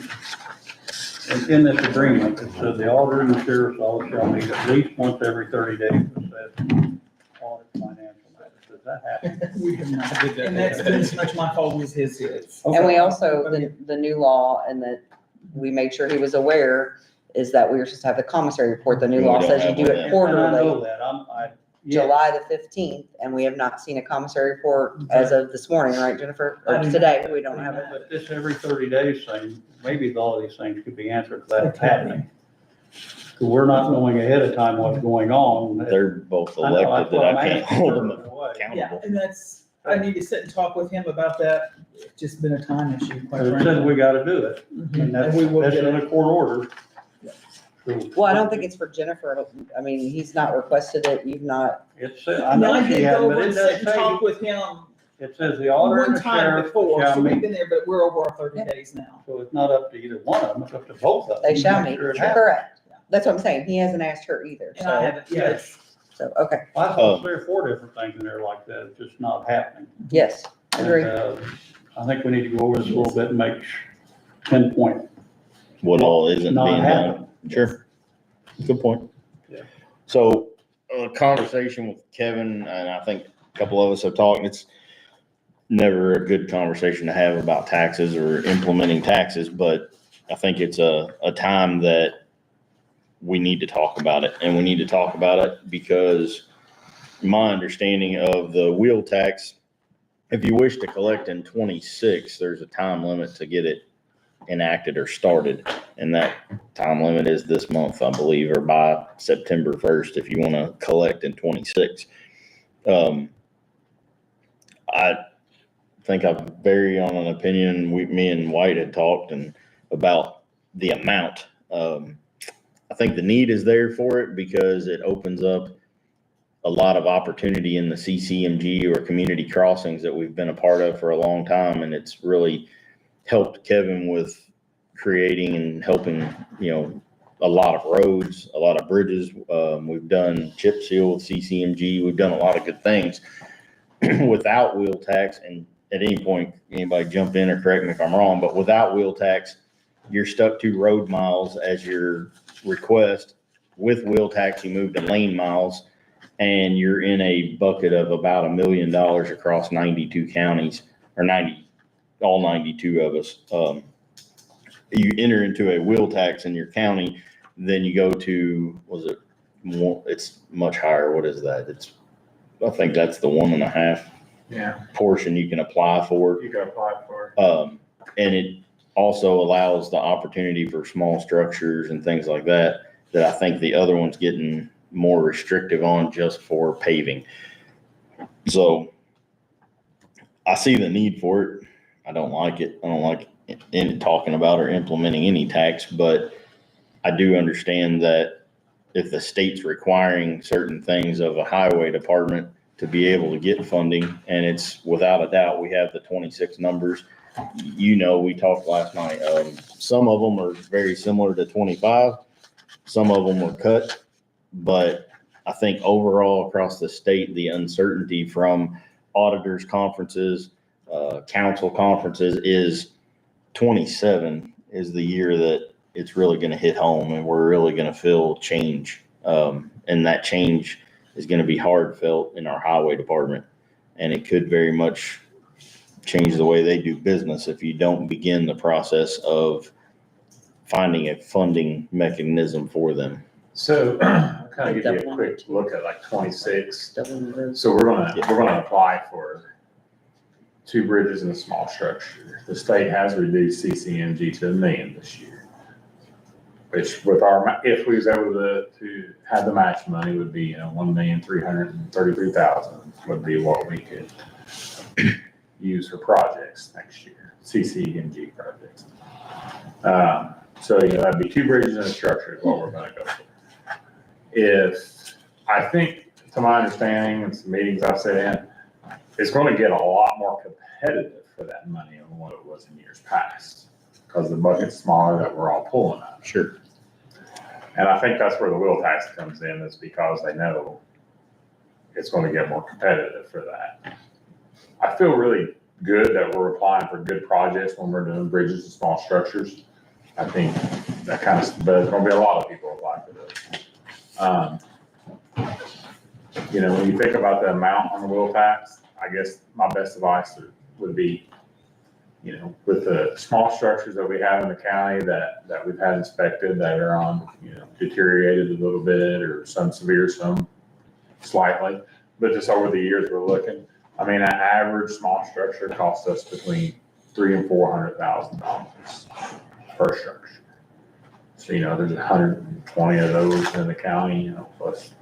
In this agreement, it says the auditor and the sheriff's office shall meet at least once every 30 days to assess audit financial matters. Does that happen? we have not did that. And that's been as much my fault as his is. and we also, the new law, and that we made sure he was aware, is that we were supposed to have the commissary report. The new We law don't says you have do one it yet. And I know quarterly, that, yeah. July the 15th, and we have not seen a commissary report as of this morning, right, Jennifer? Or I do not. today, we don't have it. But this every 30 days thing, maybe all of these things could be answered without happening. So we're not knowing ahead of time what's going on. They're both I know, that's elected that what I'm I can't asking hold for them in a way. Yeah, accountable. and that's, I need to sit and talk with him about that. It's just been a time issue, quite But it says frankly. we gotta do it, Mhm. and that's, And we will that's get in it. a court order. So- Well, I don't think it's for Jennifer. I mean, he's not requested it, you've not, It's, I No, know I she did go hasn't, over but it and sit does and talk say, with him it says the auditor and one the time sheriff before, shall so we've meet. been there, but we're over our 30 days now. So it's not up to either one of them, it's up to both of them. they shall Make meet, sure it happens. correct. That's what I'm saying, he hasn't asked her either, And I so, haven't, yeah, it's, okay, I saw 3 or 4 different things in there like that, it's just not happening. yes, And, agree. I think we need to go over this a little bit and make, pinpoint. What all isn't Not being done. happening. Sure. Good point. Yeah. So, a conversation with Kevin, and I think a couple of us have talked, it's never a good conversation to have about taxes or implementing taxes, but I think it's a time that we need to talk about it. And we need to talk about it because my understanding of the wheel tax, if you wish to collect in 26, there's a time limit to get it enacted or started. And that time limit is this month, I believe, or by September 1st, if you want to collect in 26. I think I vary on an opinion. Me and White had talked about the amount. I think the need is there for it because it opens up a lot of opportunity in the CCMG or community crossings that we've been a part of for a long time. And it's really helped Kevin with creating and helping, a lot of roads, a lot of bridges. We've done chip seal with CCMG. We've done a lot of good things without wheel tax. And at any point, anybody jump in or correct me if I'm wrong, but without wheel tax, you're stuck to road miles as your request. with wheel tax, you move to lane miles, and you're in a bucket of about $1 million across 92 counties, or all 92 of us. You enter into a wheel tax in your county, then you go to, it's much higher. What is that? I think that's the 1.5 portion you can apply for. You can apply for. And it also allows the opportunity for small structures and things like that I think the other one's getting more restrictive on just for paving. So I see the need for it. I don't like it. I don't like talking about or implementing any tax, but I do understand that if the state's requiring certain things of a highway department to be able to get funding, and it's without a doubt, we have the 26 numbers. We talked last night. Some of them are very similar to 25. Some of them were cut, but I think overall across the state, the uncertainty from auditors conferences, council conferences is 27 is the year that it's really going to hit home, and we're really going to feel change. And that change is going to be hard felt in our highway department. And it could very much change the way they do business if you don't begin the process of finding a funding mechanism for them. So I'll kind of give you a quick look at like 26. So we're gonna apply for 2 bridges and a small structure. The state has reduced CCMG to $1 million this year, which if we was able to have the match money would be, $1,333,000 would be what we could use for projects next year, CCMG projects. So that'd be 2 bridges and a structure is what we're gonna go for. I think, to my understanding, and some meetings I've sat in, it's gonna get a lot more competitive for that money than what it was in years past, because the bucket's smaller that we're all pulling out. Sure. And I think that's where the wheel tax comes in, is because they know it's gonna get more competitive for that. I feel really good that we're applying for good projects when we're doing bridges and small structures. I think that but there's gonna be a lot of people apply for this. When you think about the amount on the wheel tax, I guess my best advice would be, with the small structures that we have in the county that we've had inspected that are on, deteriorated a little bit, or some severe, some slightly, but just over the years we're looking. An average small structure costs us between $300,000 and $400,000 per structure. So, there's 120 of those in the county, plus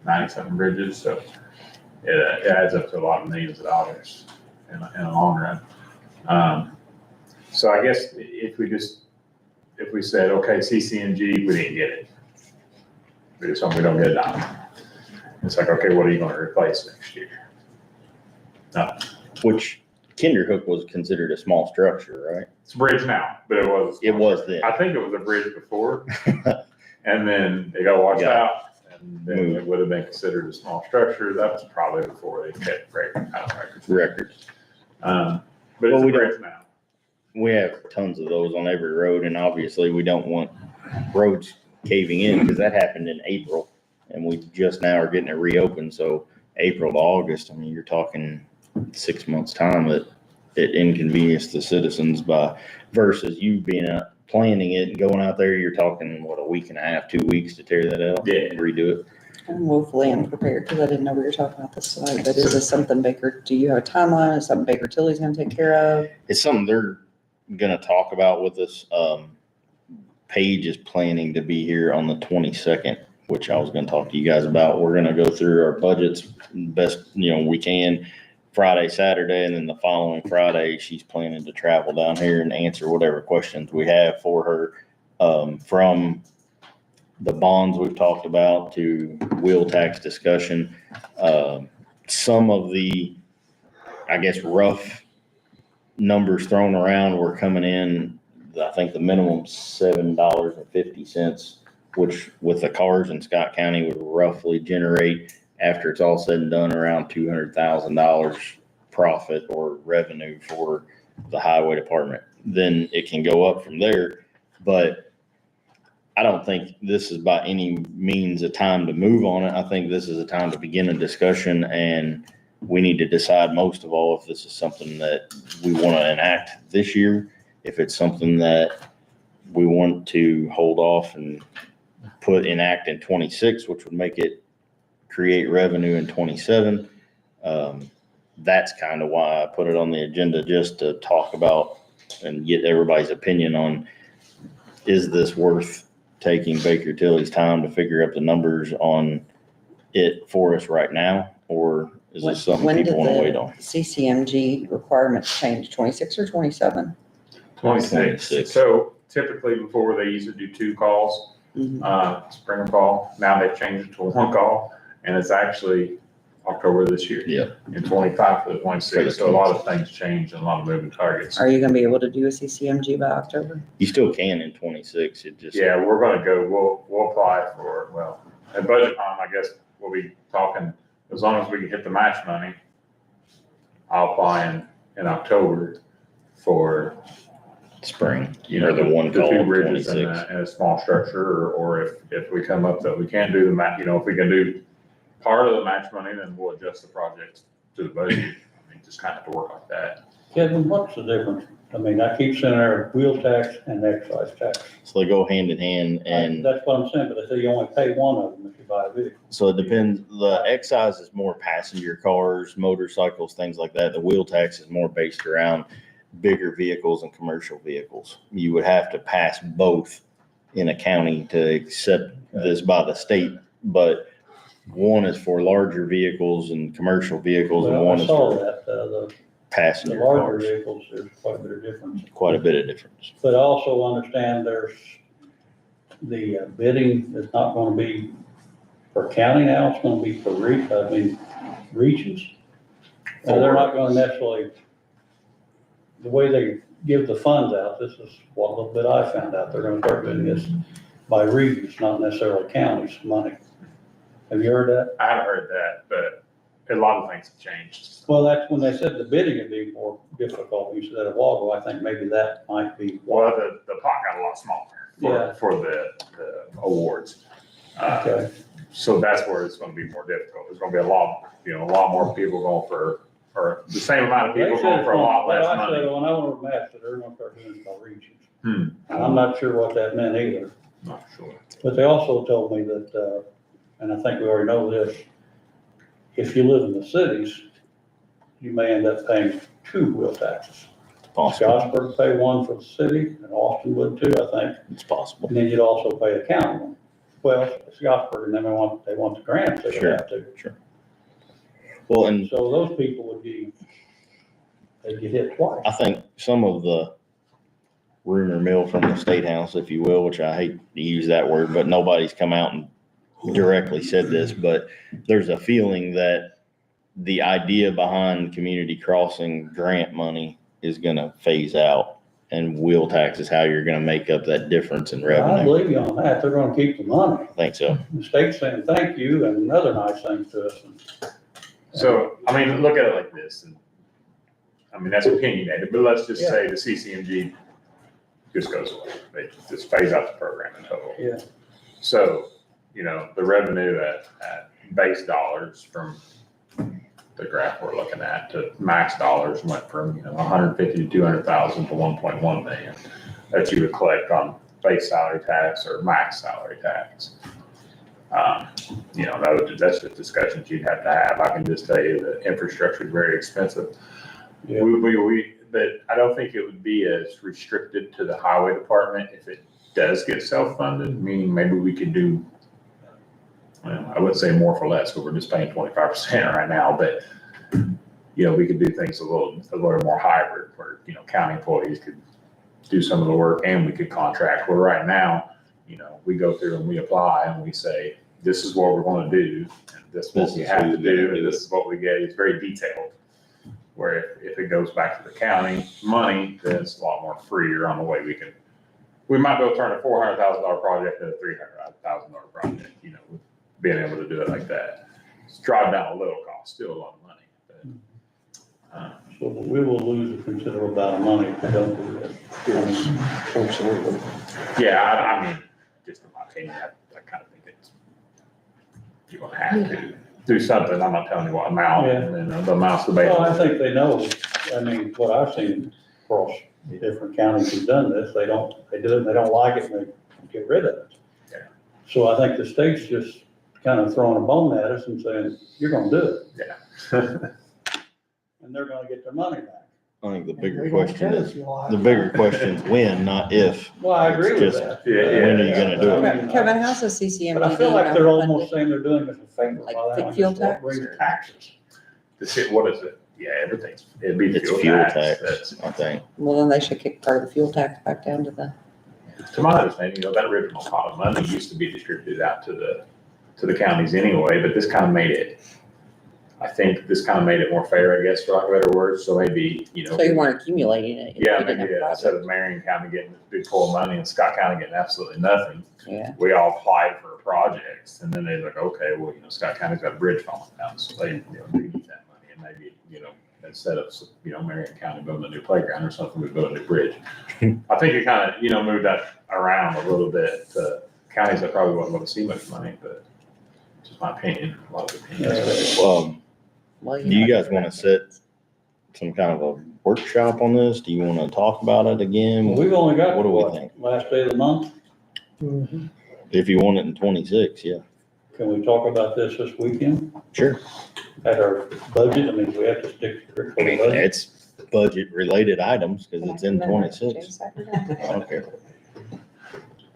90-something bridges. So it adds up to a lot of millions of dollars in the long run. So I guess if we said, okay, CCMG, we didn't get it. We just hope we don't get it done. It's like, okay, what are you going to replace next year? Nothing. Which Kinderhook was considered a small structure, right? It's a bridge now, but it was. It was then. I think it was a bridge before, and then it got washed out, and then it would have been considered a small structure. That was probably before they kept records. But it's a bridge now. We have tons of those on every road, and obviously we don't want roads caving in, because that happened in April, and we just now are getting it reopened. So April to August, you're talking 6 months' time that it inconvenienced the citizens versus you being planning it and going out there. You're talking, a week and a half, 2 weeks to tear that out and redo it. I'm woefully unprepared because I didn't know we were talking about this tonight, but is this something Baker, do you have a timeline? Is something Baker Tilly's gonna take care of? It's something they're gonna talk about with us. Paige is planning to be here on the 22nd, which I was gonna talk to you guys about. We're gonna go through our budgets best, we can. Friday, Saturday, and then the following Friday, she's planning to travel down here and answer whatever questions we have for her, from the bonds we've talked about to wheel tax discussion. Some of the, I guess, rough numbers thrown around were coming in. I think the minimum $7.50, which with the cars in Scott County would roughly generate, after it's all said and done, around $200,000 profit or revenue for the highway department. Then it can go up from there. But I don't think this is by any means a time to move on it. I think this is a time to begin a discussion, and we need to decide most of all if this is something that we want to enact this year, if it's something that we want to hold off and enact in 26, which would make it create revenue in 27. That's kind of why I put it on the agenda, just to talk about and get everybody's opinion on, is this worth taking Baker Tilly's time to figure up the numbers on it for us right now? Or is this something When did people want to wait the on? CCMG requirements change, 26 or 27? 26. So typically before they used to do 2 calls, spring and fall. Now they've changed it to 1 call, and it's actually October this year. Yeah. In 25 for the 26. So a lot of things change and a lot of moving targets. Are you gonna be able to do a CCMG by October? You still can in 26. It just. Yeah, we're gonna go, we'll apply for, well, at budget time, I guess we'll be talking, as long as we can hit the match money, I'll apply in October for, Spring, you know, or the 1 call two of bridges 26. and a small structure, or if we come up that we can do the match, you know, if we can do part of the match money, then we'll adjust the project to the budget. I mean, just kind of have to work like that. Kevin, what's the difference? I mean, I keep saying our wheel tax and excise tax. So they go hand in hand, and That's what I'm saying, but they say you only pay one of them if you buy a vehicle. so it depends. The excise is more passenger cars, motorcycles, things like that. The wheel tax is more based around bigger vehicles and commercial vehicles. You would have to pass both in a county to accept this by the state, but one is for larger vehicles and commercial vehicles, and Well, one I is saw for that, the passenger larger cars. vehicles, there's quite a bit of difference. Quite a bit of difference. But I also understand there's the bidding is not gonna be for county now, it's gonna be for regions. And they're not gonna necessarily, the way they give the funds out, this is what little bit I found out, they're gonna start doing this by regions, not necessarily counties money. Have you heard that? I haven't heard that, but a lot of things have changed. Well, that's when they said the bidding would be more difficult. You said a while ago, I think maybe that might be. Well, the pot got a lot smaller Yeah. for the awards. Okay. So that's where it's gonna be more difficult. There's gonna be a lot more people going for, or the same amount of people going for a lot less I said, money. when I want to match it, they're gonna start doing it by regions. Hmm. And I'm not sure what that meant either. Not sure. But they also told me that, and I think we already know this, if you live in the cities, you may end up paying 2 wheel taxes. Possible. Scottsburg would pay one for the city, and Austin would too, I think. It's possible. And then you'd also pay a county one. Well, Scottsburg, and then they want the grants, they would Sure. have to. Sure. Well, and So those people would they'd get hit twice. I think some of the rumor mill from the State House, if you will, which I hate to use that word, but nobody's come out and directly said this, but there's a feeling that the idea behind community crossing grant money is gonna phase out, and wheel tax is how you're gonna make up that difference in I revenue. believe you on that. They're gonna keep the money. I think so. The state's saying thank you and other nice things to us. So, I mean, look at it like this, and, I mean, that's opinionated, but let's just say the CCMG just goes away. They just phase out the program in total. Yeah. So, you know, the revenue at base dollars from the graph we're looking at to max dollars went from, 150 to 200,000 to 1.1 million that you would collect on base salary tax or max salary tax. That's just discussions you'd have to have. I can just tell you that infrastructure is very expensive. Yeah. But I don't think it would be as restricted to the highway department if it does get self-funded, meaning maybe we could do, well, I wouldn't say more for less, but we're just paying 25% right now, but, we could do things a little more hybrid where, county employees could do some of the work and we could contract, where right now, we go through and we apply and we say, this is what we're gonna do, and this is what we have to do, and this is what we get. It's very detailed. Where if it goes back to the county money, then it's a lot more freer on the way we might be able to turn a $400,000 project into a $300,000 project, being able to do it like that. It's drive down a little cost, still a lot of money. So we will lose a considerable amount of money if we don't do that. Yeah, I mean, just opinion, I kind of think it's, you're gonna have to do something. I'm not telling you what amount, and the amount's debatable. Well, I think they know, I mean, what I've seen across the different counties who've done this, they do it, and they don't like it, and they get rid of it. Yeah. So I think the state's just kind of throwing a bone at us and saying, you're gonna do it. Yeah. And they're gonna get their money back. I think the They bigger don't question tell is, us you lie. the bigger question is when, not if. Well, I agree with It's that. When are you gonna do it? Kevin, how's the CCMD? But I feel like they're almost saying they're doing us a favor Like by that. fuel tax Raise or- taxes. What is it? Yeah, everything's, it'd be the It's fuel tax, That's, I think. Well, then they should kick part of the fuel tax back down to the, to my understanding, that original pot of money used to be distributed out to the counties anyway, but this kind of made it, I think this kind of made it more fair, I guess, for lack of better words, so maybe, so you weren't accumulating it. if Yeah, you didn't have maybe a instead project. of Marion County getting this big pool of money and Scott County getting absolutely nothing, Yeah. we all applied for projects, and then they're like, okay, well, Scott County's got a bridge falling down, so they need that money, and maybe, instead of, Marion County building a new playground or something, we build a new bridge. I think it kind of, moved that around a little bit to counties that probably wasn't going to see much money, but just my opinion, a lot of opinions. Well, Do you guys want to set some kind of a workshop on this? Do you want to talk about it again? Well, we've only got, What do we what, think? last day of the month? If you want it in 26, yeah. Can we talk about this weekend Sure. at our budget? I mean, we have to stick to I mean, the budget. it's budget related items because it's in 26. James Saturday? I don't care.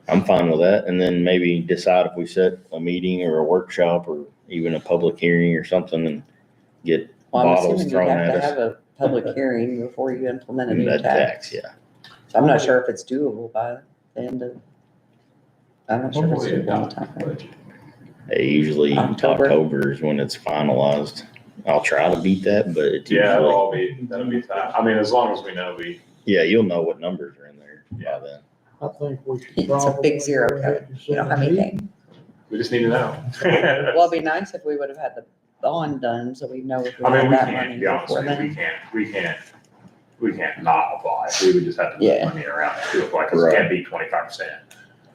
I'm fine with that. And then maybe decide if we set a meeting or a workshop or even a public hearing or something and get Well, I'm bottles assuming you thrown have at to us. have a public hearing before you implement a new That tax. tax, yeah. So I'm not sure if it's doable by the end of, I'm not sure if it's doable on the time. They usually October. October is when it's finalized. I'll try to beat that, but it's Yeah, usually, that'll be tough. I mean, as long as we know yeah, you'll know what numbers are in there by then. I think we should It's a probably. big zero go ahead and You don't set have a meeting. anything. we just need to know. Well, it'd be nice if we would have had the bond done, so we know if we I mean, have we that can't, money to be honest before with you, then. we can't not apply. We would just have to put Yeah. money around to apply, because it Right. can't be 25%.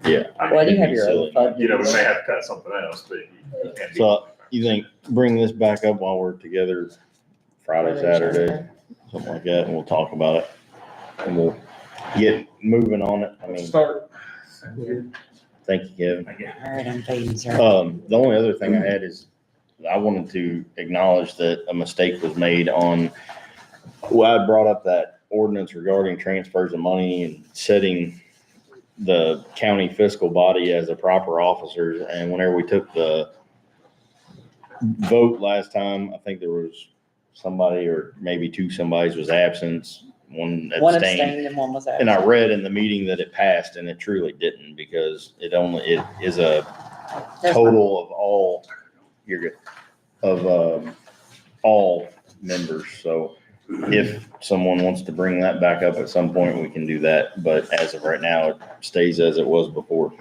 Yeah. I mean, Well, you it'd have be your silly. own fund. we may have to cut something else, but you can't be. So you think bring this back up while we're together Friday, Saturday, something like that, and we'll talk about it. And we'll get moving on it. I mean, Start. thank you, Kevin. All right, I'm paying zero. The only other thing I had is I wanted to acknowledge that a mistake was made on, well, I brought up that ordinance regarding transfers of money and setting the county fiscal body as the proper officers. And whenever we took the vote last time, I think there was somebody or maybe two somebodies was absent, one One abstained. abstained and one was And I absent. read in the meeting that it passed and it truly didn't because it is a total of all, you're good, of, all members. So if someone wants to bring that back up at some point, we can do that. But as of right now, it stays as it was before.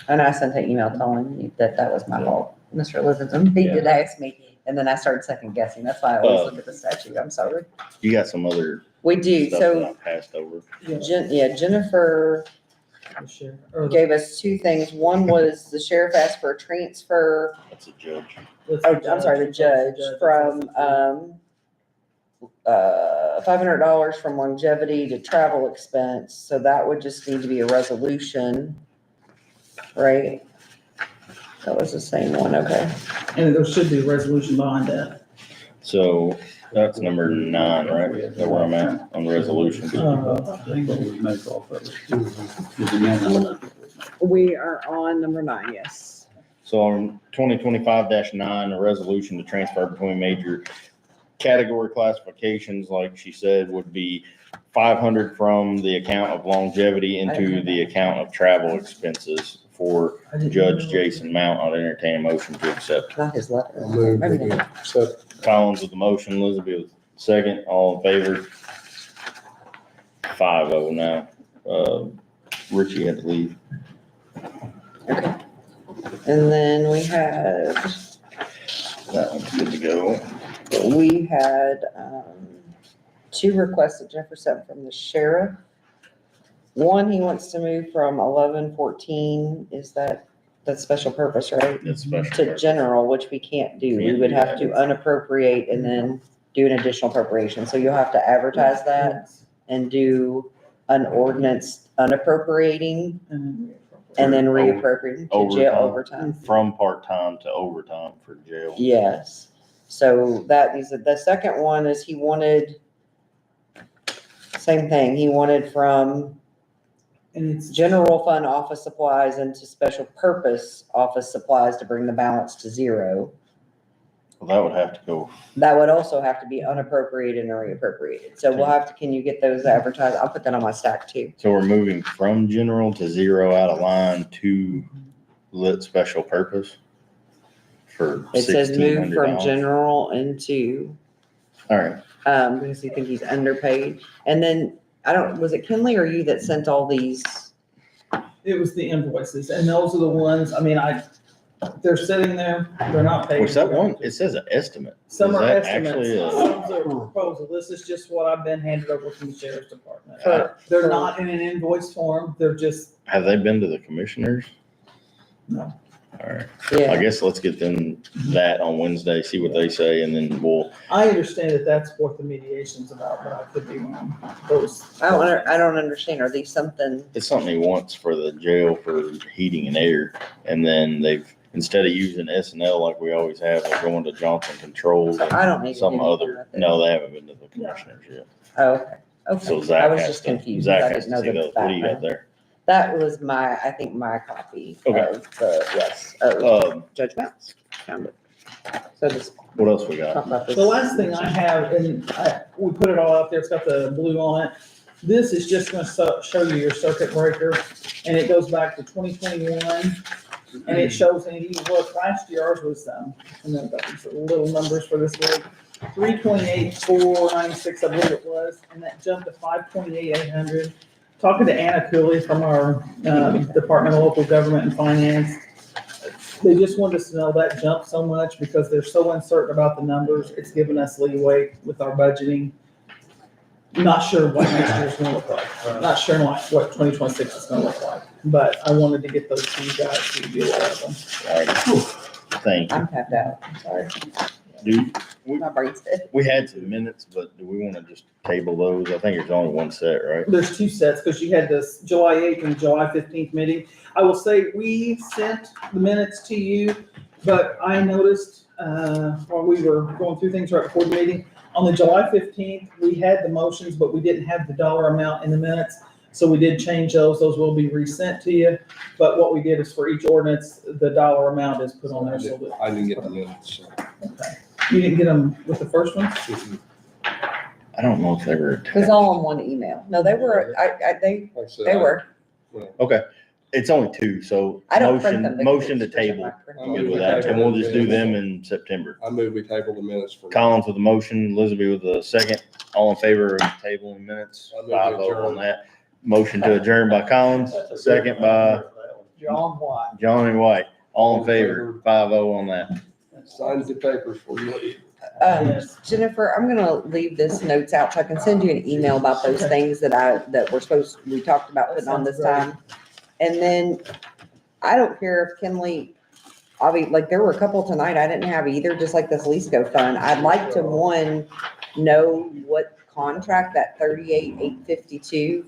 And I sent an email telling you that that was my fault, Mr. Livingston. He did ask me, and then I started second guessing. That's why I always look at the statute. I'm sorry. You got some other We do, stuff that I so, passed over. Jennifer The sheriff, or the- gave us two things. One was the sheriff asked for a transfer, That's a judge. that's oh, the I'm sorry, the judge, from, $500 from longevity to travel expense. So that would just need to be a resolution, right? That was the same one, okay. And there should be a resolution behind that. So that's number 9, right? Is that where I'm at on the resolution? Uh, I think what we make off of it is the amendment. We are on number 9, yes. So on 2025-9, a resolution to transfer between major category classifications, like she said, would be 500 from the account of longevity into the account of travel expenses for Judge Jason Mount. I'll entertain a motion to accept. Not his letter. I'll move Maybe to not. accept. Collins with the motion, Elizabeth with second, all in favor? 5-0 now. Richie had to leave. Okay. And then we had, That one's good to go. we had, 2 requests that Jennifer sent from the sheriff. One, he wants to move from 1114, is that That's special purpose, right? It's special. To purpose. general, which we can't do. We Can't would do have that. to unappropriate and then do an additional appropriation. So you'll have to advertise that and do an ordinance unappropriating and then reappropriating to jail overtime. From part-time to overtime for jail. Yes. So that is, the second one is he wanted, same thing, he wanted from And it's general fund office supplies into special purpose office supplies to bring the balance to zero. Well, that would have to go. That would also have to be unappropriated and reappropriated. So we'll have to, can you get those advertised? I'll put that on my stack too. So we're moving from general to zero out of line to lit special purpose for It says move from $1,600. general into, All right. because you think he's underpaid. And then, I don't, was it Kinley or you that sent all these? It was the invoices, and those are the ones, I mean, they're sitting there, they're not paid. Which that one, it says an estimate. Some Is are that estimates, actually a- some are proposal. This is just what I've been handed over from the sheriff's department. For- They're not in an invoice form, they're just, Have they been to the commissioners? no. All right. Yeah. I guess let's get them that on Wednesday, see what they say, and then we'll, I understand that that's what the mediation's about, but I could be wrong. Those. I don't understand. Are these something? it's something he wants for the jail for heating and air. And then instead of using S&L like we always have, they're going to Johnson Controls So I don't need and to some do other, anything with it. no, they haven't been to the commissioners yet. Oh, okay. So Okay. Zach I was has just to, confused. Zach I has didn't to know see the those. What do you got background. there? That was I think my copy Okay. of the, yes, of Judge Mouse. Found it. So just What else we talk got? about this. The last thing I have, and we put it all out there, it's got the blue on it. This is just gonna show you your circuit breaker, and it goes back to 2021. And it shows, and you look, last year ours was, and then got these little numbers for this week. 328,496, I believe it was, and that jumped to 528,800. Talking to Anna Cooley from our Department of Local Government and Finance, they just wanted us to know that jumped so much because they're so uncertain about the numbers. It's given us leeway with our budgeting. Not sure what next year's gonna look like. Not sure what 2026 is gonna look like. But I wanted to get those to you guys so you be aware of them. All right. Thank you. I'm tapped out. I'm sorry. Dude, My brain's dead. we had some minutes, but do we want to just table those? I think there's only one set, right? There's two sets because you had this July 8th and July 15th meeting. I will say we sent the minutes to you, but I noticed while we were going through things right before the meeting, on the July 15th, we had the motions, but we didn't have the dollar amount in the minutes. So we did change those. Those will be resent to you. But what we did is for each ordinance, the dollar amount is put on there. So that, I didn't get the minutes. okay. You didn't get them with the first one? I don't know if they were. It was all in one email. No, they were, they were. Okay, it's only two, so I don't print them. motion to table. I'm good with that, and we'll just do them in September. I move we table the minutes for. Collins with the motion, Elizabeth with the second. All in favor of tabling minutes? I move 5-0 to adjourn. on that. Motion to adjourn by Collins, second by John White. Johnny White. All in favor, 5-0 on that. Sign the papers for you. Jennifer, I'm gonna leave this notes out so I can send you an email about those things that we talked about putting on this time. And then, I don't care if Kinley, like, there were a couple tonight I didn't have either, just like this Leasco fund. I'd like to, one, know what contract that 38,852.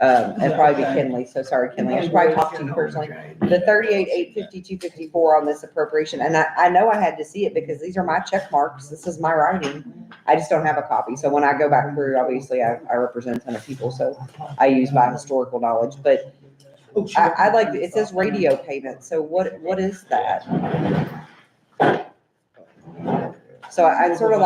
It'd probably be Kinley, so sorry, Kinley, I should probably talk to you personally. The 38,852.54 on this appropriation, and I know I had to see it because these are my check marks, this is my writing. I just don't have a copy, so when I go back through, obviously, I represent a ton of people, so I use my historical knowledge, but I'd like, it says radio payment, so what is that? So I'd sort of like